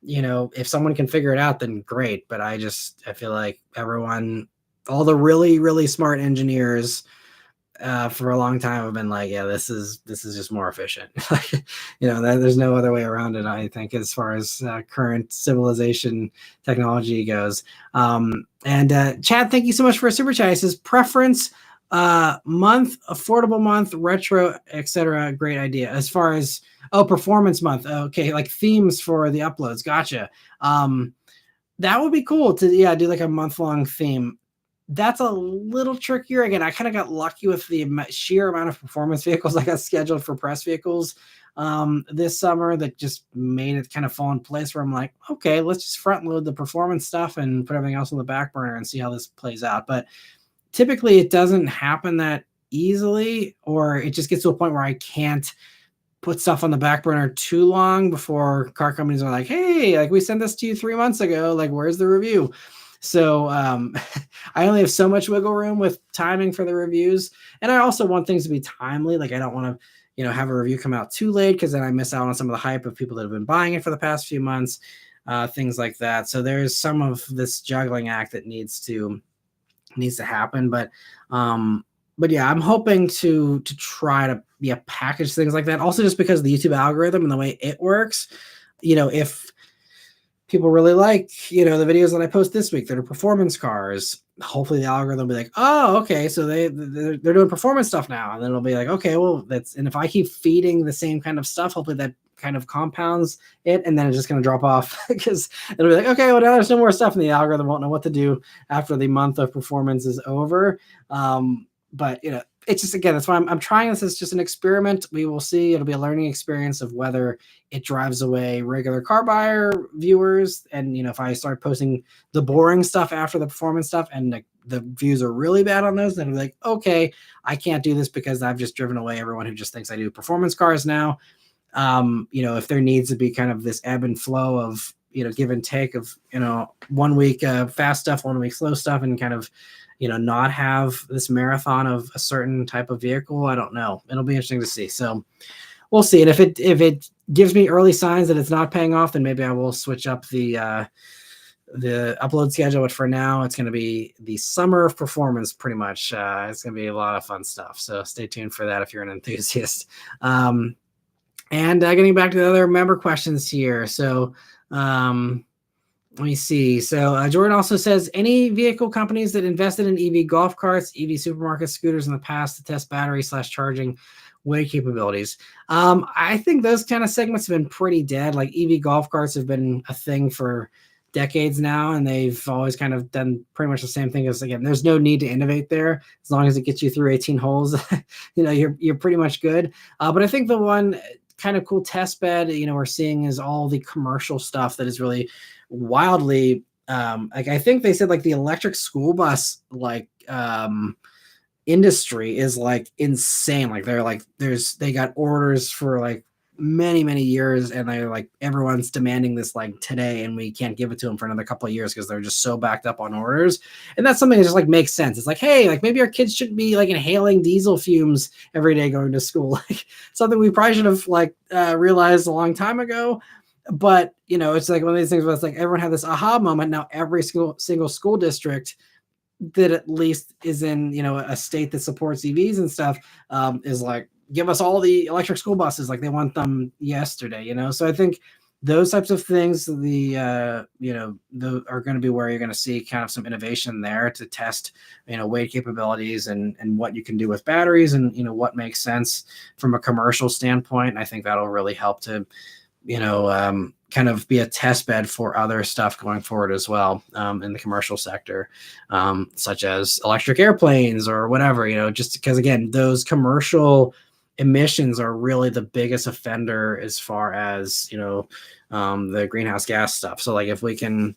If someone can figure it out, then great. But I feel like everyone, all the really, really smart engineers for a long time have been like, yeah, this is just more efficient. There's no other way around it, I think, as far as current civilization technology goes. And Chad, thank you so much for a super chat. It says preference month, affordable month, retro, etc. Great idea. As far as performance month, okay, like themes for the uploads. Gotcha. That would be cool to do like a month-long theme. That's a little trickier. Again, I kind of got lucky with the sheer amount of performance vehicles I got scheduled for press vehicles this summer that just made it kind of fall in place where I'm like, okay, let's just front load the performance stuff and put everything else on the back burner and see how this plays out. But typically it doesn't happen that easily, or it just gets to a point where I can't put stuff on the back burner too long before car companies are like, hey, like we sent this to you 3 months ago, like where's the review? So I only have so much wiggle room with timing for the reviews. And I also want things to be timely. Like I don't want to, have a review come out too late, because then I miss out on some of the hype of people that have been buying it for the past few months, things like that. So there's some of this juggling act that needs to happen. But yeah, I'm hoping to try to package things like that. Also, just because of the YouTube algorithm and the way it works, if people really like, the videos that I post this week that are performance cars, hopefully the algorithm will be like, oh, okay, so they're doing performance stuff now. And then it'll be like, okay, well, and if I keep feeding the same kind of stuff, hopefully that kind of compounds it, and then it's just going to drop off because it'll be like, okay, well, now there's no more stuff, and the algorithm won't know what to do after the month of performance is over. But it's just, again, that's why I'm trying this as just an experiment. We will see. It'll be a learning experience of whether it drives away regular car buyer viewers. And, if I start posting the boring stuff after the performance stuff and the views are really bad on those, then I'm like, okay, I can't do this because I've just driven away everyone who just thinks I do performance cars now. if there needs to be kind of this ebb and flow of, give and take of, 1 week fast stuff, 1 week slow stuff, and kind of, not have this marathon of a certain type of vehicle. I don't know. It'll be interesting to see. So we'll see. And if it gives me early signs that it's not paying off, then maybe I will switch up the upload schedule. But for now, it's going to be the summer of performance pretty much. It's going to be a lot of fun stuff. So stay tuned for that if you're an enthusiast. And getting back to the other member questions here. So let me see. So Jordan also says, any vehicle companies that invested in EV golf carts, EV supermarket scooters in the past to test battery / charging weight capabilities? I think those kind of segments have been pretty dead. Like EV golf carts have been a thing for decades now, and they've always kind of done pretty much the same thing. As, again, there's no need to innovate there. As long as it gets you through 18 holes, you're pretty much good. But I think the one kind of cool test bed, we're seeing is all the commercial stuff that is really wildly, like I think they said like the electric school bus, industry is like insane. Like they got orders for like many years, and they're like, everyone's demanding this like today, and we can't give it to them for another couple of years because they're just so backed up on orders. And that's something that just like makes sense. It's like, hey, like maybe our kids shouldn't be like inhaling diesel fumes every day going to school. Like something we probably should have like realized a long time ago. But it's like one of these things where it's like everyone had this aha moment. Now every single school district that at least is in a state that supports EVs and stuff is like, give us all the electric school buses. Like they want them yesterday, So I think those types of things, are going to be where you're going to see kind of some innovation there to test, weight capabilities and what you can do with batteries and, what makes sense from a commercial standpoint. And I think that'll really help to, kind of be a test bed for other stuff going forward as well, in the commercial sector, such as electric airplanes or whatever, just because, again, those commercial emissions are really the biggest offender as far as, the greenhouse gas stuff. So like if we can,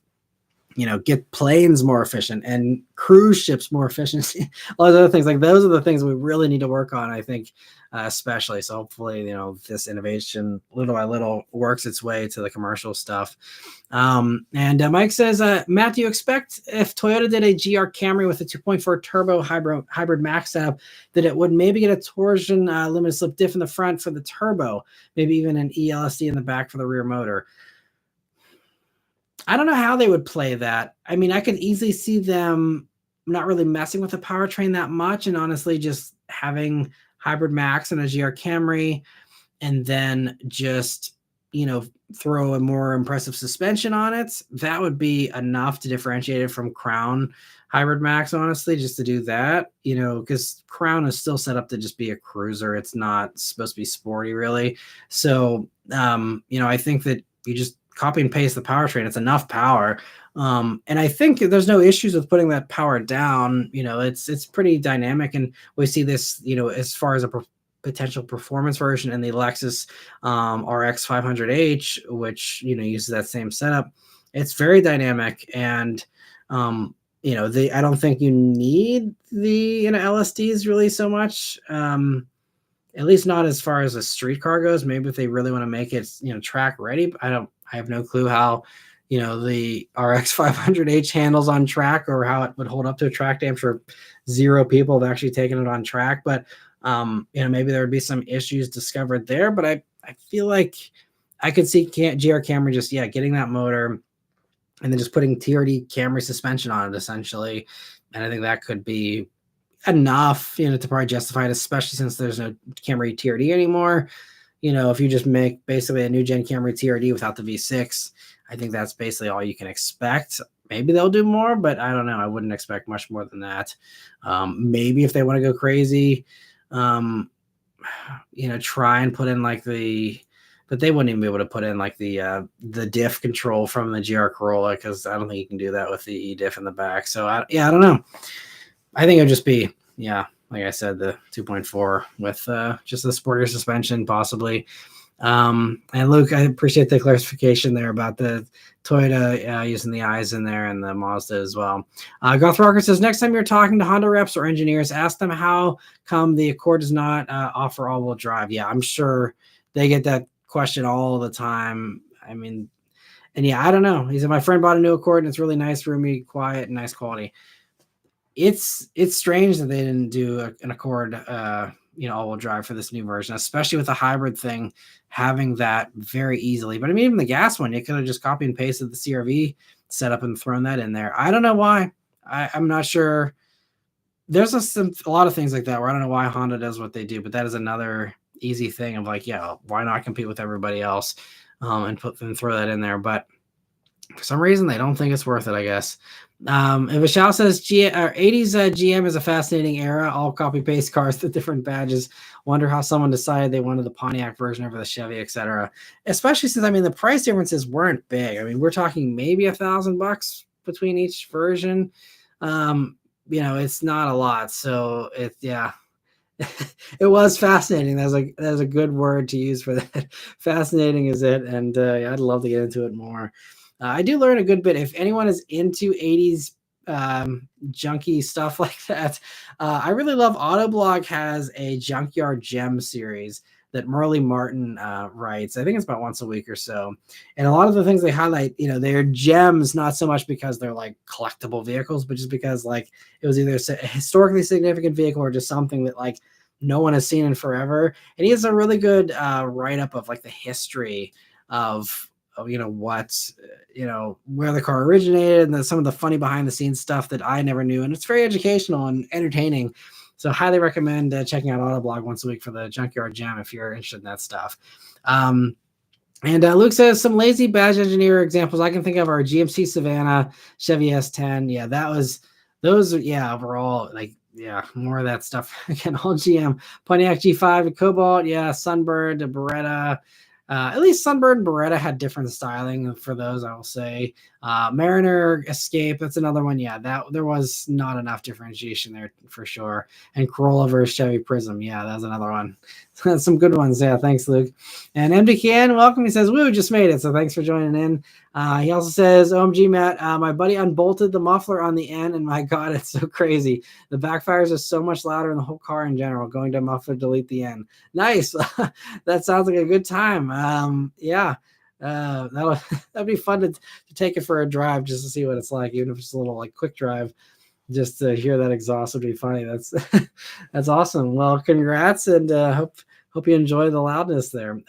get planes more efficient and cruise ships more efficient, all those other things, like those are the things we really need to work on, I think, especially. So hopefully, this innovation little by little works its way to the commercial stuff. And Mike says, Matt, do you expect if Toyota did a GR Camry with a 2.4 turbo hybrid max setup, that it would maybe get a torsion limited slip diff in the front for the turbo, maybe even an ELSD in the back for the rear motor? I don't know how they would play that. I mean, I could easily see them not really messing with the powertrain that much, and honestly just having hybrid max and a GR Camry, and then just, throw a more impressive suspension on it. That would be enough to differentiate it from Crown hybrid max, honestly, just to do that, because Crown is still set up to just be a cruiser. It's not supposed to be sporty, really. So, I think that you just copy and paste the powertrain. It's enough power. And I think there's no issues with putting that power down. It's pretty dynamic. And we see this, as far as a potential performance version in the Lexus RX 500H, which, uses that same setup. It's very dynamic. And, I don't think you need the LSDs really so much. At least not as far as a street car goes. Maybe if they really want to make it, track ready. I have no clue how, the RX 500H handles on track, or how it would hold up to a track day. I'm sure zero people have actually taken it on track, but maybe there would be some issues discovered there. But I feel like I could see GR Camry just getting that motor and then just putting TRD Camry suspension on it essentially, and I think that could be enough, to probably justify it, especially since there's no Camry TRD anymore. If you just make basically a new gen Camry TRD without the V6, I think that's basically all you can expect. Maybe they'll do more, but I don't know. I wouldn't expect much more than that. Maybe if they want to go crazy, try and put in like but they wouldn't even be able to put in like the diff control from the GR Corolla, because I don't think you can do that with the E-diff in the back. So I don't know. I think it would just be, like I said, the 2.4 with just the sportier suspension, possibly. And Luke, I appreciate the clarification there about the Toyota using the eyes in there, and the Mazda as well. Goth Rocker says, next time you're talking to Honda reps or engineers, ask them how come the Accord does not offer all-wheel drive. Yeah, I'm sure they get that question all the time. I mean, and yeah, I don't know. He said, my friend bought a new Accord and it's really nice, roomy, quiet, and nice quality. It's strange that they didn't do an Accord, all-wheel drive for this new version, especially with the hybrid thing, having that very easily. But I mean, even the gas one, you could have just copy and pasted the CRV setup and thrown that in there. I don't know why. I'm not sure. There's a lot of things like that where I don't know why Honda does what they do, but that is another easy thing of like, yeah, why not compete with everybody else and throw that in there? But for some reason, they don't think it's worth it, I guess. And Vishal says 80s GM is a fascinating era. All copy-paste cars with different badges. Wonder how someone decided they wanted the Pontiac version over the Chevy, etc. Especially since, I mean, the price differences weren't big. I mean, we're talking maybe $1,000 between each version. It's not a lot. So yeah. It was fascinating. That was a good word to use for that. Fascinating is it. And I'd love to get into it more. I do learn a good bit. If anyone is into 80s junky stuff like that, I really love Autoblog has a Junkyard Gem series that Merle Martin writes. I think it's about once a week or so. And a lot of the things they highlight, they're gems, not so much because they're like collectible vehicles, but just because like it was either a historically significant vehicle or just something that like no one has seen in forever. And he has a really good write-up of like the history of what, where the car originated and some of the funny behind the scenes stuff that I never knew. And it's very educational and entertaining. So highly recommend checking out Autoblog once a week for the Junkyard Gem if you're interested in that stuff. And Luke says some lazy badge engineer examples I can think of are GMC Savannah, Chevy S10. Yeah, overall, like, yeah, more of that stuff. Again, all GM. Pontiac G5, Cobalt, yeah, Sunbird, Beretta. At least Sunbird and Beretta had different styling for those, I will say. Mariner, Escape, that's another one. Yeah, there was not enough differentiation there for sure. And Corolla versus Chevy Prism. Yeah, that's another one. Some good ones. Yeah, thanks, Luke. And MDKN, welcome. He says, woo, just made it. So thanks for joining in. He also says, OMG, Matt, my buddy unbolted the muffler on the end, and my God, it's so crazy. The backfires are so much louder in the whole car in general. Going to muffler, delete the end. Nice. That sounds like a good time. That'd be fun to take it for a drive just to see what it's like, even if it's a little like quick drive. Just to hear that exhaust would be funny. That's that's awesome. Well, congrats, and hope you enjoy the loudness there.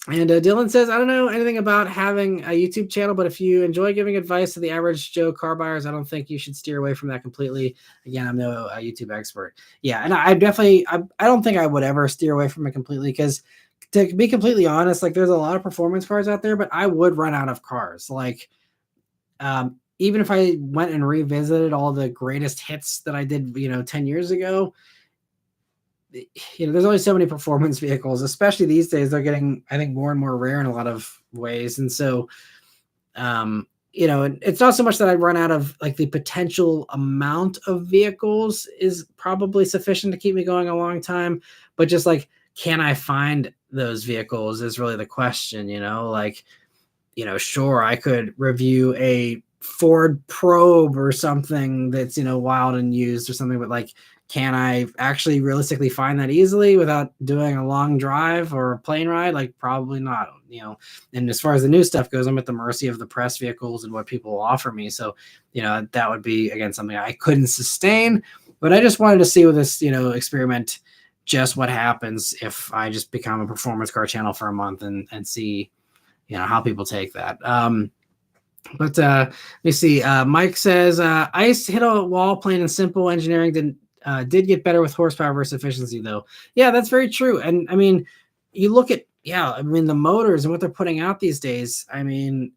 And Dylan says, I don't know anything about having a YouTube channel, but if you enjoy giving advice to the average Joe car buyers, I don't think you should steer away from that completely. Again, I'm no YouTube expert. Yeah, and I don't think I would ever steer away from it completely, because to be completely honest, like there's a lot of performance cars out there, but I would run out of cars. Like, even if I went and revisited all the greatest hits that I did, 10 years ago, there's only so many performance vehicles, especially these days. They're getting, I think, more and more rare in a lot of ways. And so, it's not so much that I'd run out of like the potential amount of vehicles is probably sufficient to keep me going a long time, but just like, can I find those vehicles is really the question, sure, I could review a Ford Probe or something that's, wild and used or something, but like, can I actually realistically find that easily without doing a long drive or a plane ride? Like, probably not, and as far as the new stuff goes, I'm at the mercy of the press vehicles and what people will offer me. So, that would be, again, something I couldn't sustain, but I just wanted to see with this, experiment, just what happens if I just become a performance car channel for a month and see, how people take that. But let me see. Mike says, ICE hit a wall, plain and simple. Engineering did get better with horsepower versus efficiency, though. Yeah, that's very true. And I mean, you look at, the motors and what they're putting out these days. I mean,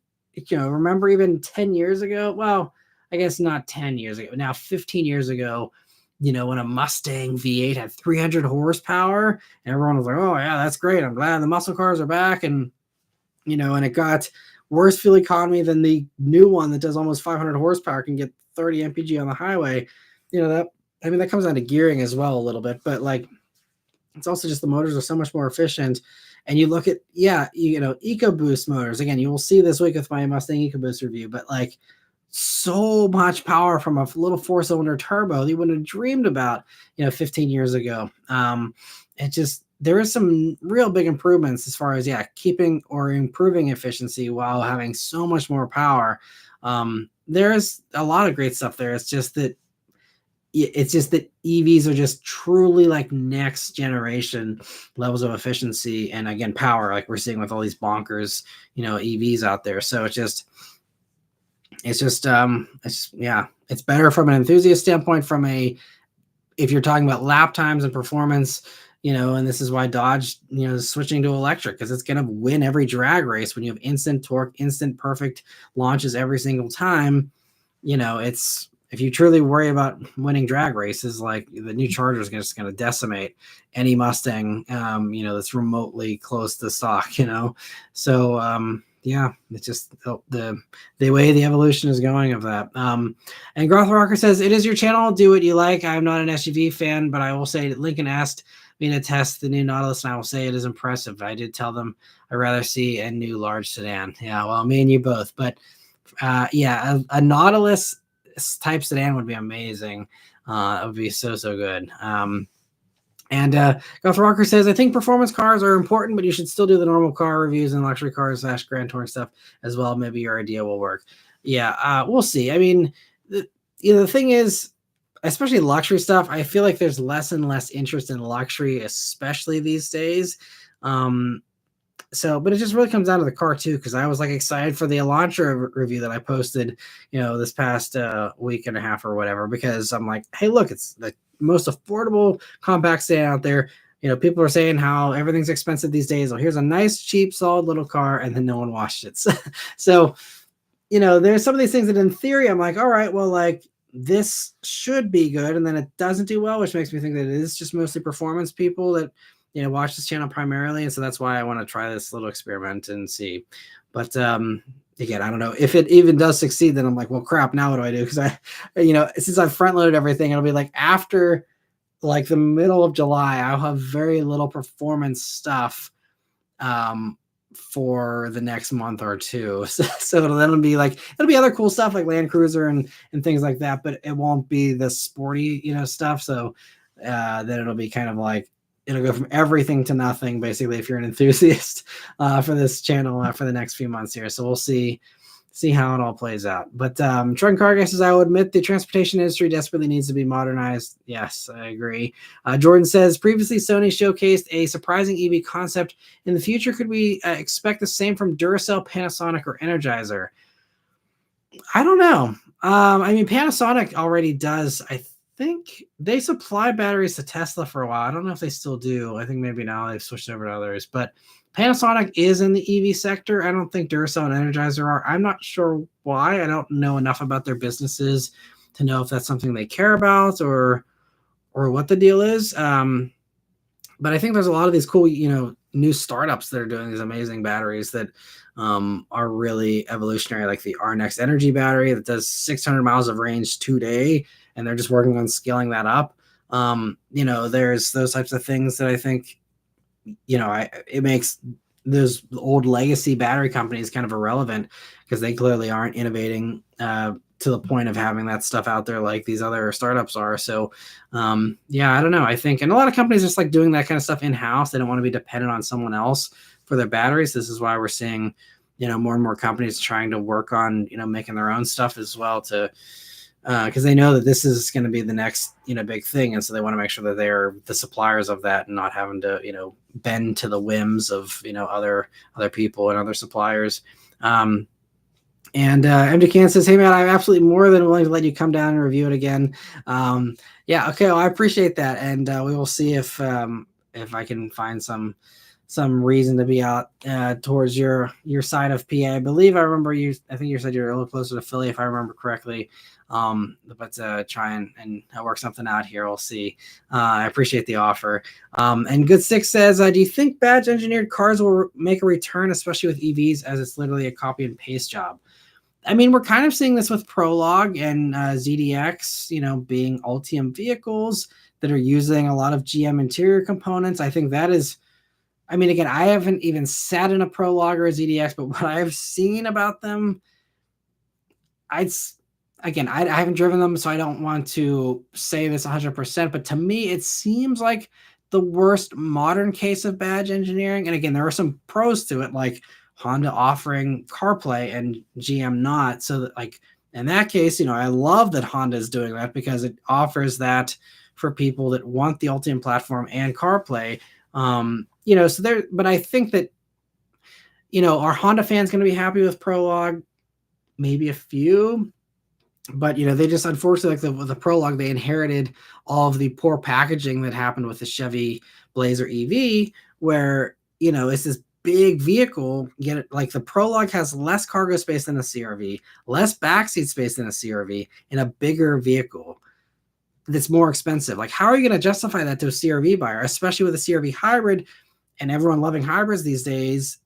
remember even 10 years ago? Well, I guess not 10 years ago, now 15 years ago, when a Mustang V8 had 300 horsepower, and everyone was like, oh, yeah, that's great. I'm glad the muscle cars are back. And, and it got worse fuel economy than the new one that does almost 500 horsepower, can get 30 mpg on the highway. That comes down to gearing as well a little bit, but like, it's also just the motors are so much more efficient. And you look at, EcoBoost motors. Again, you will see this week with my Mustang EcoBoost review, but like, so much power from a little 4-cylinder turbo that you wouldn't have dreamed about, 15 years ago. It just, there is some real big improvements as far as keeping or improving efficiency while having so much more power. There's a lot of great stuff there. It's just that EVs are just truly like next generation levels of efficiency and again power, like we're seeing with all these bonkers, EVs out there. So it's better from an enthusiast standpoint. If you're talking about lap times and performance, and this is why Dodge, is switching to electric, because it's going to win every drag race when you have instant torque, instant perfect launches every single time. If you truly worry about winning drag races, like the new Charger is just going to decimate any Mustang, that's remotely close to stock, So, it's just the way the evolution is going of that. And Groth Rocker says, it is your channel. Do what you like. I'm not an SUV fan, but I will say Lincoln asked me to test the new Nautilus, and I will say it is impressive. I did tell them I'd rather see a new large sedan. Yeah, well, me and you both. But a Nautilus type sedan would be amazing. It would be so good. And Goth Rocker says, I think performance cars are important, but you should still do the normal car reviews and luxury cars / Grand Touring stuff as well. Maybe your idea will work. We'll see. I mean, the thing is, especially luxury stuff, I feel like there's less and less interest in luxury, especially these days. But it just really comes down to the car too, because I was like excited for the Elantra review that I posted, this past week and a half or whatever, because I'm like, hey, look, it's the most affordable compact sedan out there. People are saying how everything's expensive these days. Well, here's a nice, cheap, solid little car, and then no one watched it. So, there's some of these things that in theory, I'm like, all right, well, like this should be good. And then it doesn't do well, which makes me think that it is just mostly performance people that, watch this channel primarily. And so that's why I want to try this little experiment and see. But again, I don't know if it even does succeed. Then I'm like, well, crap. Now what do I do? Because since I've front loaded everything, it'll be like after like the middle of July, I'll have very little performance stuff for the next month or two. So it'll be other cool stuff like Land Cruiser and things like that, but it won't be the sporty, stuff. So then it'll be kind of like, it'll go from everything to nothing, basically, if you're an enthusiast for this channel for the next few months here. So we'll see how it all plays out. But Truck Car Guy says, I will admit the transportation industry desperately needs to be modernized. Yes, I agree. Jordan says, previously Sony showcased a surprising EV concept. In the future, could we expect the same from Duracell, Panasonic, or Energizer? I don't know. I mean, Panasonic already does, I think they supply batteries to Tesla for a while. I don't know if they still do. I think maybe now they've switched over to others, but Panasonic is in the EV sector. I don't think Duracell and Energizer are. I'm not sure why. I don't know enough about their businesses to know if that's something they care about or what the deal is. But I think there's a lot of these cool, new startups that are doing these amazing batteries that are really evolutionary, like the R Next Energy battery that does 600 miles of range today, and they're just working on scaling that up. There's those types of things that I think, it makes those old legacy battery companies kind of irrelevant because they clearly aren't innovating to the point of having that stuff out there like these other startups are. So, I don't know. I think, and a lot of companies just like doing that kind of stuff in-house. They don't want to be dependent on someone else for their batteries. This is why we're seeing, more and more companies trying to work on, making their own stuff as well because they know that this is going to be the next, big thing. And so they want to make sure that they're the suppliers of that and not having to, bend to the whims of, other people and other suppliers. And MJ Can says, hey, man, I'm absolutely more than willing to let you come down and review it again. Okay, well, I appreciate that. And we will see if I can find some reason to be out towards your side of PA. I believe I remember I think you said you're a little closer to Philly, if I remember correctly. But try and work something out here. We'll see. I appreciate the offer. And Good Six says, do you think badge engineered cars will make a return, especially with EVs, as it's literally a copy and paste job? I mean, we're kind of seeing this with Prologue and ZDX, being Ultium vehicles that are using a lot of GM interior components. I think that is, I mean, again, I haven't even sat in a Prologue or a ZDX, but what I've seen about them, I haven't driven them, so I don't want to say this 100%, but to me, it seems like the worst modern case of badge engineering. And again, there are some pros to it, like Honda offering CarPlay and GM not. So that, like, in that case, I love that Honda is doing that because it offers that for people that want the Ultium platform and CarPlay. So there, but I think that, are Honda fans going to be happy with Prologue? Maybe a few, but they just, unfortunately, like the Prologue, they inherited all of the poor packaging that happened with the Chevy Blazer EV, where it's this big vehicle. Get it? Like the Prologue has less cargo space than a CRV, less backseat space than a CRV, in a bigger vehicle that's more expensive. Like, how are you going to justify that to a CRV buyer, especially with a CRV hybrid and everyone loving hybrids these days?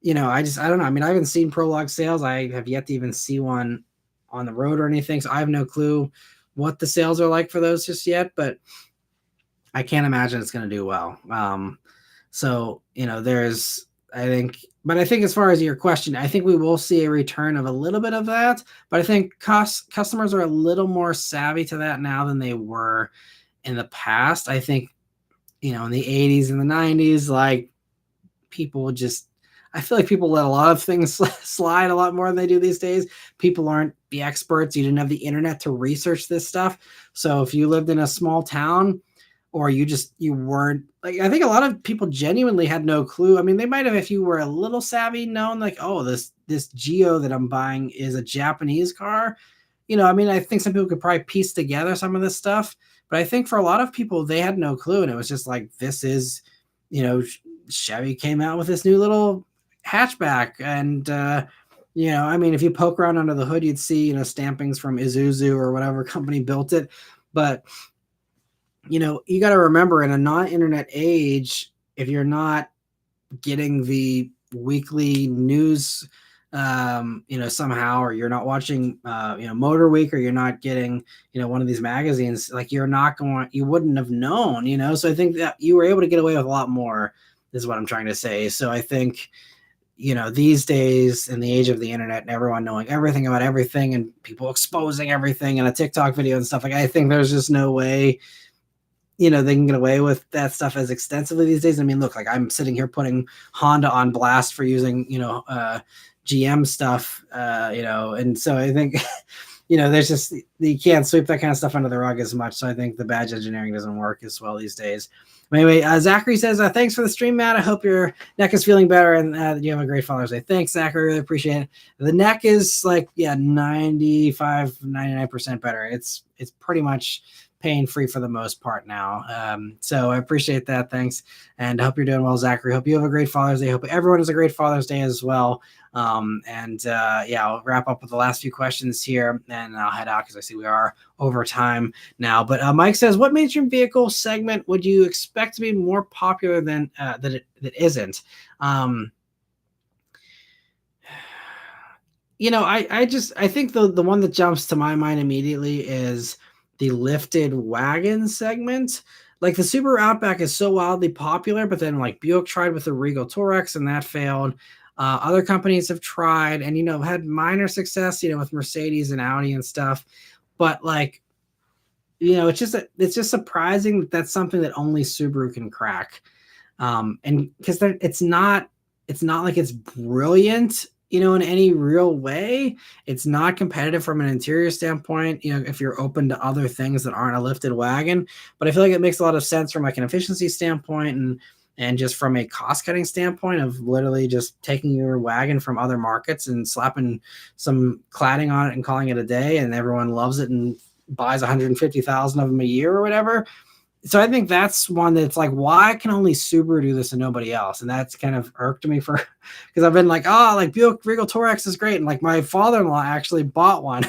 I don't know. I mean, I haven't seen Prologue sales. I have yet to even see one on the road or anything. So I have no clue what the sales are like for those just yet, but I can't imagine it's going to do well. I think as far as your question, I think we will see a return of a little bit of that, but I think customers are a little more savvy to that now than they were in the past. I think, in the 80s and the 90s, like I feel like people let a lot of things slide a lot more than they do these days. People aren't the experts. You didn't have the internet to research this stuff. So if you lived in a small town, or you weren't, like, I think a lot of people genuinely had no clue. I mean, they might have, if you were a little savvy, known like, oh, this Geo that I'm buying is a Japanese car. I mean, I think some people could probably piece together some of this stuff, but I think for a lot of people, they had no clue. And it was just like, this is, Chevy came out with this new little hatchback. And, I mean, if you poke around under the hood, you'd see, stampings from Isuzu or whatever company built it. But, you got to remember, in a non-internet age, if you're not getting the weekly news, somehow, or you're not watching, Motor Week, or you're not getting, one of these magazines, like, you wouldn't have known, so I think that you were able to get away with a lot more, is what I'm trying to say. So I think, these days, in the age of the internet and everyone knowing everything about everything and people exposing everything in a TikTok video and stuff, like, I think there's just no way, they can get away with that stuff as extensively these days. I mean, look, like, I'm sitting here putting Honda on blast for using, GM stuff, and so I think, there's just, you can't sweep that kind of stuff under the rug as much. So I think the badge engineering doesn't work as well these days. But anyway, Zachary says, thanks for the stream, Matt. I hope your neck is feeling better and you have a great Father's Day. Thanks, Zachary. Really appreciate it. The neck is like, 95, 99% better. It's pretty much pain-free for the most part now. So I appreciate that. Thanks. And I hope you're doing well, Zachary. Hope you have a great Father's Day. Hope everyone has a great Father's Day as well. I'll wrap up with the last few questions here, and I'll head out because I see we are over time now. But Mike says, what mainstream vehicle segment would you expect to be more popular than that isn't? I think the one that jumps to my mind immediately is the lifted wagon segment. Like, the Subaru Outback is so wildly popular, but then, like, Buick tried with the Regal Touareg and that failed. Other companies have tried and, had minor success, with Mercedes and Audi and stuff. But, like, it's just surprising that that's something that only Subaru can crack. And because it's not like it's brilliant, in any real way. It's not competitive from an interior standpoint, if you're open to other things that aren't a lifted wagon. But I feel like it makes a lot of sense from, like, an efficiency standpoint and just from a cost-cutting standpoint of literally just taking your wagon from other markets and slapping some cladding on it and calling it a day, and everyone loves it and buys 150,000 of them a year or whatever. So I think that's one that's like, why can only Subaru do this and nobody else? And that's kind of irked me because I've been like, like Buick Regal Touareg is great. And like, my father-in-law actually bought one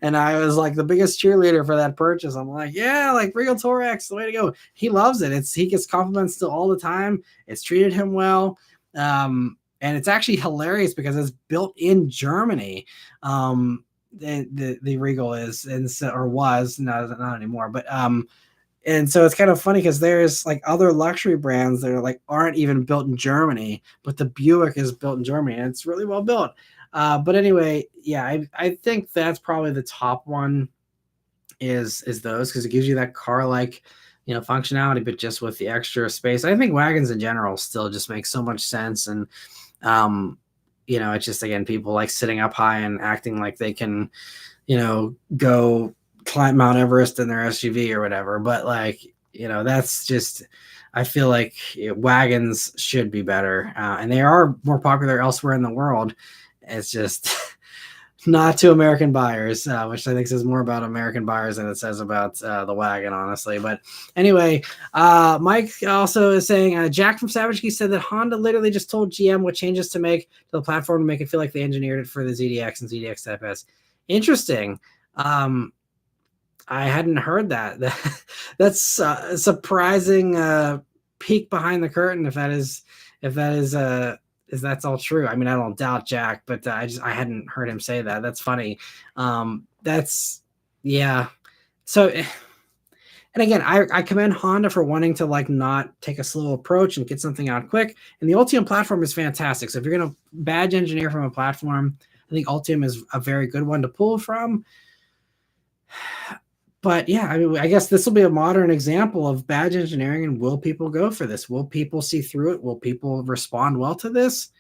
and I was like the biggest cheerleader for that purchase. I'm like, yeah, like Regal Touareg, the way to go. He loves it. He gets compliments still all the time. It's treated him well. And it's actually hilarious because it's built in Germany. The Regal is, or was, not anymore, but, and so it's kind of funny because there's like other luxury brands that are like aren't even built in Germany, but the Buick is built in Germany and it's really well built. But anyway, yeah, I think that's probably the top one is those, because it gives you that car like functionality, but just with the extra space. I think wagons in general still just make so much sense. And, it's just, again, people like sitting up high and acting like they can, go climb Mount Everest in their SUV or whatever. But that's just, I feel like wagons should be better. And they are more popular elsewhere in the world. It's just not to American buyers, which I think says more about American buyers than it says about the wagon, honestly. But anyway, Mike also is saying, Jack from Savage Geese said that Honda literally just told GM what changes to make to the platform to make it feel like they engineered it for the ZDX and ZDX FS. Interesting. I hadn't heard that. That's a surprising peek behind the curtain, if that's all true. I mean, I don't doubt Jack, but I hadn't heard him say that. That's funny. Yeah. So, and again, I commend Honda for wanting to not take a slow approach and get something out quick. And the Ultium platform is fantastic. So if you're going to badge engineer from a platform, I think Ultium is a very good one to pull from. But yeah, I mean, I guess this will be a modern example of badge engineering. And will people go for this? Will people see through it? Will people respond well to this?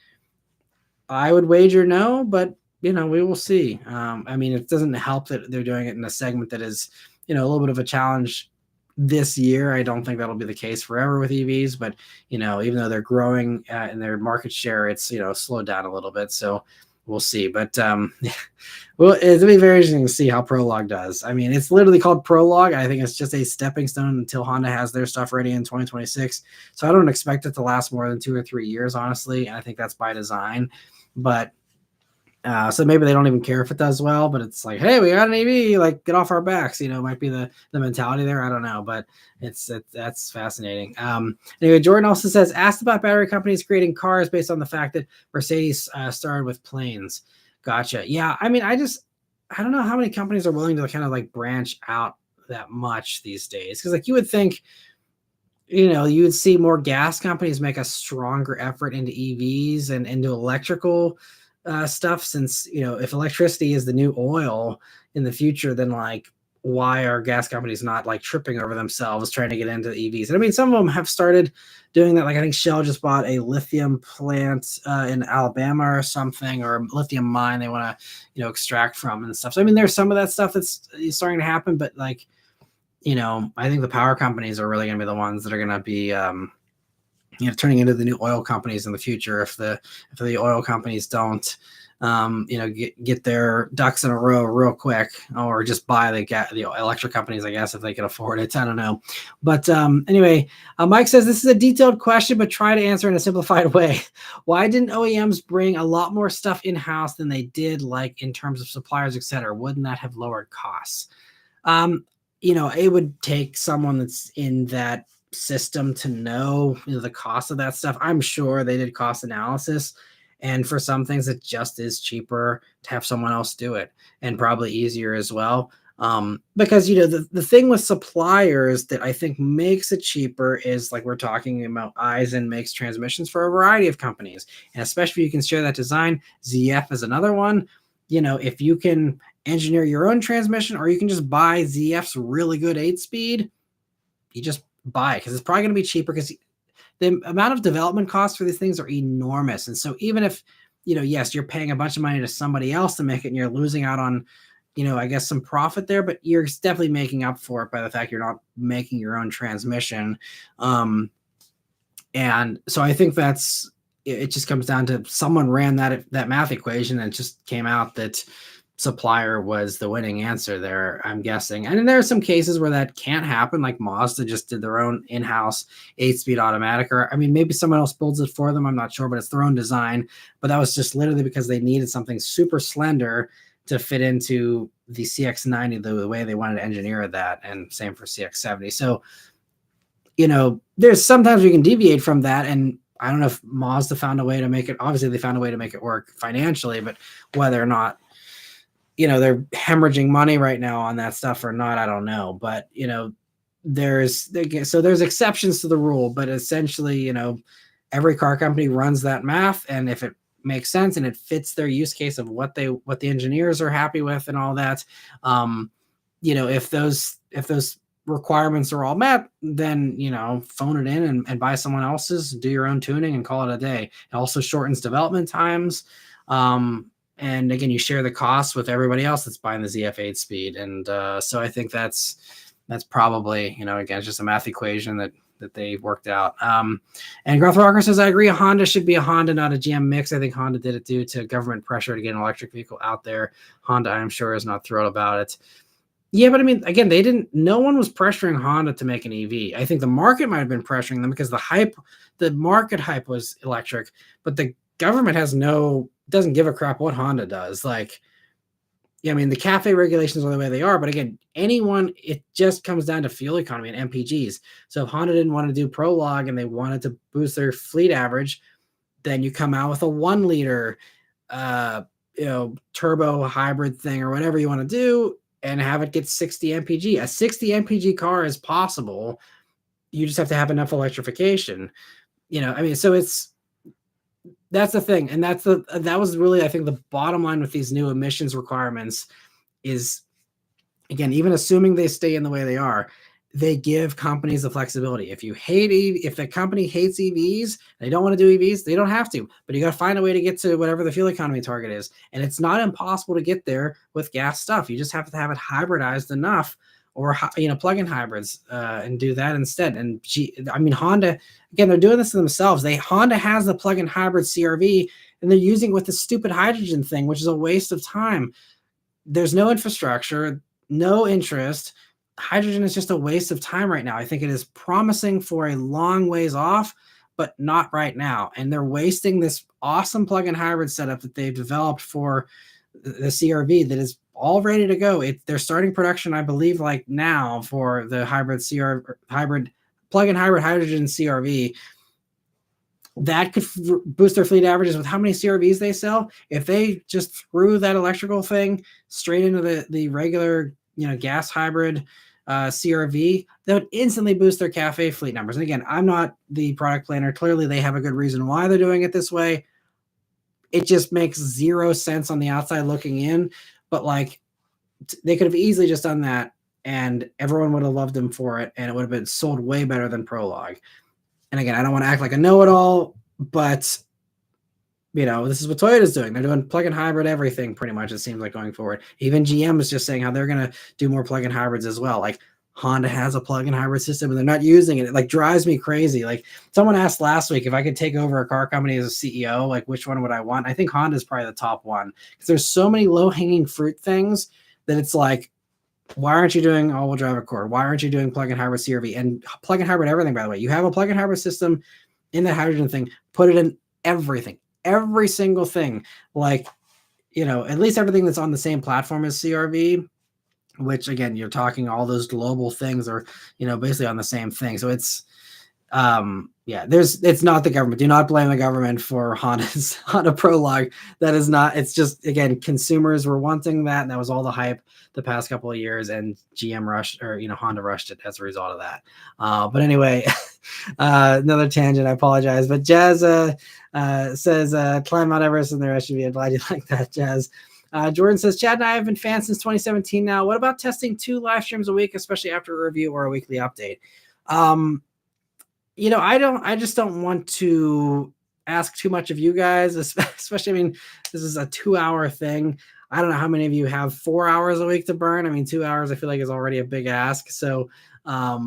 I would wager no, but we will see. I mean, it doesn't help that they're doing it in a segment that is, a little bit of a challenge this year. I don't think that'll be the case forever with EVs, but even though they're growing in their market share, it's slowed down a little bit. So we'll see. But well, it'll be very interesting to see how Prologue does. I mean, it's literally called Prologue. I think it's just a stepping stone until Honda has their stuff ready in 2026. So I don't expect it to last more than 2 or 3 years, honestly. And I think that's by design. But so maybe they don't even care if it does well, but it's like, hey, we got an EV, get off our backs. Might be the mentality there. I don't know, but that's fascinating. Anyway, Jordan also says, asked about battery companies creating cars based on the fact that Mercedes started with planes. Gotcha. Yeah, I mean, I don't know how many companies are willing to kind of branch out that much these days, because you would think, you would see more gas companies make a stronger effort into EVs and into electrical stuff, since if electricity is the new oil in the future, then why are gas companies not tripping over themselves trying to get into EVs? And I mean, some of them have started doing that. I think Shell just bought a lithium plant in Alabama or something, or a lithium mine they want to extract from and stuff. So I mean, there's some of that stuff that's starting to happen, but I think the power companies are really going to be the ones that are going to be turning into the new oil companies in the future if the oil companies don't get their ducks in a row real quick, or just buy the electric companies, I guess, if they can afford it. I don't know. But anyway, Mike says, this is a detailed question, but try to answer in a simplified way. Why didn't OEMs bring a lot more stuff in-house than they did, in terms of suppliers, etc.? Wouldn't that have lowered costs? It would take someone that's in that system to know the cost of that stuff. I'm sure they did cost analysis, and for some things it just is cheaper to have someone else do it, and probably easier as well, because the thing with suppliers that I think makes it cheaper is we're talking about Eisen makes transmissions for a variety of companies, and especially if you can share that design. ZF is another one. If you can engineer your own transmission, or you can just buy ZF's really good 8-speed, you just buy it, because it's probably going to be cheaper, because the amount of development costs for these things are enormous. And so even if, yes, you're paying a bunch of money to somebody else to make it, and you're losing out on, I guess some profit there, but you're definitely making up for it by the fact you're not making your own transmission. And so I think it just comes down to someone ran that math equation, and it just came out that supplier was the winning answer there, I'm guessing. And there are some cases where that can't happen, like Mazda just did their own in-house 8-speed automatic, or I mean, maybe someone else builds it for them, I'm not sure, but it's their own design. But that was just literally because they needed something super slender to fit into the CX-90 the way they wanted to engineer that, and same for CX-70. So there's sometimes we can deviate from that, and I don't know if Mazda found a way to make it, obviously they found a way to make it work financially, but whether or not they're hemorrhaging money right now on that stuff or not, I don't know. But there's exceptions to the rule, but essentially every car company runs that math, and if it makes sense and it fits their use case of what the engineers are happy with and all that, if those requirements are all met, then, phone it in and buy someone else's, do your own tuning and call it a day. It also shortens development times. And again, you share the costs with everybody else that's buying the ZF8 Speed. And so I think that's probably, again, it's just a math equation that they worked out. And Growth Rocker says, I agree, a Honda should be a Honda, not a GM mix. I think Honda did it due to government pressure to get an electric vehicle out there. Honda, I'm sure, is not thrilled about it. Yeah, but I mean, again, no one was pressuring Honda to make an EV. I think the market might have been pressuring them because the market hype was electric, but the government doesn't give a crap what Honda does. Like, yeah, I mean, the CAFE regulations are the way they are, but again, it just comes down to fuel economy and MPGs. So if Honda didn't want to do Prologue and they wanted to boost their fleet average, then you come out with a 1 liter, turbo hybrid thing or whatever you want to do, and have it get 60 MPG. A 60 MPG car is possible. You just have to have enough electrification. So that's the thing. And that was really, I think, the bottom line with these new emissions requirements is, again, even assuming they stay in the way they are, they give companies the flexibility. If the company hates EVs, they don't want to do EVs, they don't have to, but you got to find a way to get to whatever the fuel economy target is. And it's not impossible to get there with gas stuff. You just have to have it hybridized enough, or, plug-in hybrids, and do that instead. And Honda, again, they're doing this to themselves. Honda has the plug-in hybrid CRV, and they're using it with the stupid hydrogen thing, which is a waste of time. There's no infrastructure, no interest. Hydrogen is just a waste of time right now. I think it is promising for a long ways off, but not right now. And they're wasting this awesome plug-in hybrid setup that they've developed for the CRV that is all ready to go. They're starting production, I believe, like now for the plug-in hybrid hydrogen CRV. That could boost their fleet averages with how many CRVs they sell. If they just threw that electrical thing straight into the regular, gas hybrid CRV, that would instantly boost their CAFE fleet numbers. And again, I'm not the product planner. Clearly, they have a good reason why they're doing it this way. It just makes zero sense on the outside looking in. But they could have easily just done that, and everyone would have loved them for it, and it would have been sold way better than Prologue. And again, I don't want to act like a know-it-all, but this is what Toyota's doing. They're doing plug-in hybrid everything pretty much, it seems like, going forward. Even GM is just saying how they're going to do more plug-in hybrids as well. Like, Honda has a plug-in hybrid system and they're not using it. It drives me crazy. Like, someone asked last week, if I could take over a car company as a CEO, which one would I want? I think Honda is probably the top one, because there's so many low-hanging fruit things that it's like, why aren't you doing all-wheel drive Accord? Why aren't you doing plug-in hybrid CRV and plug-in hybrid everything? By the way, you have a plug-in hybrid system in the hydrogen thing. Put it in everything, every single thing. At least everything that's on the same platform as CRV. Which, again, you're talking all those global things are, basically on the same thing. So it's, it's not the government. Do not blame the government for Honda Prologue. That is not, it's just, again, consumers were wanting that. And that was all the hype the past couple of years, and Honda rushed it as a result of that. But anyway, another tangent, I apologize. But Jazz says, climb Mount Everest in their SUV. I'm glad you like that, Jazz. Jordan says, Chad and I have been fans since 2017 now. What about testing 2 live streams a week, especially after a review or a weekly update? I just don't want to ask too much of you guys, especially, this is a 2-hour thing. I don't know how many of you have 4 hours a week to burn. 2 hours, I feel like, is already a big ask. So, I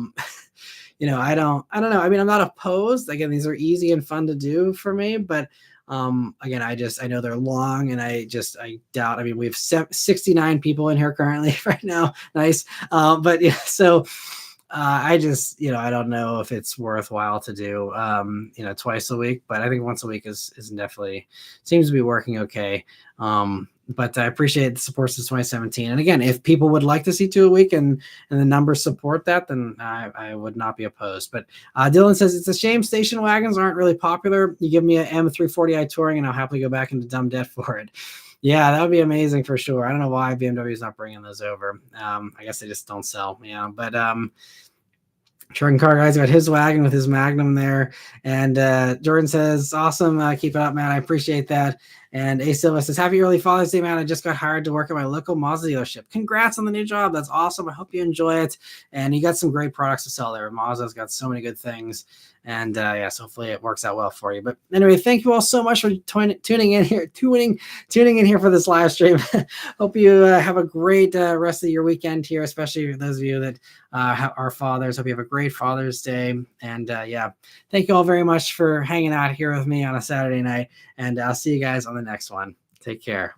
don't know. I'm not opposed. Again, these are easy and fun to do for me, but again, I know they're long, and I doubt. We have 69 people in here currently right now. Nice. But yeah, so I don't know if it's worthwhile to do, twice a week, but I think once a week is definitely seems to be working okay. But I appreciate the support since 2017. And again, if people would like to see 2 a week and the numbers support that, then I would not be opposed. But Dylan says, it's a shame station wagons aren't really popular. You give me an M340i Touring and I'll happily go back into dumb debt for it. Yeah, that would be amazing for sure. I don't know why BMW is not bringing those over. I guess they just don't sell. Yeah, but Trucking Car Guy's got his wagon with his Magnum there. And Jordan says, awesome. Keep it up, man. I appreciate that. And A Silva says, happy early Father's Day, man. I just got hired to work at my local Mazda dealership. Congrats on the new job. That's awesome. I hope you enjoy it. And you got some great products to sell there. Mazda's got so many good things. And so hopefully it works out well for you. But anyway, thank you all so much for tuning in here for this live stream. Hope you have a great rest of your weekend here, especially those of you that are fathers. Hope you have a great Father's Day. And thank you all very much for hanging out here with me on a Saturday night. And I'll see you guys on the next one. Take care.